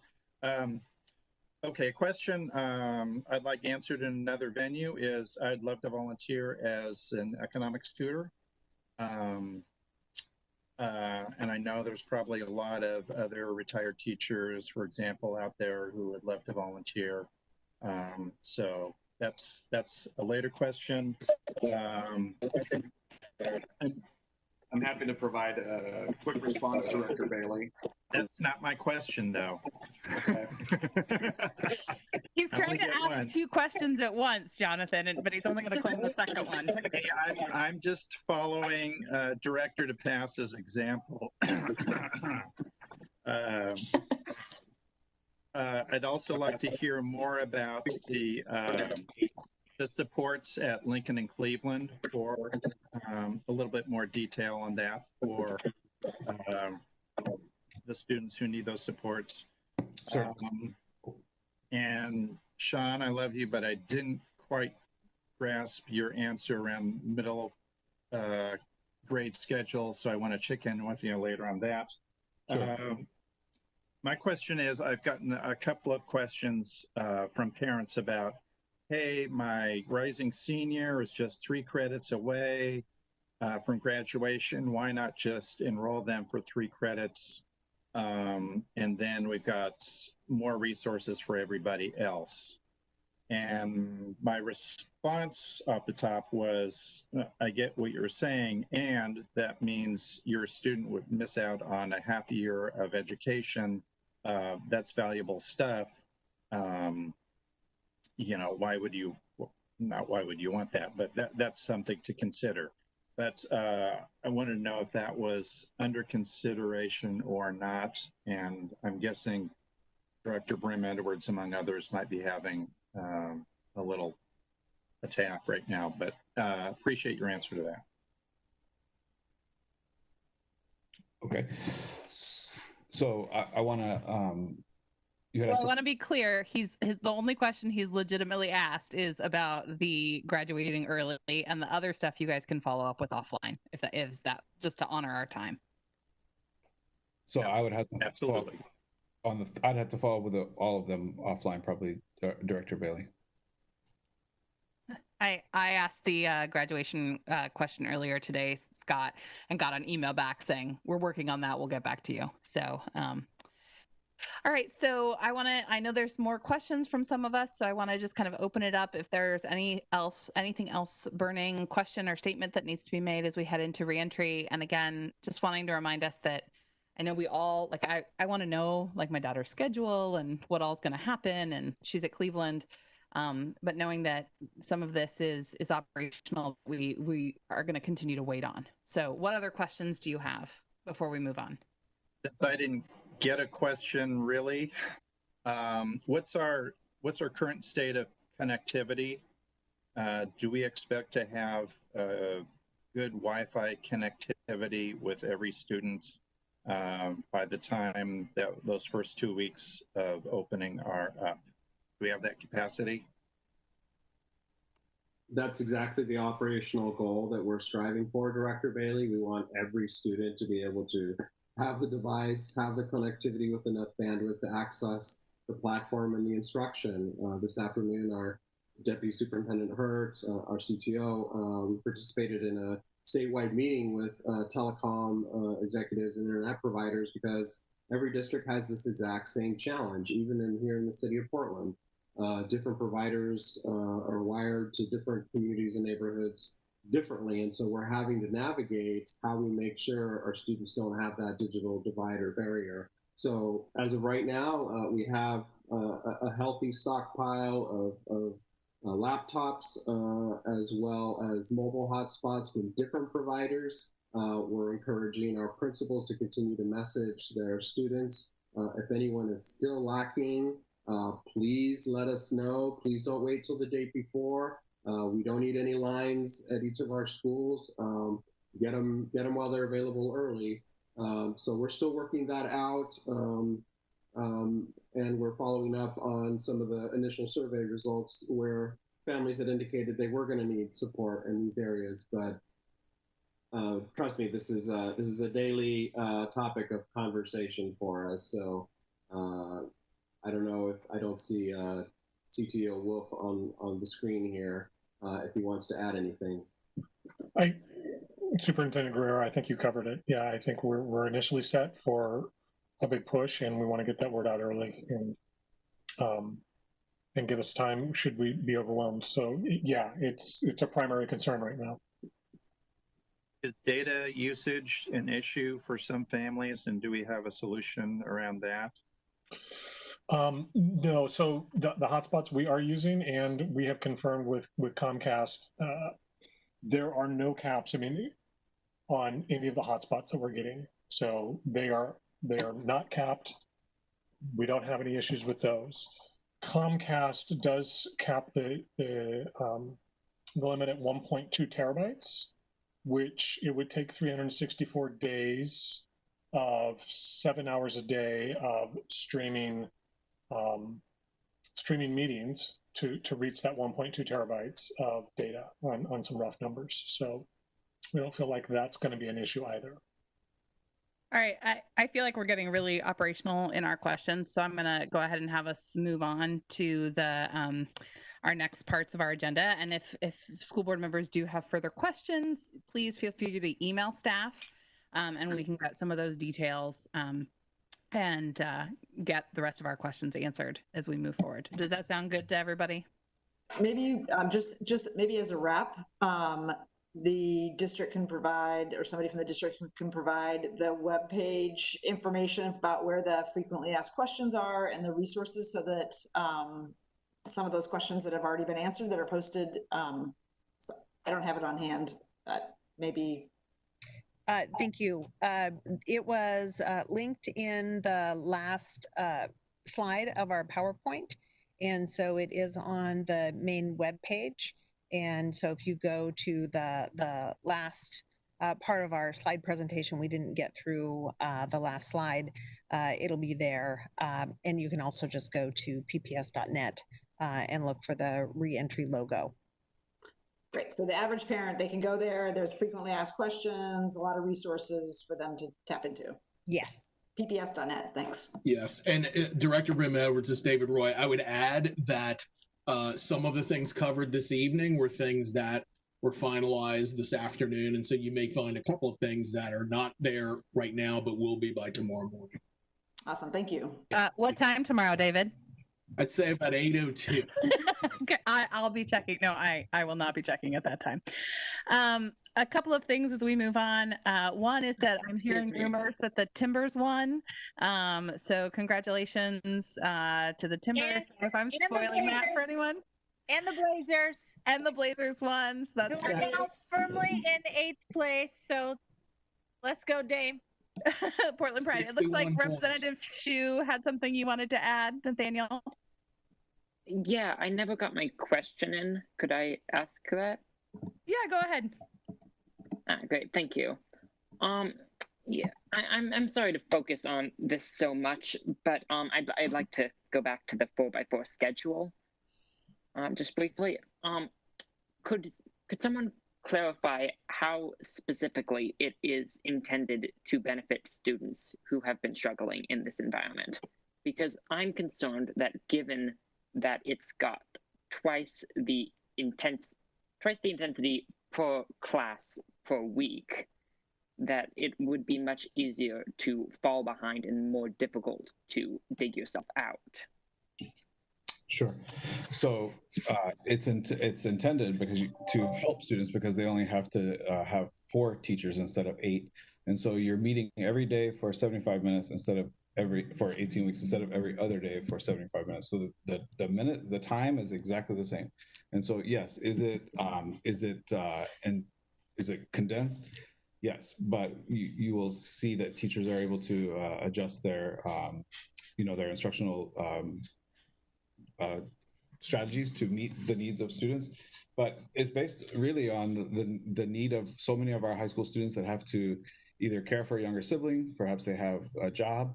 Okay, a question I'd like answered in another venue is I'd love to volunteer as an economics tutor. And I know there's probably a lot of other retired teachers, for example, out there who would love to volunteer. So that's a later question. I'm happy to provide a quick response, Director Bailey. That's not my question, though. He's trying to ask 2 questions at once, Jonathan, but he's only going to claim the second one. Hey, I'm just following Director DePass's example. I'd also like to hear more about the supports at Lincoln and Cleveland for a little bit more detail on that for the students who need those supports. And Sean, I love you, but I didn't quite grasp your answer around middle grade schedule, so I want to check in with you later on that. Sure. My question is, I've gotten a couple of questions from parents about, hey, my rising senior is just 3 credits away from graduation. Why not just enroll them for 3 credits? And then we've got more resources for everybody else. And my response off the top was, I get what you're saying, and that means your student would miss out on a half year of education. That's valuable stuff. You know, why would you want that? But that's something to consider. But I wanted to know if that was under consideration or not. And I'm guessing Director Brim Edwards, among others, might be having a little attack right now, but appreciate your answer to that. Okay. So I want to So I want to be clear. The only question he's legitimately asked is about the graduating early, and the other stuff you guys can follow up with offline if that is that, just to honor our time. So I would have to absolutely I'd have to follow up with all of them offline, probably, Director Bailey. I asked the graduation question earlier today, Scott, and got an email back saying we're working on that. We'll get back to you. So. All right, so I know there's more questions from some of us, so I want to just kind of open it up if there's anything else burning question or statement that needs to be made as we head into reentry. And again, just wanting to remind us that I know we all, like, I want to know, like, my daughter's schedule and what all's going to happen, and she's at Cleveland. But knowing that some of this is operational, we are going to continue to wait on. So what other questions do you have before we move on? Since I didn't get a question really, what's our current state of connectivity? Do we expect to have good Wi-Fi connectivity with every student by the time that those first 2 weeks of opening are up? Do we have that capacity? That's exactly the operational goal that we're striving for, Director Bailey. We want every student to be able to have the device, have the connectivity with enough bandwidth to access the platform and the instruction. This afternoon, our Deputy Superintendent Hertz, our CTO, we participated in a statewide meeting with telecom executives and internet providers because every district has this exact same challenge, even here in the city of Portland. Different providers are wired to different communities and neighborhoods differently, and so we're having to navigate how we make sure our students don't have that digital divide or barrier. So as of right now, we have a healthy stockpile of laptops as well as mobile hotspots from different providers. We're encouraging our principals to continue to message their students. If anyone is still lacking Please let us know. Please don't wait till the day before. We don't need any lines at each of our schools. Get them while they're available early. So we're still working that out. And we're following up on some of the initial survey results where families had indicated they were going to need support in these areas. But trust me, this is a daily topic of conversation for us. So I don't know if I don't see CTO Wolf on the screen here if he wants to add anything. Superintendent Guerrero, I think you covered it. Yeah, I think we're initially set for a big push, and we want to get that word out early and give us time should we be overwhelmed. So yeah, it's a primary concern right now. Is data usage an issue for some families, and do we have a solution around that? No, so the hotspots we are using, and we have confirmed with Comcast, there are no caps, I mean, on any of the hotspots that we're getting. So they are not capped. We don't have any issues with those. Comcast does cap the limit at 1.2 terabytes, which it would take 364 days of 7 hours a day of streaming meetings to reach that 1.2 terabytes of data on some rough numbers. So we don't feel like that's going to be an issue either. All right, I feel like we're getting really operational in our questions, so I'm going to go ahead and have us move on to the our next parts of our agenda. And if school board members do have further questions, please feel free to email staff, and we can get some of those details and get the rest of our questions answered as we move forward. Does that sound good to everybody? Maybe just maybe as a wrap, the district can provide, or somebody from the district can provide the webpage information about where the frequently asked questions are and the resources, so that some of those questions that have already been answered that are posted, so I don't have it on hand, but maybe. Thank you. It was linked in the last slide of our PowerPoint, and so it is on the main web page. And so if you go to the last part of our slide presentation, we didn't get through the last slide, it'll be there. And you can also just go to pps.net and look for the re-entry logo. Great. So the average parent, they can go there. There's frequently asked questions, a lot of resources for them to tap into. Yes. pps.net. Thanks. Yes. And Director Brim Edwards, this is David Roy. I would add that some of the things covered this evening were things that were finalized this afternoon. And so you may find a couple of things that are not there right now, but will be by tomorrow morning. Awesome. Thank you. What time tomorrow, David? I'd say about 8:02. Okay, I'll be checking. No, I will not be checking at that time. A couple of things as we move on. One is that I'm hearing rumors that the Timbers won. So congratulations to the Timbers. If I'm spoiling that for anyone. And the Blazers. And the Blazers won. So that's We're now firmly in 8th place. So let's go, Dame. Portland Pride. It looks like Representative Shu had something you wanted to add, Nathaniel. Yeah, I never got my question in. Could I ask that? Yeah, go ahead. Great, thank you. Yeah, I'm sorry to focus on this so much, but I'd like to go back to the 4x4 schedule. Just briefly, could someone clarify how specifically it is intended to benefit students who have been struggling in this environment? Because I'm concerned that given that it's got twice the intensity per class per week, that it would be much easier to fall behind and more difficult to dig yourself out. Sure. So it's intended to help students because they only have to have 4 teachers instead of 8, and so you're meeting every day for 75 minutes instead of for 18 weeks instead of every other day for 75 minutes. So the time is exactly the same. And so yes, is it condensed? Yes, but you will see that teachers are able to adjust their their instructional strategies to meet the needs of students, but it's based really on the need of so many of our high school students that have to either care for a younger sibling, perhaps they have a job,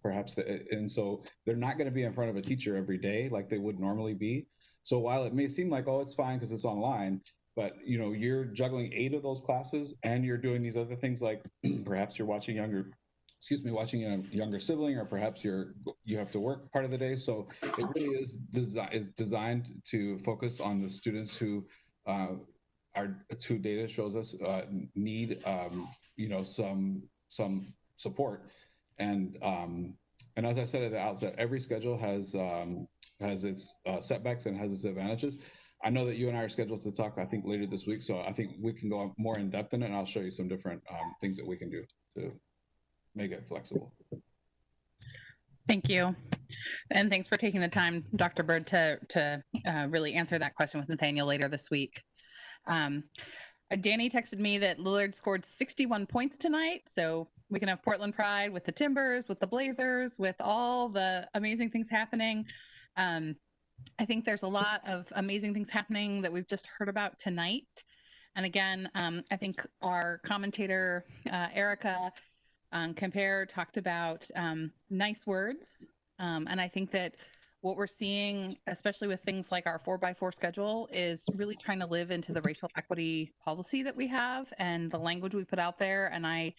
and so they're not going to be in front of a teacher every day like they would normally be. So while it may seem like, oh, it's fine because it's online, but you're juggling 8 of those classes and you're doing these other things like perhaps you're watching watching a younger sibling, or perhaps you have to work part of the day. So it really is designed to focus on the students who data shows us need some support. And as I said at the outset, every schedule has its setbacks and has its advantages. I know that you and I are scheduled to talk, I think, later this week, so I think we can go more in depth in it, and I'll show you some different things that we can do to make it flexible. Thank you. And thanks for taking the time, Dr. Bird, to really answer that question with Nathaniel later this week. Danny texted me that Lillard scored 61 points tonight, so we can have Portland Pride with the Timbers, with the Blazers, with all the amazing things happening. I think there's a lot of amazing things happening that we've just heard about tonight. And again, I think our commentator, Erica Compare, talked about nice words. And I think that what we're seeing, especially with things like our 4x4 schedule, is really trying to live into the racial equity policy that we have and the language we put out there. And I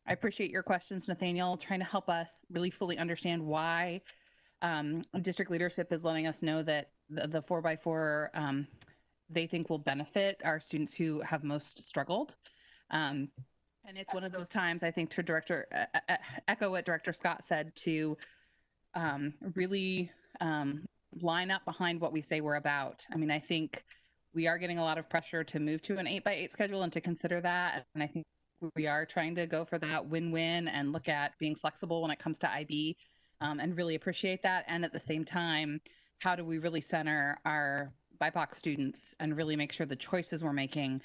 appreciate your questions, Nathaniel, trying to help us really fully understand why district leadership is letting us know that the 4x4 they think will benefit our students who have most struggled. And it's one of those times, I think, to echo what Director Scott said, to really line up behind what we say we're about. I mean, I think we are getting a lot of pressure to move to an 8x8 schedule and to consider that. And I think we are trying to go for that win-win and look at being flexible when it comes to IB, and really appreciate that. And at the same time, how do we really center our BIPOC students and really make sure the choices we're making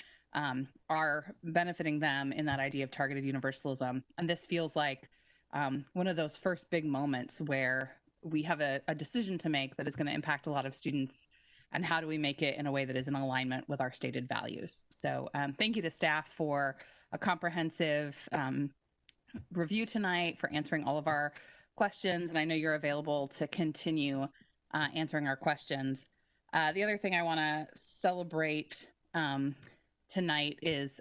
are benefiting them in that idea of targeted universalism. And this feels like one of those first big moments where we have a decision to make that is going to impact a lot of students, and how do we make it in a way that is in alignment with our stated values. So thank you to staff for a comprehensive review tonight, for answering all of our questions, and I know you're available to continue answering our questions. The other thing I want to celebrate tonight is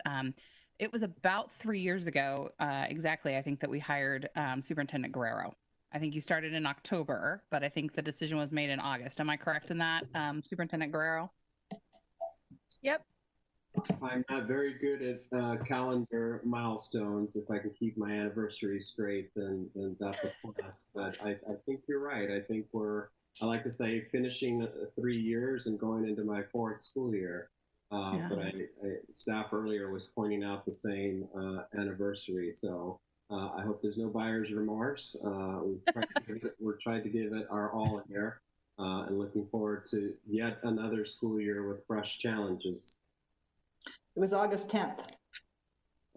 it was about 3 years ago, exactly, I think, that we hired Superintendent Guerrero. I think you started in October, but I think the decision was made in August. Am I correct in that, Superintendent Guerrero? Yep. I'm not very good at calendar milestones. If I can keep my anniversary straight, then that's a plus. But I think you're right. I think I like to say, finishing 3 years and going into my 4th school year. But staff earlier was pointing out the same anniversary. So I hope there's no buyer's remorse. We're trying to give it our all here, and looking forward to yet another school year with fresh challenges. It was August 10th.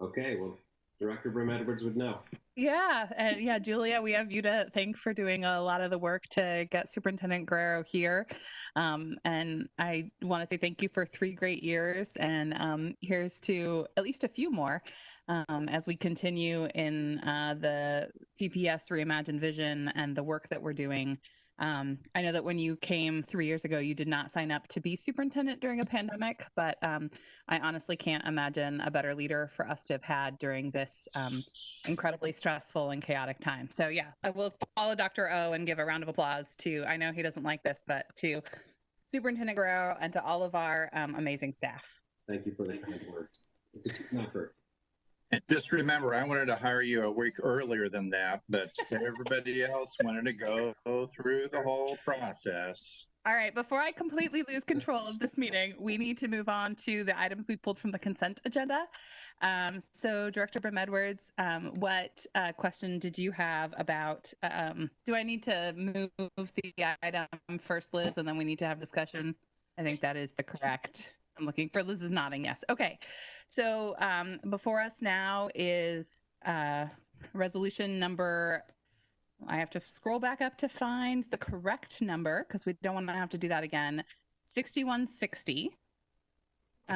Okay, well, Director Brim Edwards would know. Yeah, Julia, we have you to thank for doing a lot of the work to get Superintendent Guerrero here. And I want to say thank you for 3 great years, and here's to at least a few more as we continue in the PPS Reimagine Vision and the work that we're doing. I know that when you came 3 years ago, you did not sign up to be superintendent during a pandemic, but I honestly can't imagine a better leader for us to have had during this incredibly stressful and chaotic time. So yeah, I will follow Dr. O and give a round of applause to, I know he doesn't like this, but to Superintendent Guerrero and to all of our amazing staff. Thank you for the kind words. It's a team effort. And just remember, I wanted to hire you a week earlier than that, but everybody else wanted to go through the whole process. All right, before I completely lose control of this meeting, we need to move on to the items we pulled from the consent agenda. So Director Brim Edwards, what question did you have about, do I need to move the item first, Liz, and then we need to have discussion? I think that is the correct. I'm looking for Liz is nodding. Yes. Okay. So before us now is resolution number I have to scroll back up to find the correct number because we don't want to have to do that again. 6160. Do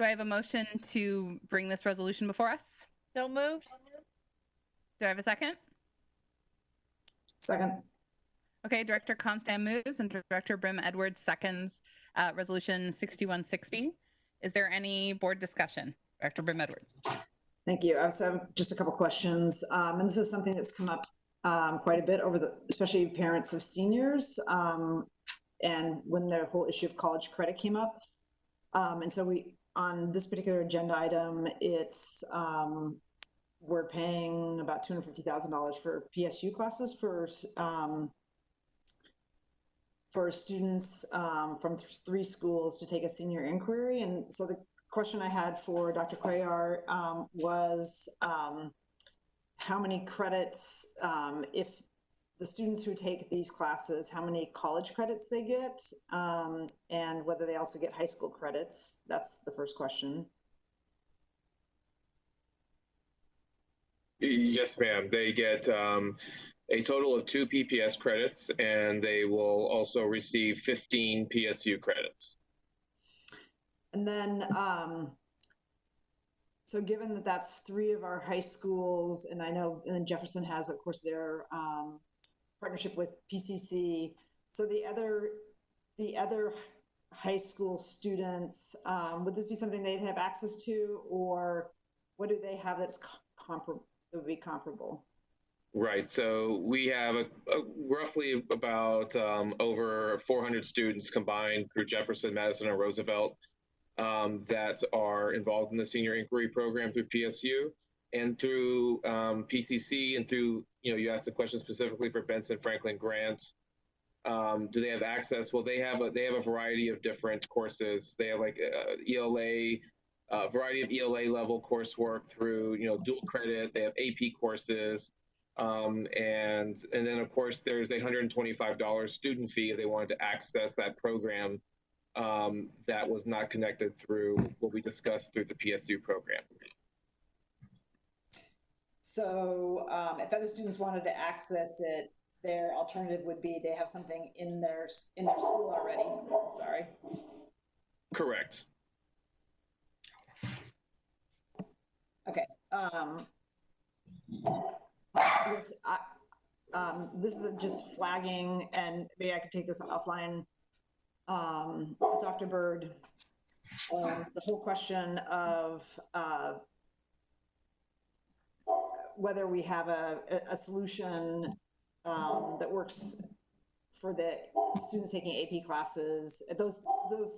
I have a motion to bring this resolution before us? So moved. Do I have a second? Second. Okay, Director Constant moves and Director Brim Edwards seconds resolution 6160. Is there any board discussion? Director Brim Edwards. Thank you. I also have just a couple questions. And this is something that's come up quite a bit especially parents of seniors. And when the whole issue of college credit came up. And so on this particular agenda item, we're paying about $250,000 for PSU classes for students from 3 schools to take a senior inquiry. And so the question I had for Dr. Cuellar was how many credits, if the students who take these classes, how many college credits they get, and whether they also get high school credits. That's the first question. Yes, ma'am. They get a total of 2 PPS credits, and they will also receive 15 PSU credits. And then, so given that that's 3 of our high schools, and I know, and then Jefferson has, of course, their partnership with PCC. So the other high school students, would this be something they'd have access to, or what do they have that's comparable? That would be comparable. Right. So we have roughly about over 400 students combined through Jefferson, Madison, and Roosevelt that are involved in the senior inquiry program through PSU and through PCC and through, you asked the question specifically for Benson Franklin grants. Do they have access? Well, they have a variety of different courses. They have like ELA, a variety of ELA level coursework through, dual credit. They have AP courses. And then of course there's a $125 student fee if they wanted to access that program that was not connected through what we discussed through the PSU program. So if other students wanted to access it, their alternative would be they have something in their school already. Sorry. Correct. Okay. This is just flagging, and maybe I could take this offline. Dr. Bird, the whole question of whether we have a solution that works for the students taking AP classes. Those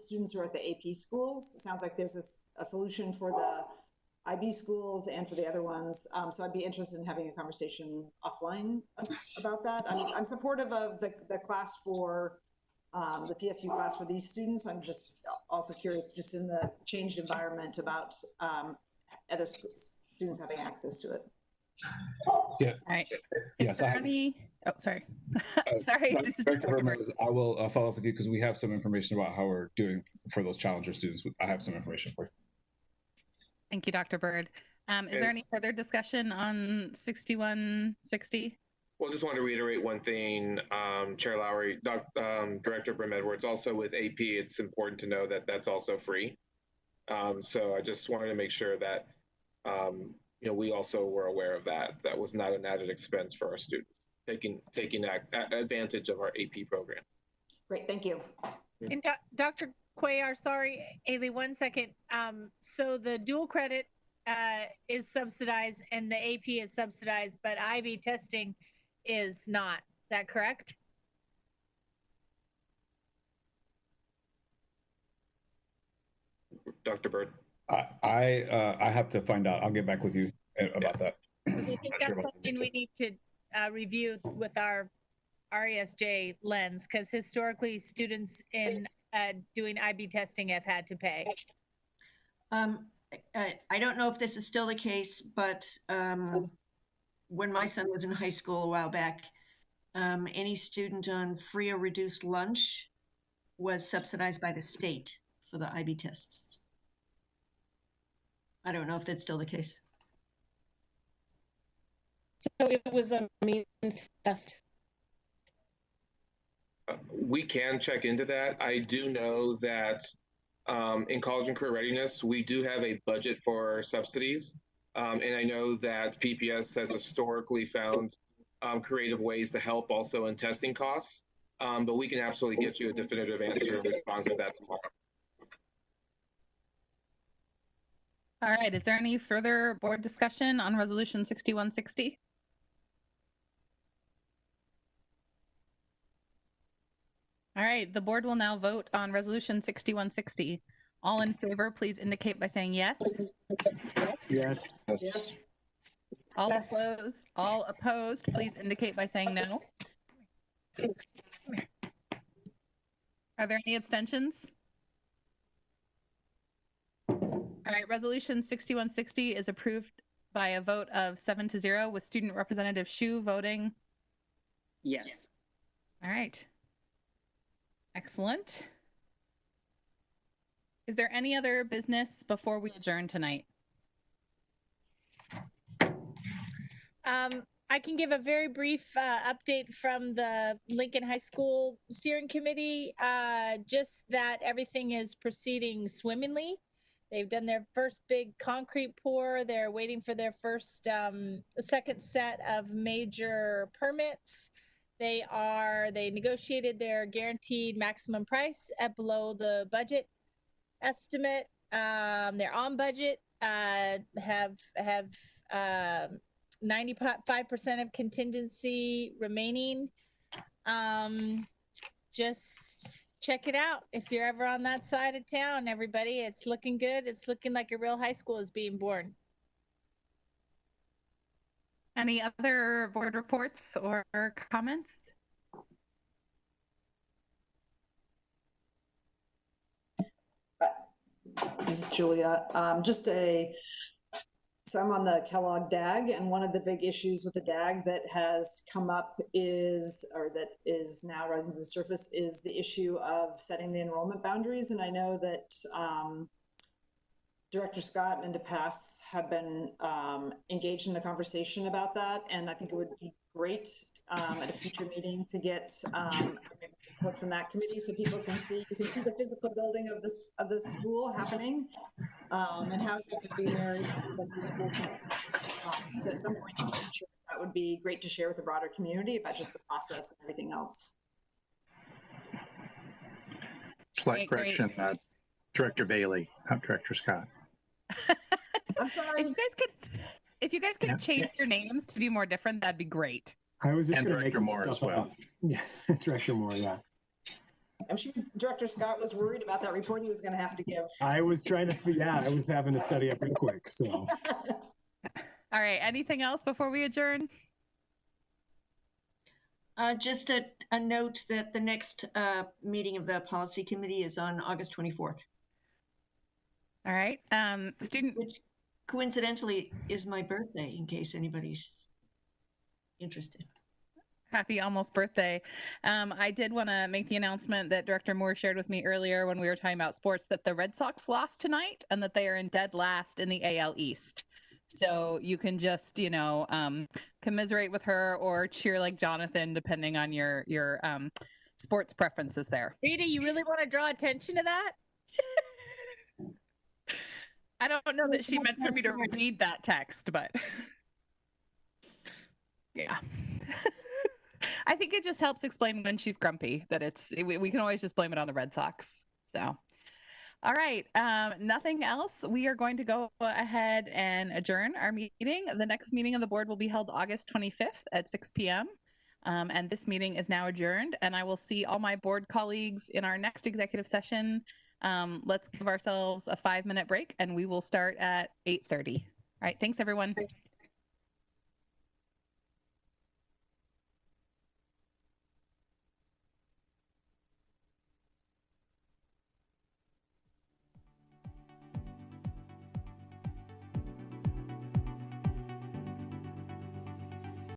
students who are at the AP schools, it sounds like there's a solution for the IB schools and for the other ones. So I'd be interested in having a conversation offline about that. I'm supportive of the class for the PSU class for these students. I'm just also curious, just in the changed environment, about other students having access to it. Yeah. All right. Yes. Oh, sorry. Sorry. Director Ramirez, I will follow up with you because we have some information about how we're doing for those Challenger students. I have some information for you. Thank you, Dr. Bird. Is there any further discussion on 6160? Well, just want to reiterate one thing, Chair Lowry, Director Brim Edwards, also with AP, it's important to know that that's also free. So I just wanted to make sure that, we also were aware of that. That was not an added expense for our students, taking advantage of our AP program. Great, thank you. And Dr. Cuellar, sorry, Ailey, 1 second. So the dual credit is subsidized and the AP is subsidized, but IB testing is not. Is that correct? Dr. Bird? I have to find out. I'll get back with you about that. I think that's something we need to review with our RESJ lens, because historically students in doing IB testing have had to pay. I don't know if this is still the case, but when my son was in high school a while back, any student on free or reduced lunch was subsidized by the state for the IB tests. I don't know if that's still the case. So it was a means test. We can check into that. I do know that in college and career readiness, we do have a budget for subsidies. And I know that PPS has historically found creative ways to help also in testing costs. But we can absolutely get you a definitive answer in response to that tomorrow. All right, is there any further board discussion on Resolution 6160? All right, the board will now vote on Resolution 6160. All in favor, please indicate by saying yes. Yes. Yes. All opposed, please indicate by saying no. Are there any abstentions? All right, Resolution 6160 is approved by a vote of 7-0 with Student Representative Shu voting yes. All right. Excellent. Is there any other business before we adjourn tonight? I can give a very brief update from the Lincoln High School Steering Committee, just that everything is proceeding swimmingly. They've done their first big concrete pour. They're waiting for their first second set of major permits. They negotiated their guaranteed maximum price at below the budget estimate. They're on budget, have 95% of contingency remaining. Just check it out if you're ever on that side of town, everybody. It's looking good. It's looking like a real high school is being born. Any other board reports or comments? This is Julia. So I'm on the Kellogg DAG, and one of the big issues with the DAG that has come up that is now rising to the surface is the issue of setting the enrollment boundaries. And I know that Director Scott and DePass have been engaged in the conversation about that, and I think it would be great at a future meeting to get input from that committee so people can see the physical building of the school happening, and how it's going to be married with the school team. So at some point in the future, that would be great to share with the broader community about just the process and everything else. Slight correction, Director Bailey, not Director Scott. I'm sorry. If you guys could change your names to be more different, that'd be great. I was just and going to make Director some Moore stuff as well. up. Yeah, Director Moore, yeah. I'm sure Director Scott was worried about that report he was going to have to give. I was trying to, I was having to study up real quick, so. All right, anything else before we adjourn? Just a note that the next meeting of the policy committee is on August 24th. All right, Which coincidentally is my birthday, in case anybody's interested. Happy almost birthday. I did want to make the announcement that Director Moore shared with me earlier when we were talking about sports that the Red Sox lost tonight and that they are in dead last in the AL East. So you can just, commiserate with her or cheer like Jonathan, depending on your sports preferences there. Rita, you really want to draw attention to that? I don't know that she meant for me to read that text, but yeah. I think it just helps explain when she's grumpy that we can always just blame it on the Red Sox. So, all right, nothing else. We are going to go ahead and adjourn our meeting. The next meeting of the board will be held August 25th at 6 p.m. And this meeting is now adjourned, and I will see all my board colleagues in our next executive session. Let's give ourselves a 5-minute break and we will start at 8:30. All right, thanks everyone.